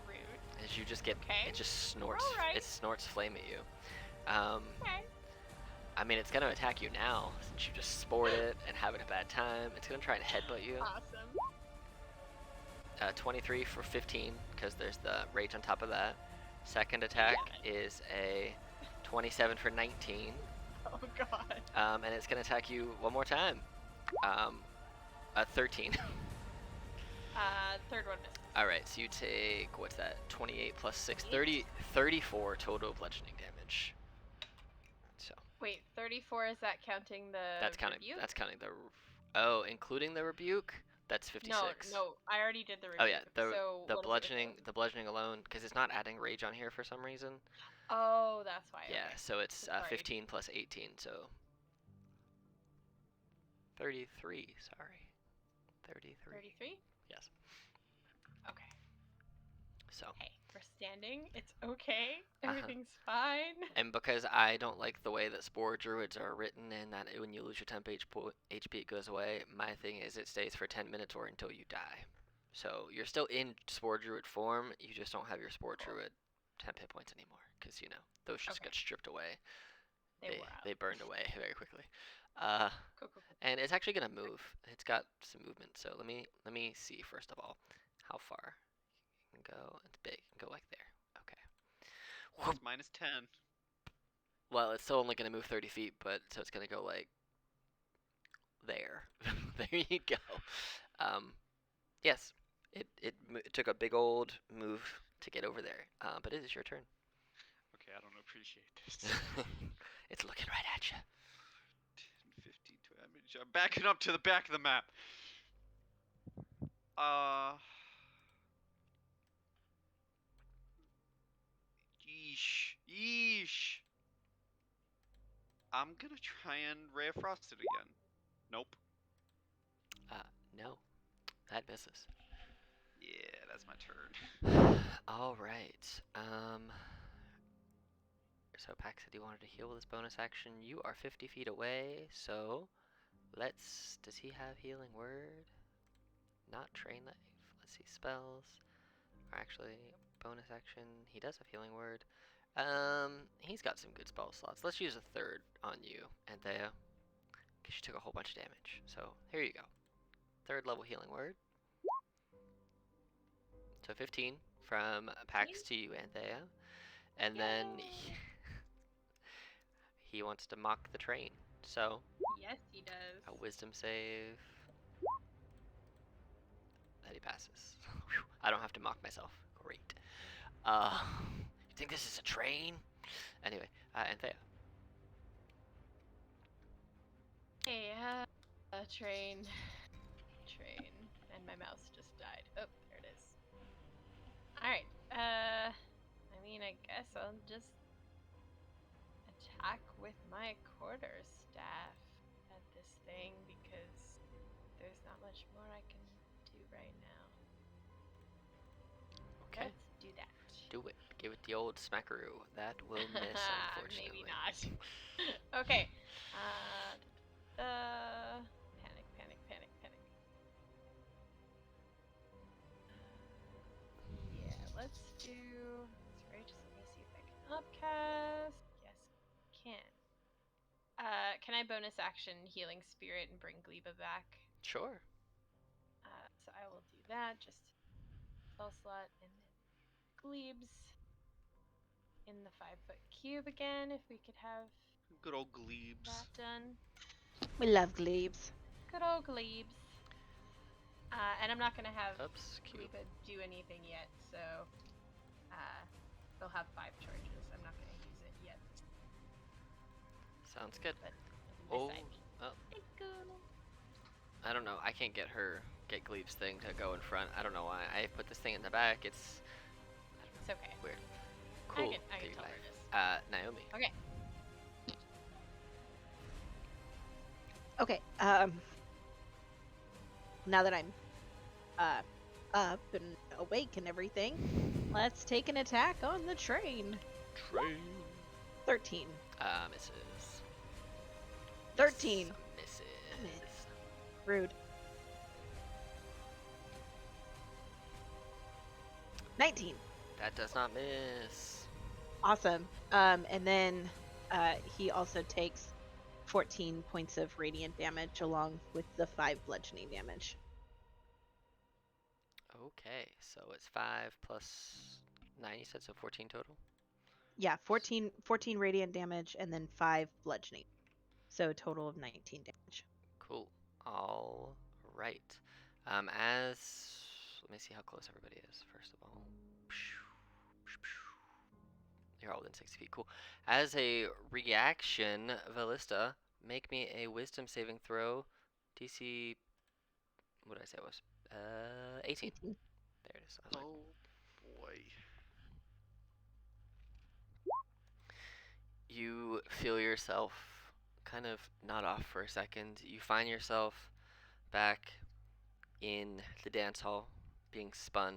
Rude. As you just get Okay. it just snorts Alright. it snorts flame at you. Okay. I mean, it's gonna attack you now since you just spored it and having a bad time. It's gonna try and headbutt you. Awesome. 23 for 15 because there's the rage on top of that. Second attack is a 27 for 19. Oh god. And it's gonna attack you one more time. 13. Third one misses. All right, so you take what's that? 28 plus 6, 34 total bludgeoning damage. So Wait, 34, is that counting the that's counting. rebuke? That's counting the. Oh, including the rebuke. That's 56. No, I already did the rebuke. Oh yeah, the so the what is it bludgeoning again? the bludgeoning alone because it's not adding rage on here for some reason. Oh, that's why. Yeah, okay. so it's Sorry. 15 plus 18, so 33. Sorry, 33. 33? Yes. Okay. So. Hey, we're standing. It's okay. Uh-huh. Everything's fine. And because I don't like the way that Spore Druids are written and that when you lose your temp HP it goes away, my thing is it stays for 10 minutes or until you die. So you're still in Spore Druid form, you just don't have your Spore Druid temp hit points anymore. Because, you know, those just Okay. get stripped away. They wore out. They burned away very quickly. Cool. And it's actually going to move. It's got some movement. So let me see, first of all, how far you can go. It's big. You can go like there. Okay. It's minus 10. Well, it's still only going to move 30 feet, but so it's going to go like there. There you go. Yes, it took a big old move to get over there, but it is your turn. Okay, I don't appreciate this. It's looking right at you. 10, 15, 20. Backing up to the back of the map. Yeesh. I'm gonna try and Ray of Frost it again. Nope. No. That misses. Yeah, that's my turn. All right. So Pax said he wanted to heal with his bonus action. You are 50 feet away, so does he have healing word? Not train life. Let's see, spells. Or actually, bonus action. He does have healing word. He's got some good spell slots. Let's use a third on you, Anthea, because you took a whole bunch of damage. So here you go. Third level healing word. So 15 from Pax to you, Anthea. And then he wants to mock the train. So Yes, he does. a wisdom save. That he passes. I don't have to mock myself. Great. You think this is a train? Anyway, Anthea. Hey, train, and my mouse just died. Oh, there it is. All right. I mean, I guess I'll just attack with my quarterstaff at this thing because there's not much more I can do right now. Okay. Let's do that. Do it. Give it the old smackaroo. That will miss, unfortunately. Maybe not. Okay. Panic. Yeah, let's do. Sorry, just let me see if I can upcast. Yes, I can. Can I bonus action healing spirit and bring Gleba back? Sure. So I will do that. Just spell slot and then Glebes in the 5-foot cube again. If we could have Good old Glebes. that done. We love glebes. Good old Glebes. And I'm not gonna have Oops, cube. Gleba do anything yet, so they'll have 5 charges. I'm not gonna use it yet. Sounds good. But Oh, beside me. Thank you. I don't know. I can't get Glebe's thing to go in front. I don't know why. I put this thing in the back. It's It's okay. weird. Cool. I can Glebe tell her life. this. Naomi. Okay. Okay. Now that I'm up and awake and everything, let's take an attack on the train. Train. 13. Misses. 13. Yes, Damn misses. it. Rude. 19. That does not miss. Awesome. And then he also takes 14 points of radiant damage along with the 5 bludgeoning damage. Okay, so it's 5 plus 9, you said, so 14 total? Yeah, 14 radiant damage and then 5 bludgeoning. So a total of 19 damage. Cool. All right. Let me see how close everybody is, first of all. You're all within 60 feet. Cool. As a reaction, Valista, make me a wisdom saving throw. DC. What did I say it was? 18. 18. There it is. I was like, Oh boy. you feel yourself kind of nod off for a second. You find yourself back in the dance hall, being spun,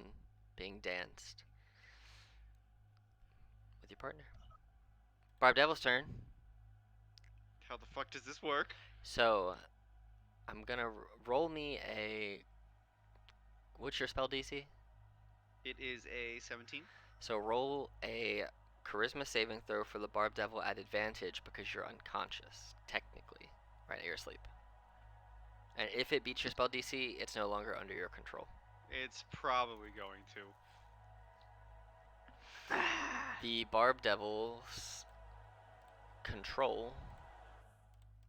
being danced with your partner. Barb Devil's turn. How the fuck does this work? So, I'm gonna roll me a. What's your spell DC? It is a 17. So roll a charisma saving throw for the Barb Devil at advantage because you're unconscious, technically, right at your sleep. And if it beats your spell DC, it's no longer under your control. It's probably going to. The Barb Devil's control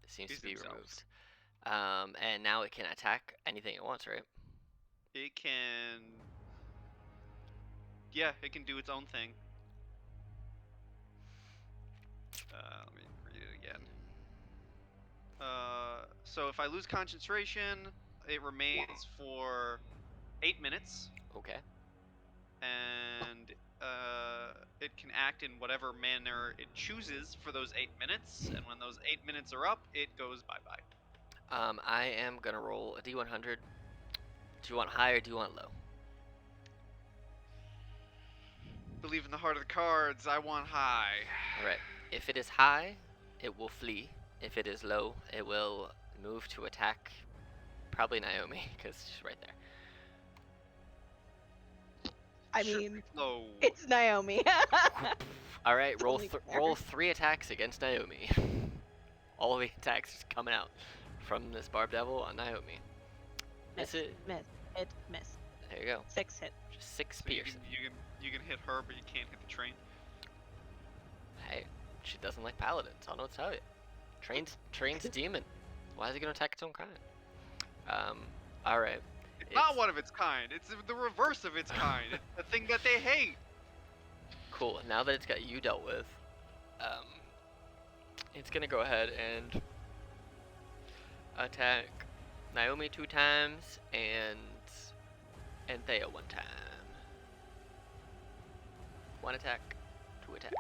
seems Is to be themselves. removed. And now it can attack anything it wants, right? It can. Yeah, it can do its own thing. Let me read it again. So if I lose concentration, it remains for 8 minutes, Okay. and it can act in whatever manner it chooses for those 8 minutes. And when those 8 minutes are up, it goes bye bye. I am gonna roll a D100. Do you want high or do you want low? Believe in the heart of the cards. I want high. All right. If it is high, it will flee. If it is low, it will move to attack. Probably Naomi, because she's right there. I Sure, mean, low. it's Naomi. All right, roll Totally fair. roll 3 attacks against Naomi. All the attacks just coming out from this Barb Devil on Naomi. Miss, Is it? miss, hit, miss. There you go. 6 hit. Just 6 So you piercing. can hit her, but you can't hit the train. Hey, she doesn't like paladins. I don't know what to tell you. Train's a demon. Why is he gonna attack its own kind? All right. It's not one of its kind. It's the reverse of its kind. It's the thing that they hate. Cool. Now that it's got you dealt with, it's gonna go ahead and attack Naomi 2 times and Anthea 1 time. 1 attack, 2 attack.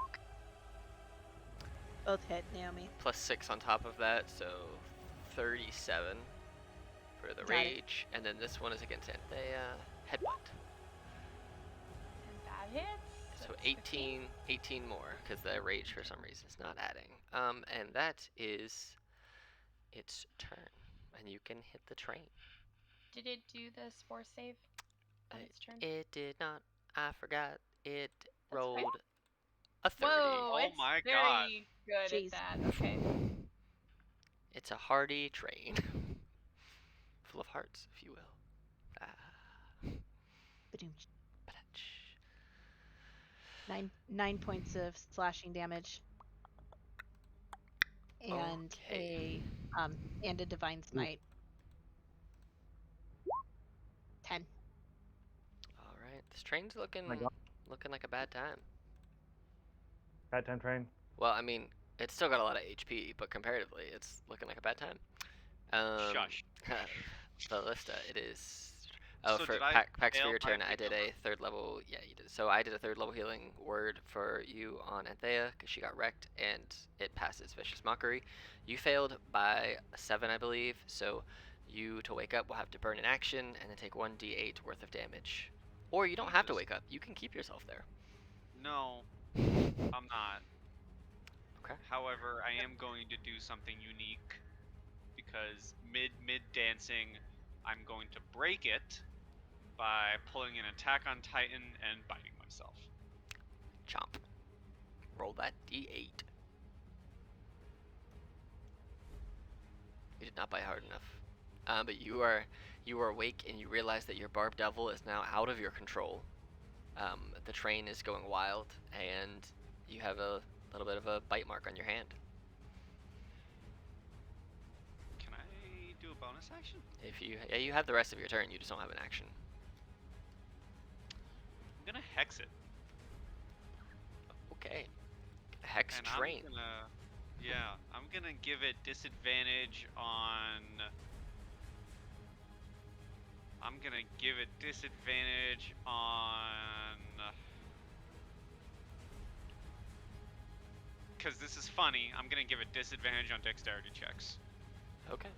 Both hit, Naomi. Plus 6 on top of that, so 37 for the Got it. rage. And then this one is against Anthea. Headbutt. And that hits. So That's 18 more, because the rage for some reason is not adding. And that is its turn. And you can hit the train. Did it do the spore save on its turn? It did not. I forgot. It That's rolled fine. a 30. Whoa, Oh it's my very God. good Jeez. at that. Okay. It's a hardy train. Full of hearts, if you will. Ah. Ba-doom. Ba-dutch. 9 points of slashing damage. And Okay. a divine smite. 10. All right. This train's looking My God. like a bad time. Bad time train. Well, I mean, it's still got a lot of HP, but comparatively, it's looking like a bad time. Shush. Ballista, it is. Oh, So for did I Pax for fail your my turn, I big did a number? 3rd level. Yeah, you did. So I did a 3rd level healing word for you on Anthea because she got wrecked, and it passes Vicious Mockery. You failed by 7, I believe. So you to wake up will have to burn an action and then take 1d8 worth of damage. Or you don't have to Jesus. wake up. You can keep yourself there. No, I'm not. Okay. However, I am going to do something unique because mid dancing, I'm going to break it by pulling an attack on Titan and biting myself. Chomp. Roll that d8. You did not bite hard enough. But you are awake and you realize that your Barb Devil is now out of your control. The train is going wild, and you have a little bit of a bite mark on your hand. Can I do a bonus action? If you have the rest of your turn, you just don't have an action. I'm gonna hex it. Okay. Hex And train. I'm gonna give it disadvantage on. I'm gonna give it disadvantage on. Because this is funny, I'm gonna give it disadvantage on dexterity checks. Okay.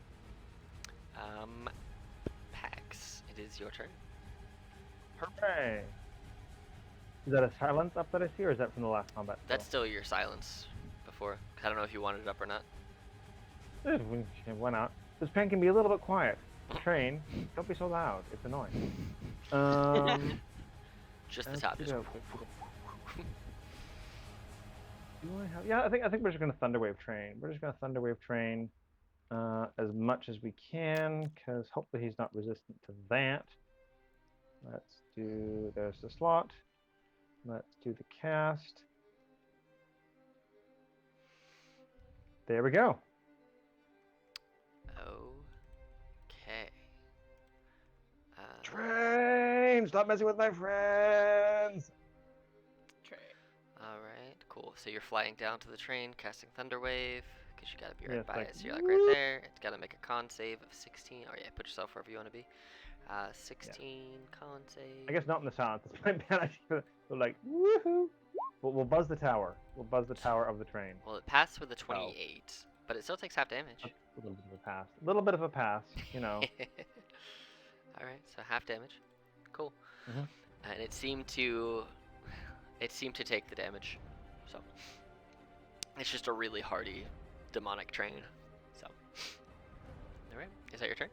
Pax, it is your turn. Hooray! Is that a silence up that I see, or is that from the last combat? That's still your silence before. 'Cause I don't know if you wanted it up or not. Why not? This train can be a little bit quiet. The train, don't be so loud. It's annoying. Just the top. Just Do I have? Yeah, I think we're just gonna thunderwave train. We're just gonna thunderwave train as much as we can, because hopefully he's not resistant to that. Let's do. There's the slot. Let's do the cast. There we go. Okay. Train! Stop messing with my friends! True. Alright, cool. So you're flying down to the train, casting Thunderwave. because you gotta be right Yeah, it's by like, it. So you're like right there. It's gotta make a con save of 16. Oh yeah, put yourself wherever you want to be. 16 con save. I guess not in the silence. It's my bad idea. So like, woohoo! We'll buzz the tower. We'll buzz the tower of the train. Well, it passed with a 28, but it still takes half damage. A little bit of a pass. A little bit of a pass, you know. All right, so half damage. Cool. Mhm. And it seemed to take the damage. So it's just a really hardy demonic train. So all right, is that your turn?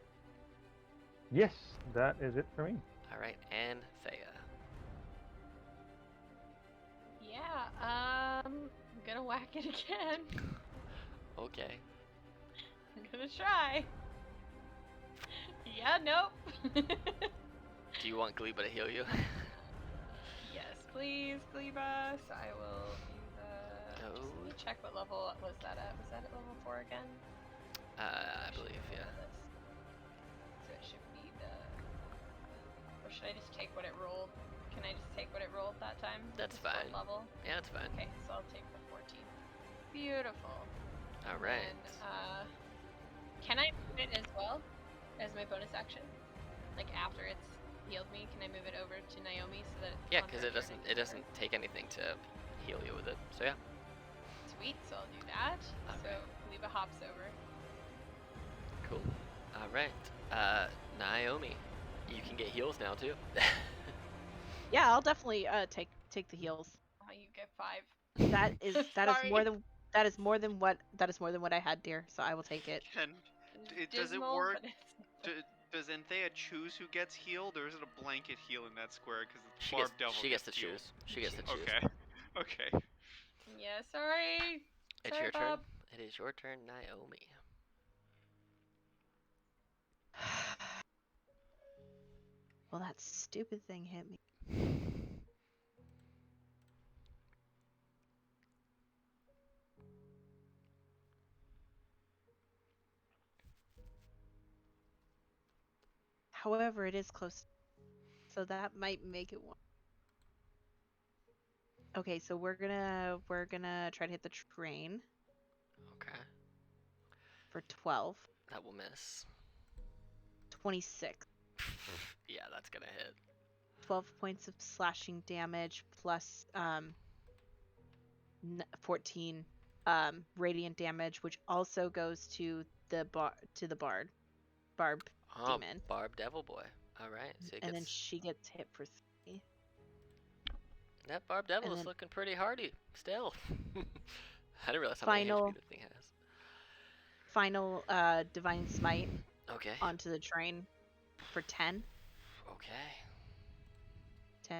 Yes, that is it for me. All right, and Thea. Yeah, I'm gonna whack it again. Okay. I'm gonna try. Yeah, nope. Do you want Gleba to heal you? Yes, please, Gleba. So I will do the. No. Just let me check what level was that at. Was that at level 4 again? I believe, yeah. So it should be the. Or should I just take what it rolled? Can I just take what it rolled that time? That's Just what fine. Level. Yeah, that's fine. Okay, so I'll take the 14. Beautiful. All right. And, can I move it as well as my bonus action? Like after it's healed me, can I move it over to Naomi so that it's Yeah, on because her it turn doesn't and doesn't take anything to heal you with it. So yeah. Sweet, so I'll do that. So Okay. Gleba hops over. Cool. All right. Naomi, you can get heals now too. Yeah, I'll definitely take the heals. Oh, you get 5. That is Sorry. more than what I had, dear. So I will take it. It's Does it dismal, work? but it's- Does Anthea choose who gets healed, or is it a blanket heal in that square? Because the she Barb gets Devil she gets to healed. choose. She gets to choose. Okay. Okay. Yeah, sorry. It's Sorry, your Bob. turn. It is your turn, Naomi. Well, that stupid thing hit me. However, it is close, so that might make it one. Okay, so we're gonna try to hit the train Okay. for 12. That will miss. 26. Yeah, that's gonna hit. 12 points of slashing damage plus 14 radiant damage, which also goes to the barb Oh, demon, Barb Devil Boy. All right, so it and then gets she gets hit for 3. that Barb Devil and is then- looking pretty hardy still. I didn't realize how many Final- HP the thing has. Final divine smite Okay. onto the train for 10 Okay.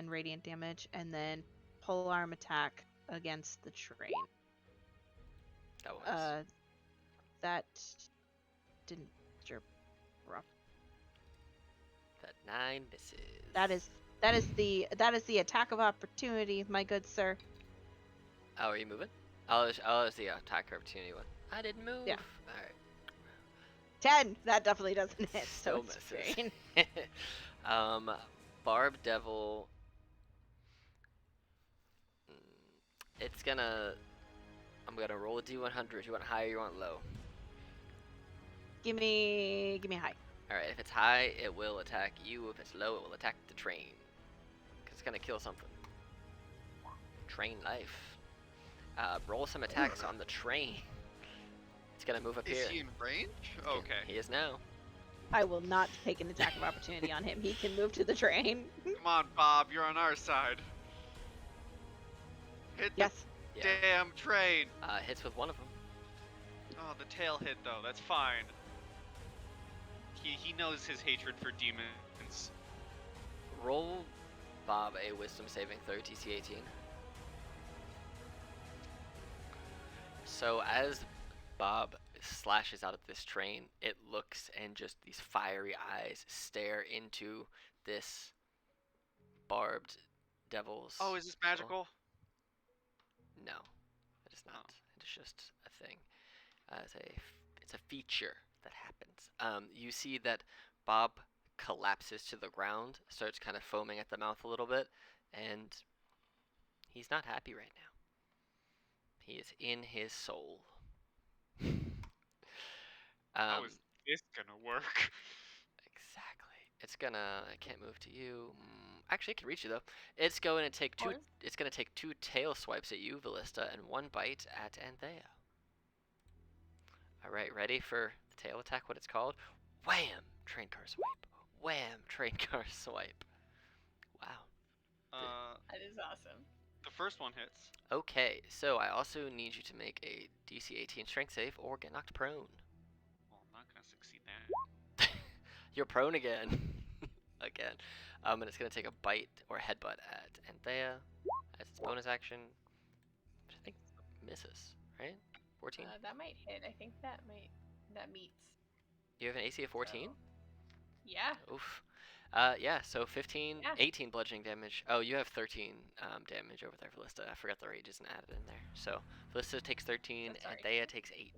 radiant damage, and then polearm attack against the train. That will miss. That didn't sure. That 9 misses. That is the attack of opportunity, my good sir. Oh, are you moving? Oh, it's the attack opportunity one. I didn't move. Yeah. All right. 10. That definitely doesn't hit. Still So it's misses. fine. Barb Devil. It's gonna. I'm gonna roll a d100. You want high or you want low? Give me high. All right. If it's high, it will attack you. If it's low, it will attack the train. Cause it's gonna kill something. Train life. Roll some attacks on the train. It's gonna move up Is here. he in range? Okay. He is now. I will not take an attack of opportunity on him. He can move to the train. Come on, Bob. You're on our side. Hit the Yes. Yeah. damn train. Hits with one of them. Oh, the tail hit though. That's fine. He knows his hatred for demons. Roll Bob a wisdom saving throw, DC 18. So as Bob slashes out of this train, it looks and just these fiery eyes stare into this barbed devil's. Oh, is this skull. magical? No, it is not. It is just a thing. It's a feature that happens. You see that Bob collapses to the ground, starts kind of foaming at the mouth a little bit, and he's not happy right now. He is in his soul. How is this gonna work? Exactly. It can't move to you. Actually, it can reach you though. It's going to take two. Or- It's going to take 2 tail swipes at you, Ballista, and 1 bite at Anthea. All right, ready for the tail attack? What it's called? Wham! Train car swipe. Wham! Train car swipe. Wow. That is awesome. The first one hits. Okay, so I also need you to make a DC 18 strength save or get knocked prone. Well, I'm not gonna succeed that. You're prone again. Again. And it's going to take a bite or headbutt at Anthea as its bonus action. Which I think misses, right? 14? That might hit. I think that meets. You have an AC of 14? So, yeah. Oof. Yeah, so 15, Yeah. 18 bludgeoning damage. Oh, you have 13 damage over there, Ballista. I forgot the rage isn't added in there. So, Ballista takes 13, That's alright. Anthea takes 18.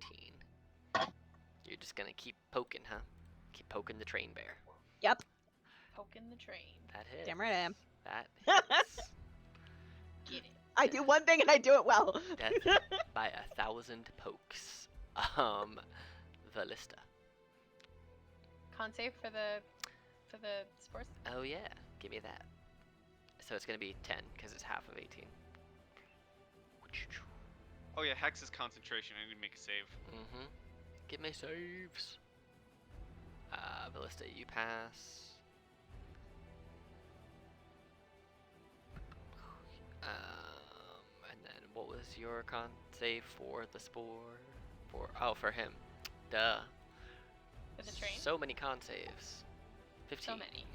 You're just gonna keep poking, huh? Keep poking the train bear. Yep. Poking the train. That hits. Damn right I am. That hits. Get it. I do one thing and I do it well. Death by 1,000 pokes. Ballista. Con save for the sports. Oh yeah, give me that. So it's gonna be 10 because it's half of 18. Oh yeah, Hex is concentration. I need to make a save. Mm-hmm. Give me saves. Ballista, you pass. And then what was your con save for the spore? For him. Duh. For the train. So many con saves. 15. So many.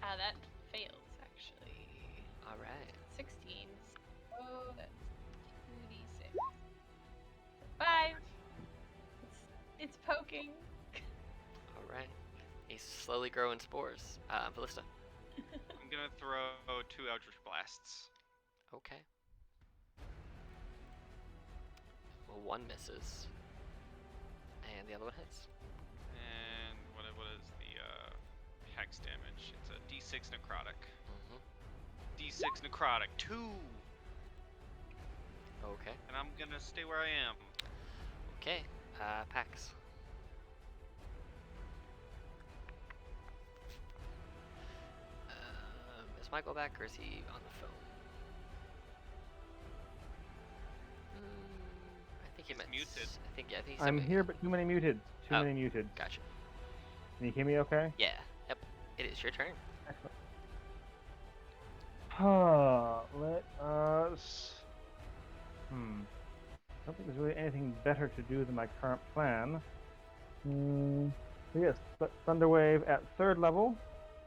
That fails actually. All right. 16. Oh, that's 2d6. 5. It's poking. All right. He's slowly growing spores. Ballista. I'm gonna throw 2 Eldritch Blasts. Okay. Well, one misses. And the other one hits. And what is the Hex damage? It's a D6 necrotic. Mm-hmm. D6 necrotic. 2! Okay. And I'm gonna stay where I am. Okay. Pax. Is Michael back or is he on the phone? I think he He's meant. muted. I think he's. I'm here, but too many muted. Too Oh. many muted. Gotcha. Can you hear me okay? Yeah. Yep. It is your turn. Excellent. Let us. I don't think there's really anything better to do than my current plan. So yes, Thunderwave at 3rd level,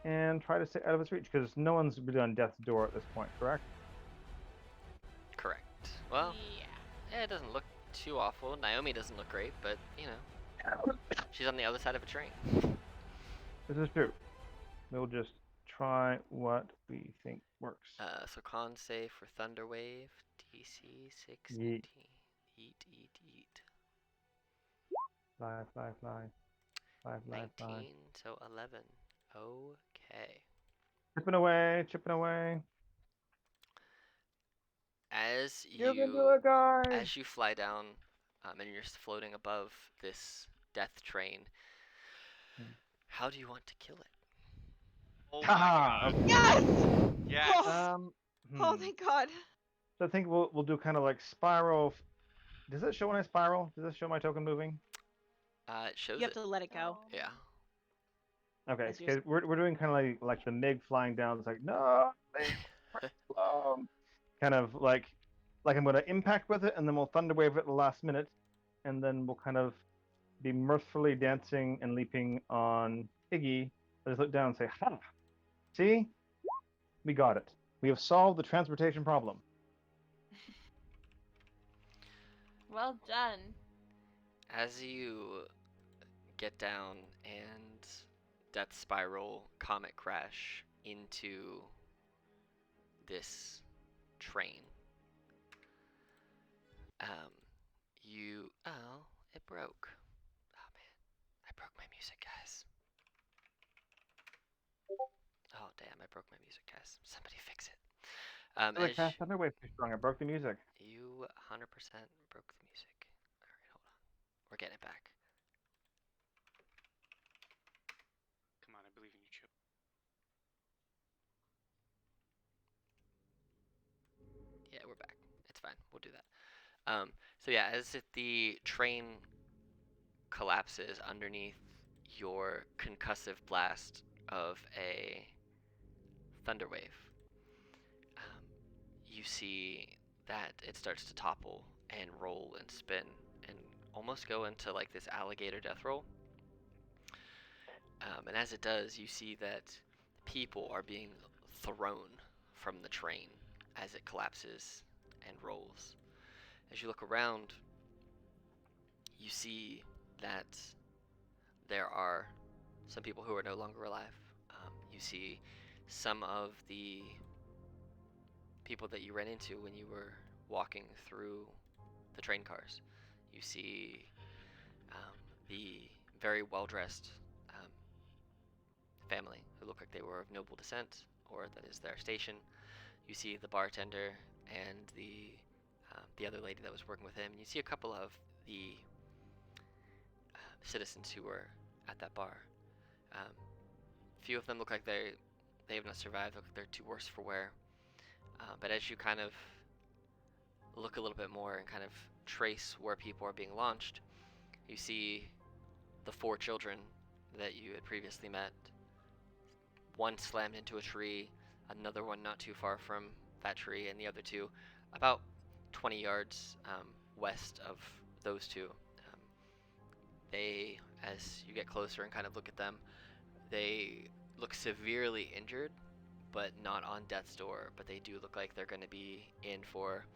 and try to stay out of its reach because no one's really on death's door at this point. Correct? Correct. Well, Yeah. it doesn't look too awful. Naomi doesn't look great, but you know, she's on the other side of a train. This is true. We'll just try what we think works. So con save for Thunderwave, DC 16. Yeet. Eat. Fly, fly, fly. Fly, fly, 19, fly. so 11. Okay. Chipping away, chipping away. As You can do it, guys! as you fly down, and you're just floating above this death train, how do you want to kill it? Oh my Ha! god. Yes! Yes! Oh, Hmm. thank God. So I think we'll do kind of like spiral. Does it show when I spiral? Does it show my token moving? It shows You have it. to let it go. Yeah. Okay, As you're- okay, we're doing kind of like the MiG flying down. It's like no, kind of like I'm going to impact with it, and then we'll thunderwave it at the last minute, and then we'll kind of be mirthfully dancing and leaping on Iggy. I just look down and say, "Ha! See, we got it. We have solved the transportation problem." Well done. As you get down and death spiral comet crash into this train, it broke. Oh man, I broke my music, guys. Oh damn, I broke my music, guys. Somebody fix it. Like fast thunderwave too strong. I broke the music. You 100% broke the music. Alright, hold on. We're getting it back. do that. So yeah, as the train collapses underneath your concussive blast of a thunder wave, you see that it starts to topple and roll and spin and almost go into like this alligator death roll. And as it does, you see that people are being thrown from the train as it collapses and rolls. As you look around, you see that there are some people who are no longer alive. You see some of the people that you ran into when you were walking through the train cars. You see the very well dressed family who look like they were of noble descent, or that is their station. You see the bartender and the other lady that was working with him. You see a couple of the citizens who were at that bar. Few of them look like they have not survived. Look like they're too worse for wear. But as you kind of look a little bit more and kind of trace where people are being launched, you see the 4 children that you had previously met. One slammed into a tree, another one not too far from that tree, and the other 2 about 20 yards west of those 2. They, as you get closer and kind of look at them, they look severely injured, but not on death's door. But they do look like they're going to be in for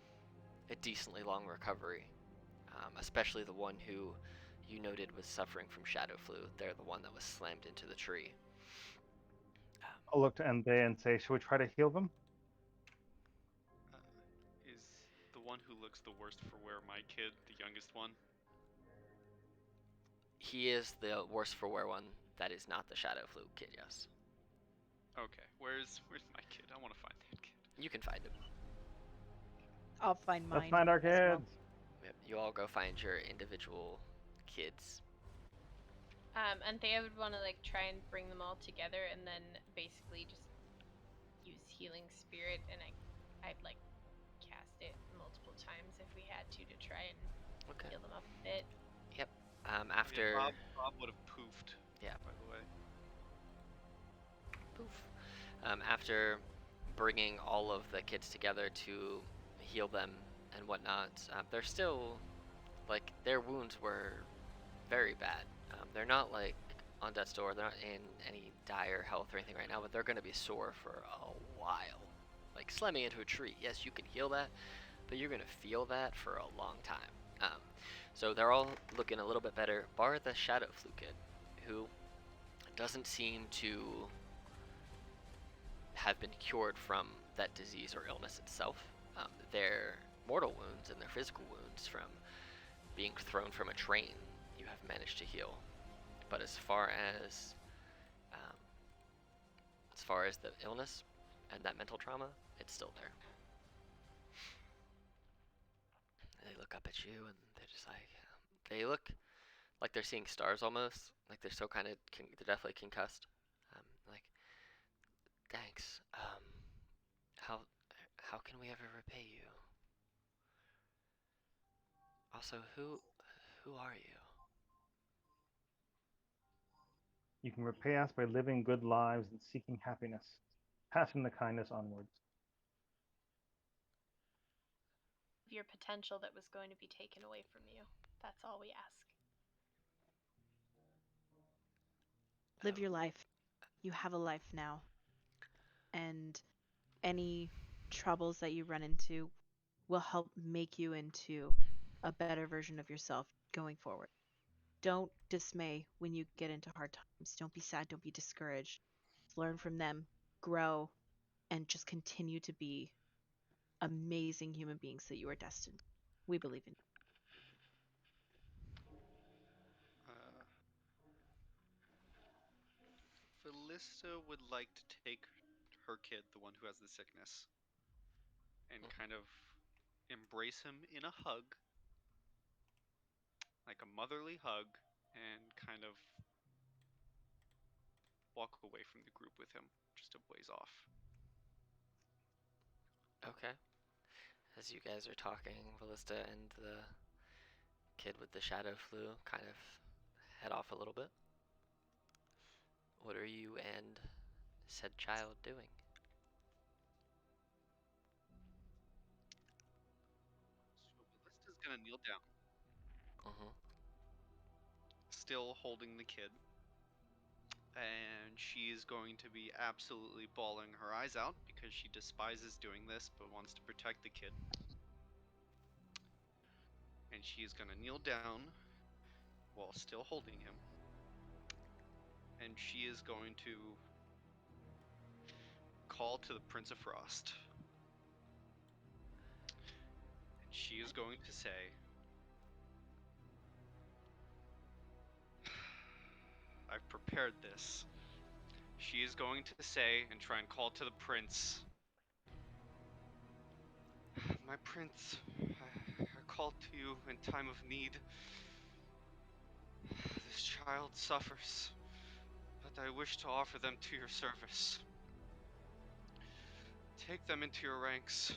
a decently long recovery, especially the one who you noted was suffering from shadow flu. They're the one that was slammed into the tree. I'll look to Ende and say, should we try to heal them? Is the one who looks the worst for wear my kid, the youngest one? He is the worst for wear one. That is not the shadow flu kid, yes. Okay, where's my kid? I want to find that kid. You can find him. I'll find mine. Let's find our as well. kids. Yep, you all go find your individual kids. Anthea would want to like try and bring them all together, and then basically just use healing spirit, and I'd like cast it multiple times if we had to try and Okay. heal them up a bit. After Bob would have poofed. Yeah. By the way. poof. After bringing all of the kids together to heal them and whatnot, they're still like their wounds were very bad. They're not like on death's door. They're not in any dire health or anything right now, but they're going to be sore for a while. Like slamming into a tree, yes, you can heal that, but you're going to feel that for a long time. So they're all looking a little bit better, bar the shadow flu kid, who doesn't seem to have been cured from that disease or illness itself. Their mortal wounds and their physical wounds from being thrown from a train, you have managed to heal. But as far as the illness and that mental trauma, it's still there. They look up at you and they're just like, they look like they're seeing stars almost. Like they're so kind of, they're definitely concussed. Like, thanks. How can we ever repay you? Also, who are you? You can repay us by living good lives and seeking happiness, passing the kindness onwards. Your potential that was going to be taken away from you. That's all we ask. Live your life. You have a life now. And any troubles that you run into will help make you into a better version of yourself going forward. Don't dismay when you get into hard times. Don't be sad. Don't be discouraged. Learn from them, grow, and just continue to be amazing human beings that you are destined. We believe in you. Felista would like to take her kid, the one who has the sickness, and kind of embrace him in a hug, like a motherly hug, and kind of walk away from the group with him, just a ways off. Okay. As you guys are talking, Ballista and the kid with the shadow flu kind of head off a little bit. What are you and said child doing? So Ballista's gonna kneel down, Mm-hmm. still holding the kid, and she is going to be absolutely bawling her eyes out because she despises doing this but wants to protect the kid. And she is gonna kneel down while still holding him, and she is going to call to the Prince of Frost. And she is going to say, I've prepared this. She is going to say and try and call to the prince. My prince, I call to you in time of need. This child suffers, but I wish to offer them to your service. Take them into your ranks.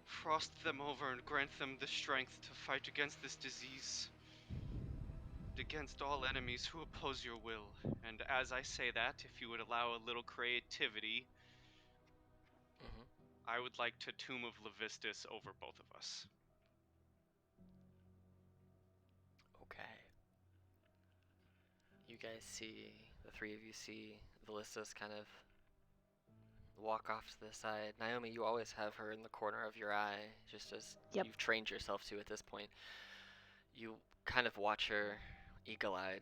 Frost them over and grant them the strength to fight against this disease. And against all enemies who oppose your will. And as I say that, if you would allow a little creativity, Mm-hmm. I would like to Tomb of Levistus over both of us. Okay. You guys see, the three of you see Ballista's kind of walk off to the side. Naomi, you always have her in the corner of your eye, just as Yep. you've trained yourself to at this point. You kind of watch her eagle-eyed,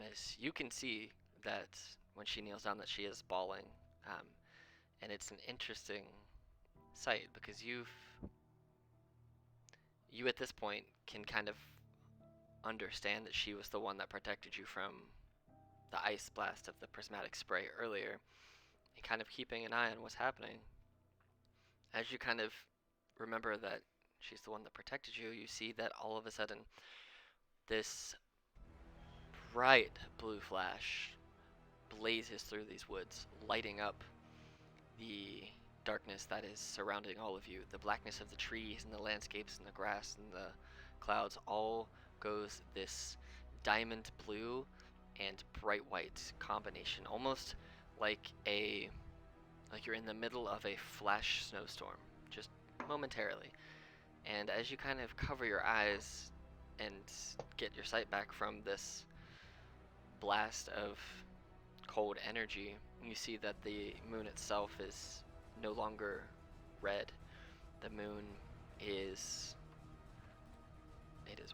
as you can see that when she kneels down that she is bawling, and it's an interesting sight because you at this point can kind of understand that she was the one that protected you from the ice blast of the prismatic spray earlier, and kind of keeping an eye on what's happening. As you kind of remember that she's the one that protected you, you see that all of a sudden this bright blue flash blazes through these woods, lighting up the darkness that is surrounding all of you. The blackness of the trees and the landscapes and the grass and the clouds all goes this diamond blue and bright white combination, almost like you're in the middle of a flash snowstorm, just momentarily. And as you kind of cover your eyes and get your sight back from this blast of cold energy, you see that the moon itself is no longer red. The moon is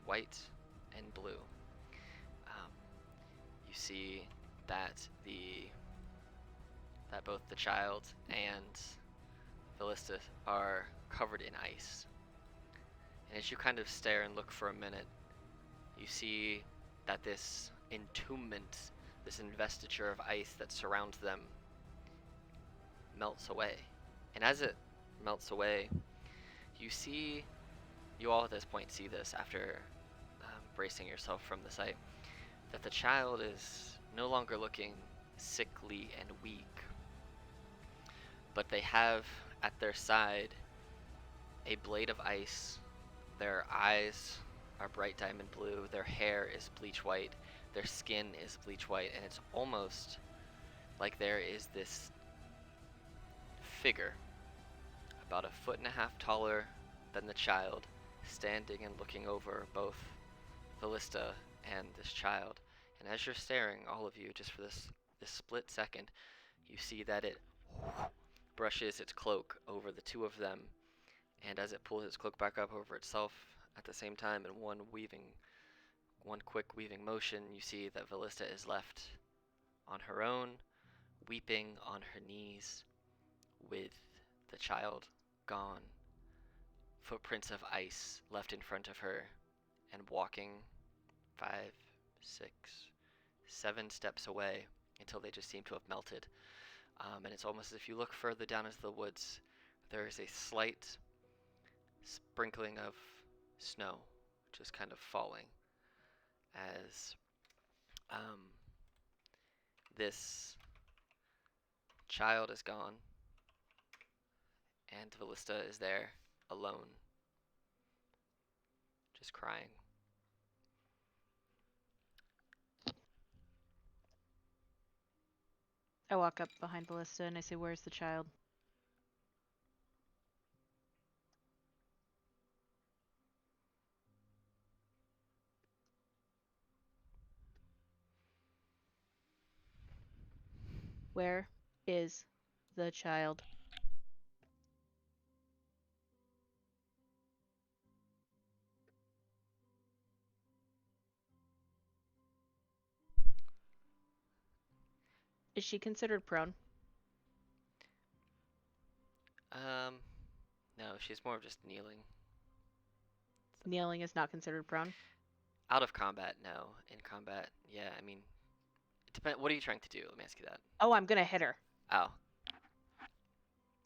white and blue. You see that both the child and Ballista are covered in ice. And as you kind of stare and look for a minute, you see that this entombment, this investiture of ice that surrounds them, melts away. And as it melts away, you all at this point see this after bracing yourself from the sight, that the child is no longer looking sickly and weak, but they have at their side a blade of ice. Their eyes are bright diamond blue, their hair is bleach white, their skin is bleach white, and it's almost like there is this figure about 1.5 feet taller than the child, standing and looking over both Ballista and this child. And as you're staring, all of you, just for this split second, you see that it brushes its cloak over the two of them, and as it pulls its cloak back up over itself at the same time in one quick weaving motion, you see that Ballista is left on her own, weeping on her knees, with the child gone, footprints of ice left in front of her, and walking 5, 6, 7 steps away until they just seem to have melted. And it's almost as if you look further down into the woods, there is a slight sprinkling of snow just kind of falling as this child is gone and Ballista is there alone, just crying. I walk up behind Ballista and I say, "Where's the child?" Where is the child? Is she considered prone? No, she's more of just kneeling. Kneeling is not considered prone. Out of combat, no. In combat, yeah. I mean, it depends. What are you trying to do? Let me ask you that. Oh, I'm gonna hit her. Oh,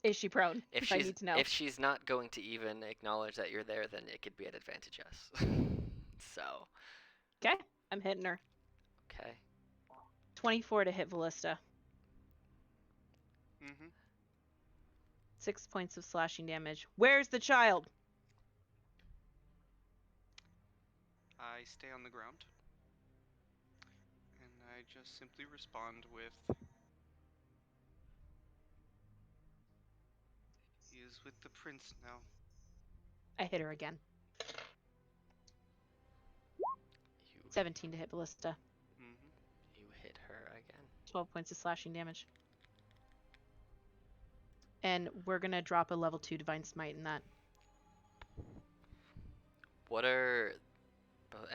Is she prone? if I need to know. if she's not going to even acknowledge that you're there, then it could be at advantage, yes. So, Okay, I'm hitting her. okay. 24 to hit Ballista. Mm-hmm. 6 points of slashing damage. Where's the child? I stay on the ground. And I just simply respond with, "He is with the prince now." I hit her again. You 17 to hit Ballista. Mm-hmm. you hit her again. 12 points of slashing damage. And we're gonna drop a level 2 Divine Smite in that. What are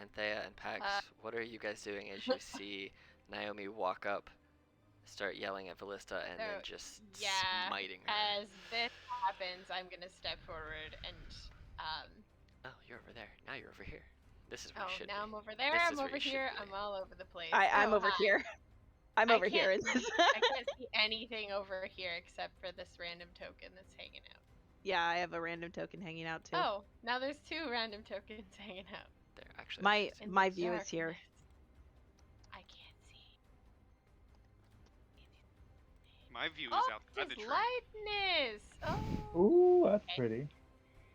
Anthea and Pax? What are you guys doing as you see Naomi walk up, start yelling at Ballista, and then just smiting her? As this happens, I'm gonna step forward and Oh, you're over there. Now you're over here. This is where you should now be. I'm over there. This is I'm where over you should here. be. I'm all over the place. I'm over hi. here. I'm I over here. can't see- I can't see anything over here except for this random token that's hanging out. Yeah, I have a random token hanging out too. Oh, now there's 2 random tokens hanging out. There, actually. My In the view is here. darkness. I can't see. My view is Oh, outside the there's tree. lightness! Oh. Ooh, that's Okay. pretty.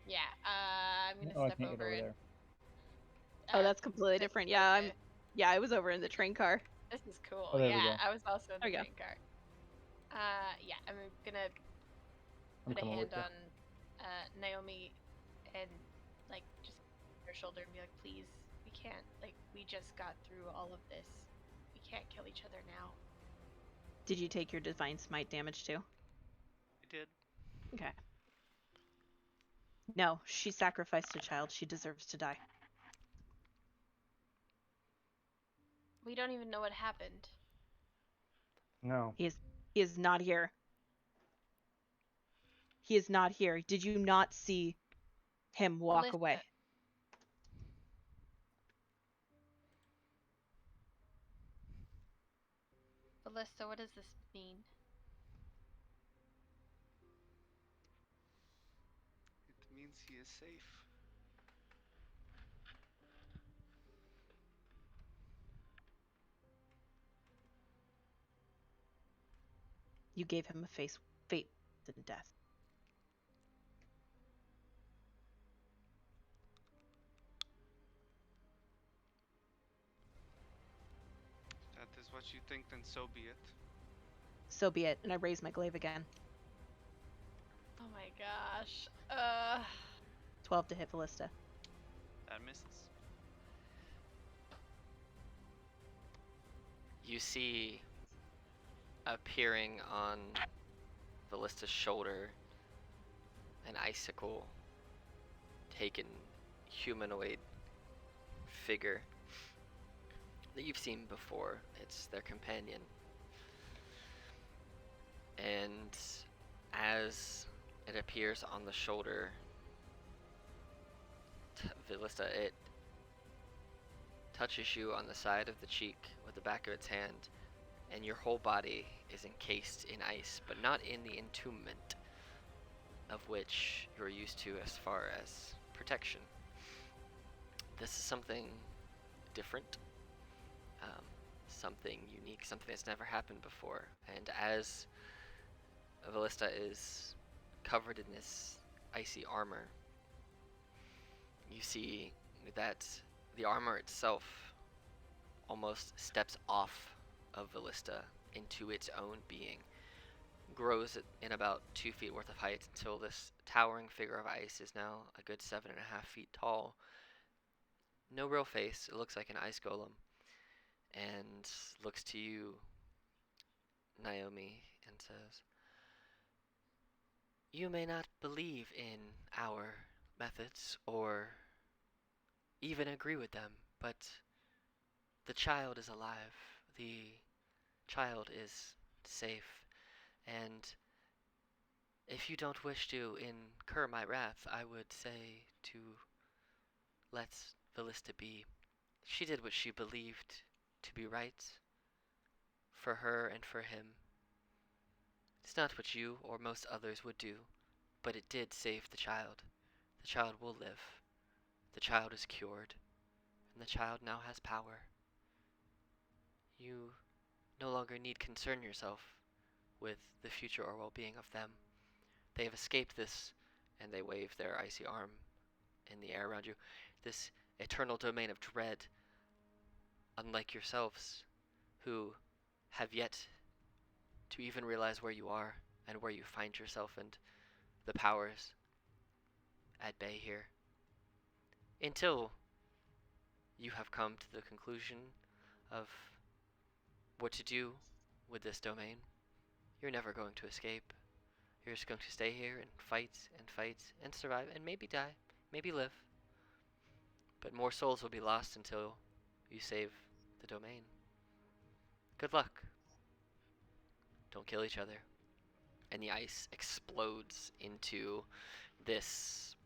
Yeah, I'm gonna Oh, I step can't get over over and. there. Oh, that's completely this different. is Yeah, okay. I was over in the train car. This is cool. Oh, there we yeah, go. I was also in There the we go. train car. Yeah, I'm gonna I'm put a coming hand with you. on Naomi and like just her shoulder and be like, please, we can't. Like, we just got through all of this. We can't kill each other now. Did you take your Divine Smite damage too? I did. Okay. No, she sacrificed a child. She deserves to die. We don't even know what happened. No. He is not here. He is not here. Did you not see him walk Ballista. away? Ballista, what does this mean? It means he is safe. You gave him a fate than death. If that is what you think, then so be it. So be it. And I raise my glaive again. Oh my gosh. 12 to hit Ballista. That misses. You see appearing on Ballista's shoulder an icicle taken humanoid figure that you've seen before. It's their companion. And as it appears on the shoulder, Ballista, it touches you on the side of the cheek with the back of its hand, and your whole body is encased in ice, but not in the entombment of which you're used to as far as protection. This is something different, something unique, something that's never happened before. And as Ballista is covered in this icy armor, see that the armor itself almost steps off of Ballista into its own being, grows in about 2 feet worth of height until this towering figure of ice is now a good 7.5 feet tall. No real face, it looks like an ice golem, and looks to you, Naomi, and says, "You may not believe in our methods or even agree with them, but the child is alive. The child is safe, and if you don't wish to incur my wrath, I would say to let Ballista be. She did what she believed to be right for her and for him. It's not what you or most others would do, but it did save the child. The child will live. The child is cured, and the child now has power. You no longer need concern yourself with the future or well-being of them. They have escaped this," and they wave their icy arm in the air around you, "this eternal domain of dread, unlike yourselves, who have yet to even realize where you are and where you find yourself and the powers at bay here. Until you have come to the conclusion of what to do with this domain, you're never going to escape. You're just going to stay here and fight and survive and maybe die, maybe live. But more souls will be lost until you save the domain. Good luck. Don't kill each other." And the ice explodes into this,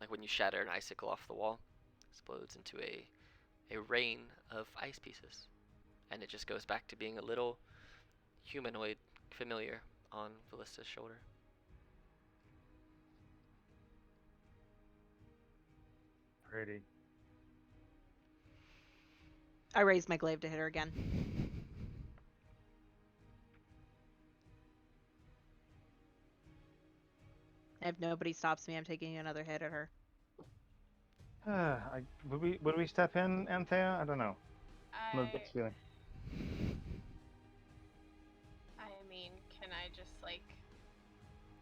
like when you shatter an icicle off the wall, explodes into a rain of ice pieces. And it just goes back to being a little humanoid familiar on Ballista's shoulder. Pretty. I raise my glaive to hit her again. If nobody stops me, I'm taking another hit at her. Would we step in, Anthea? I don't know. No I gut feeling. mean, can I just like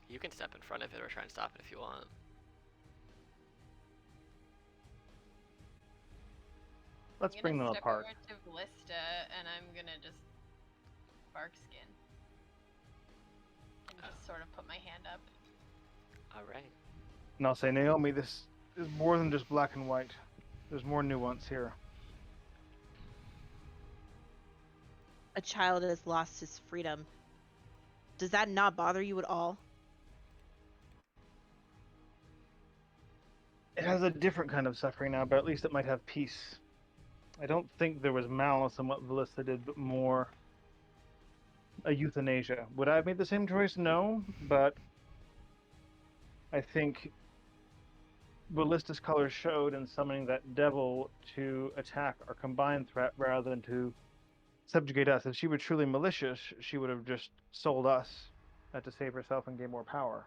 You can step in front of it or try and stop it if you want. Let's I'm bring gonna them step apart. over to Ballista and I'm gonna just bark skin and just sort of put my hand up. Alright. And I'll say, Naomi, this is more than just black and white. There's more nuance here. A child has lost his freedom. Does that not bother you at all? It has a different kind of suffering now, but at least it might have peace. I don't think there was malice in what Ballista did, but more a euthanasia. Would I have made the same choice? No, but I think Ballista's colors showed in summoning that devil to attack our combined threat rather than to subjugate us. If she were truly malicious, she would have just sold us to save herself and gain more power.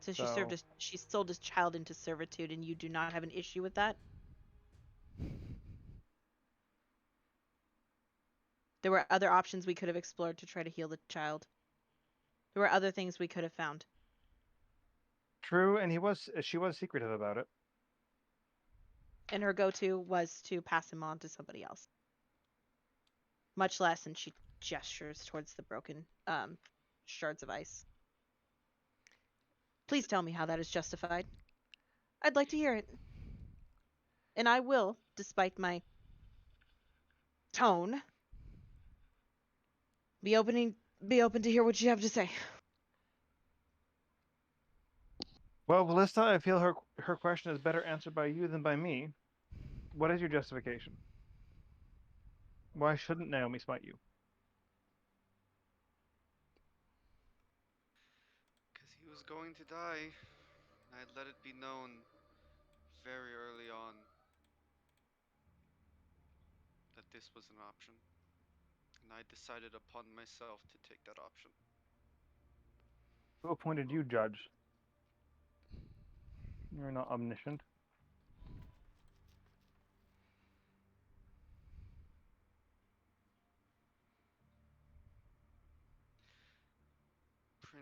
So she sold his child into servitude, and you do not have an issue with that? There were other options we could have explored to try to heal the child. There were other things we could have found. True, and she was secretive about it. And her go-to was to pass him on to somebody else. Much less, and she gestures towards the broken shards of ice. Please tell me how that is justified. I'd like to hear it. And I will, despite my tone, be open to hear what you have to say. Well, Ballista, I feel her question is better answered by you than by me. What is your justification? Why shouldn't Naomi smite you? Because he was going to die. I'd let it be known very early on that this was an option. And I decided upon myself to take that option. Who appointed you judge? You're not omniscient.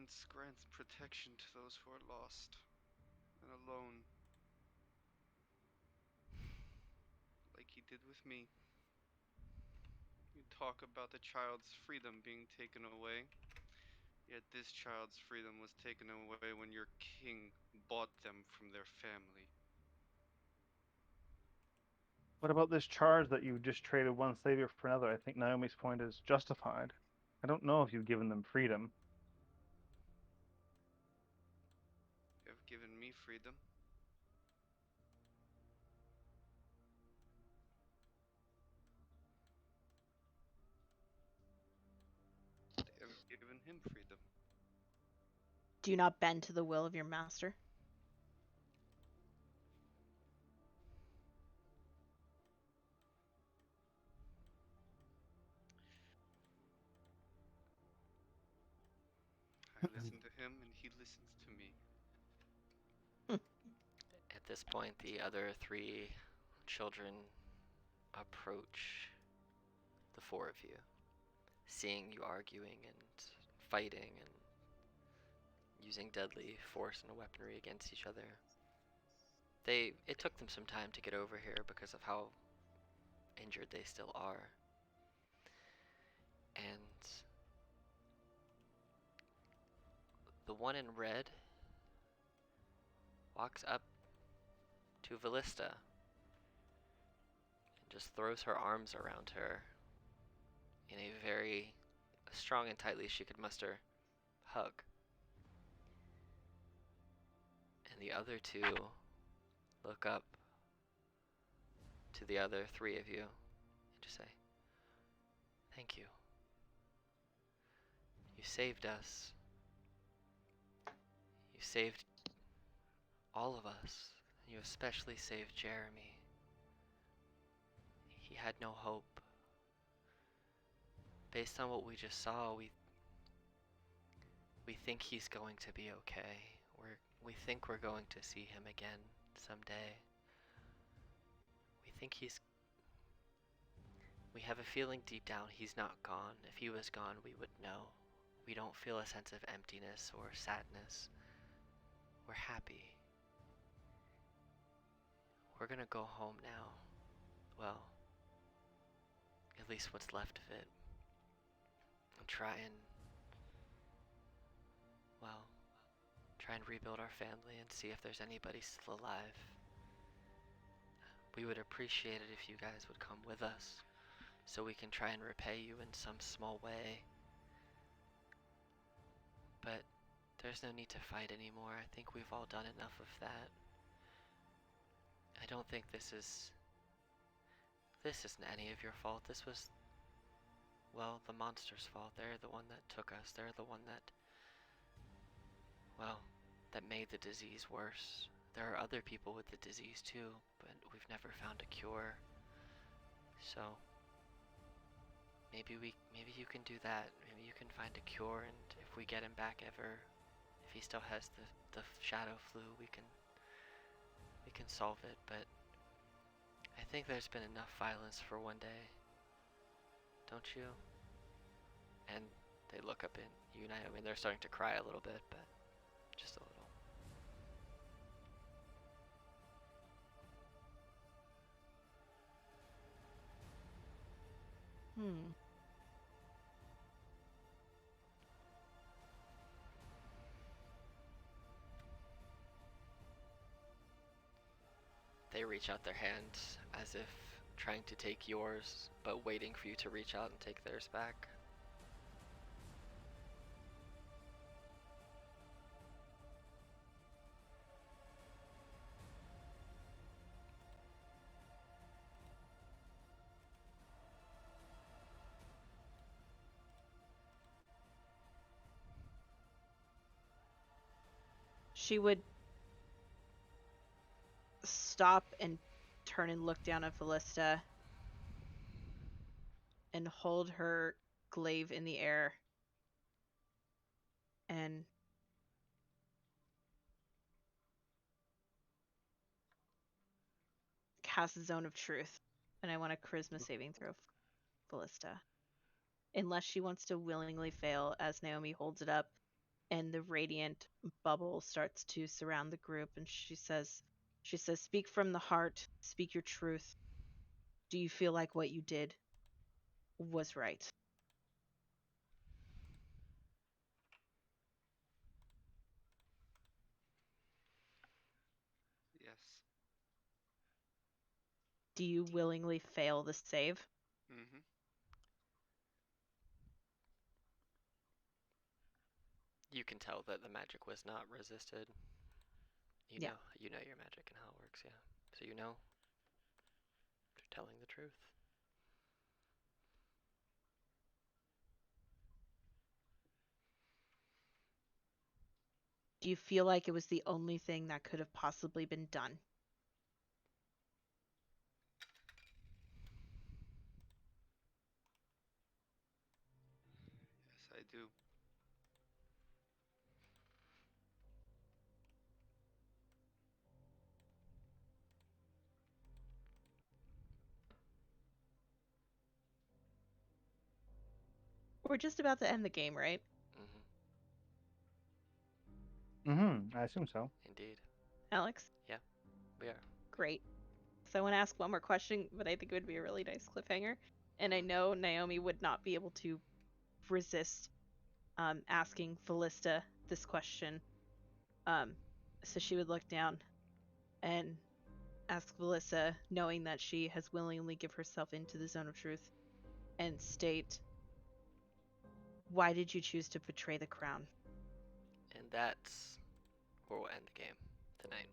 Prince grants protection to those who are lost and alone, like he did with me. You talk about the child's freedom being taken away, yet this child's freedom was taken away when your king bought them from their family. What about this charge that you just traded one savior for another? I think Naomi's point is justified. I don't know if you've given them freedom. You have given me freedom. They have given him freedom. Do you not bend to the will of your master? I listen to him and he listens to me. At this point, the other three children approach the four of you, seeing you arguing and fighting and using deadly force and weaponry against each other. It took them some time to get over here because of how injured they still are. And the one in red walks up to Vallista and just throws her arms around her in a very strong and tightly she could muster hug. And the other two look up to the other three of you and just say, "Thank you. You saved us. You saved all of us. You especially saved Jeremy. He had no hope. Based on what we just saw, we think he's going to be okay. We think we're going to see him again someday. We have a feeling deep down he's not gone. If he was gone, we would know. We don't feel a sense of emptiness or sadness. We're happy. We're gonna go home now. Well, at least what's left of it. And try and rebuild our family and see if there's anybody still alive. We would appreciate it if you guys would come with us so we can try and repay you in some small way. But there's no need to fight anymore. I think we've all done enough of that. I don't think this isn't any of your fault. This was, well, the monster's fault. They're the one that took us. They're the one that, well, that made the disease worse. There are other people with the disease too, but we've never found a cure. So maybe you can do that. Maybe you can find a cure, and if we get him back ever, if he still has the shadow flu, we can solve it. But I think there's been enough violence for one day. Don't you? And they look up at you, Naomi, and they're starting to cry a little bit, but just a little. They reach out their hand as if trying to take yours, but waiting for you to reach out and take theirs back. She would stop and turn and look down at Vallista and hold her glaive in the air and cast Zone of Truth. And I want a charisma saving throw, Vallista. Unless she wants to willingly fail as Naomi holds it up and the radiant bubble starts to surround the group, and she says, "Speak from the heart, speak your truth. Do you feel like what you did was right?" Yes. Do you willingly fail the save? Mm-hmm. You can tell that the magic was not resisted. Yeah. You know your magic and how it works, yeah. So you know you're telling the truth. Do you feel like it was the only thing that could have possibly been done? Yes, I do. We're just about to end the game, right? Mm-hmm. I assume so. Indeed. Alex? Yeah, we are. Great. So I want to ask one more question, but I think it would be a really nice cliffhanger. And I know Naomi would not be able to resist asking Felista this question. So she would look down and ask Felista, knowing that she has willingly given herself into the zone of truth, and state, "Why did you choose to betray the crown?" And that's where we'll end the game tonight.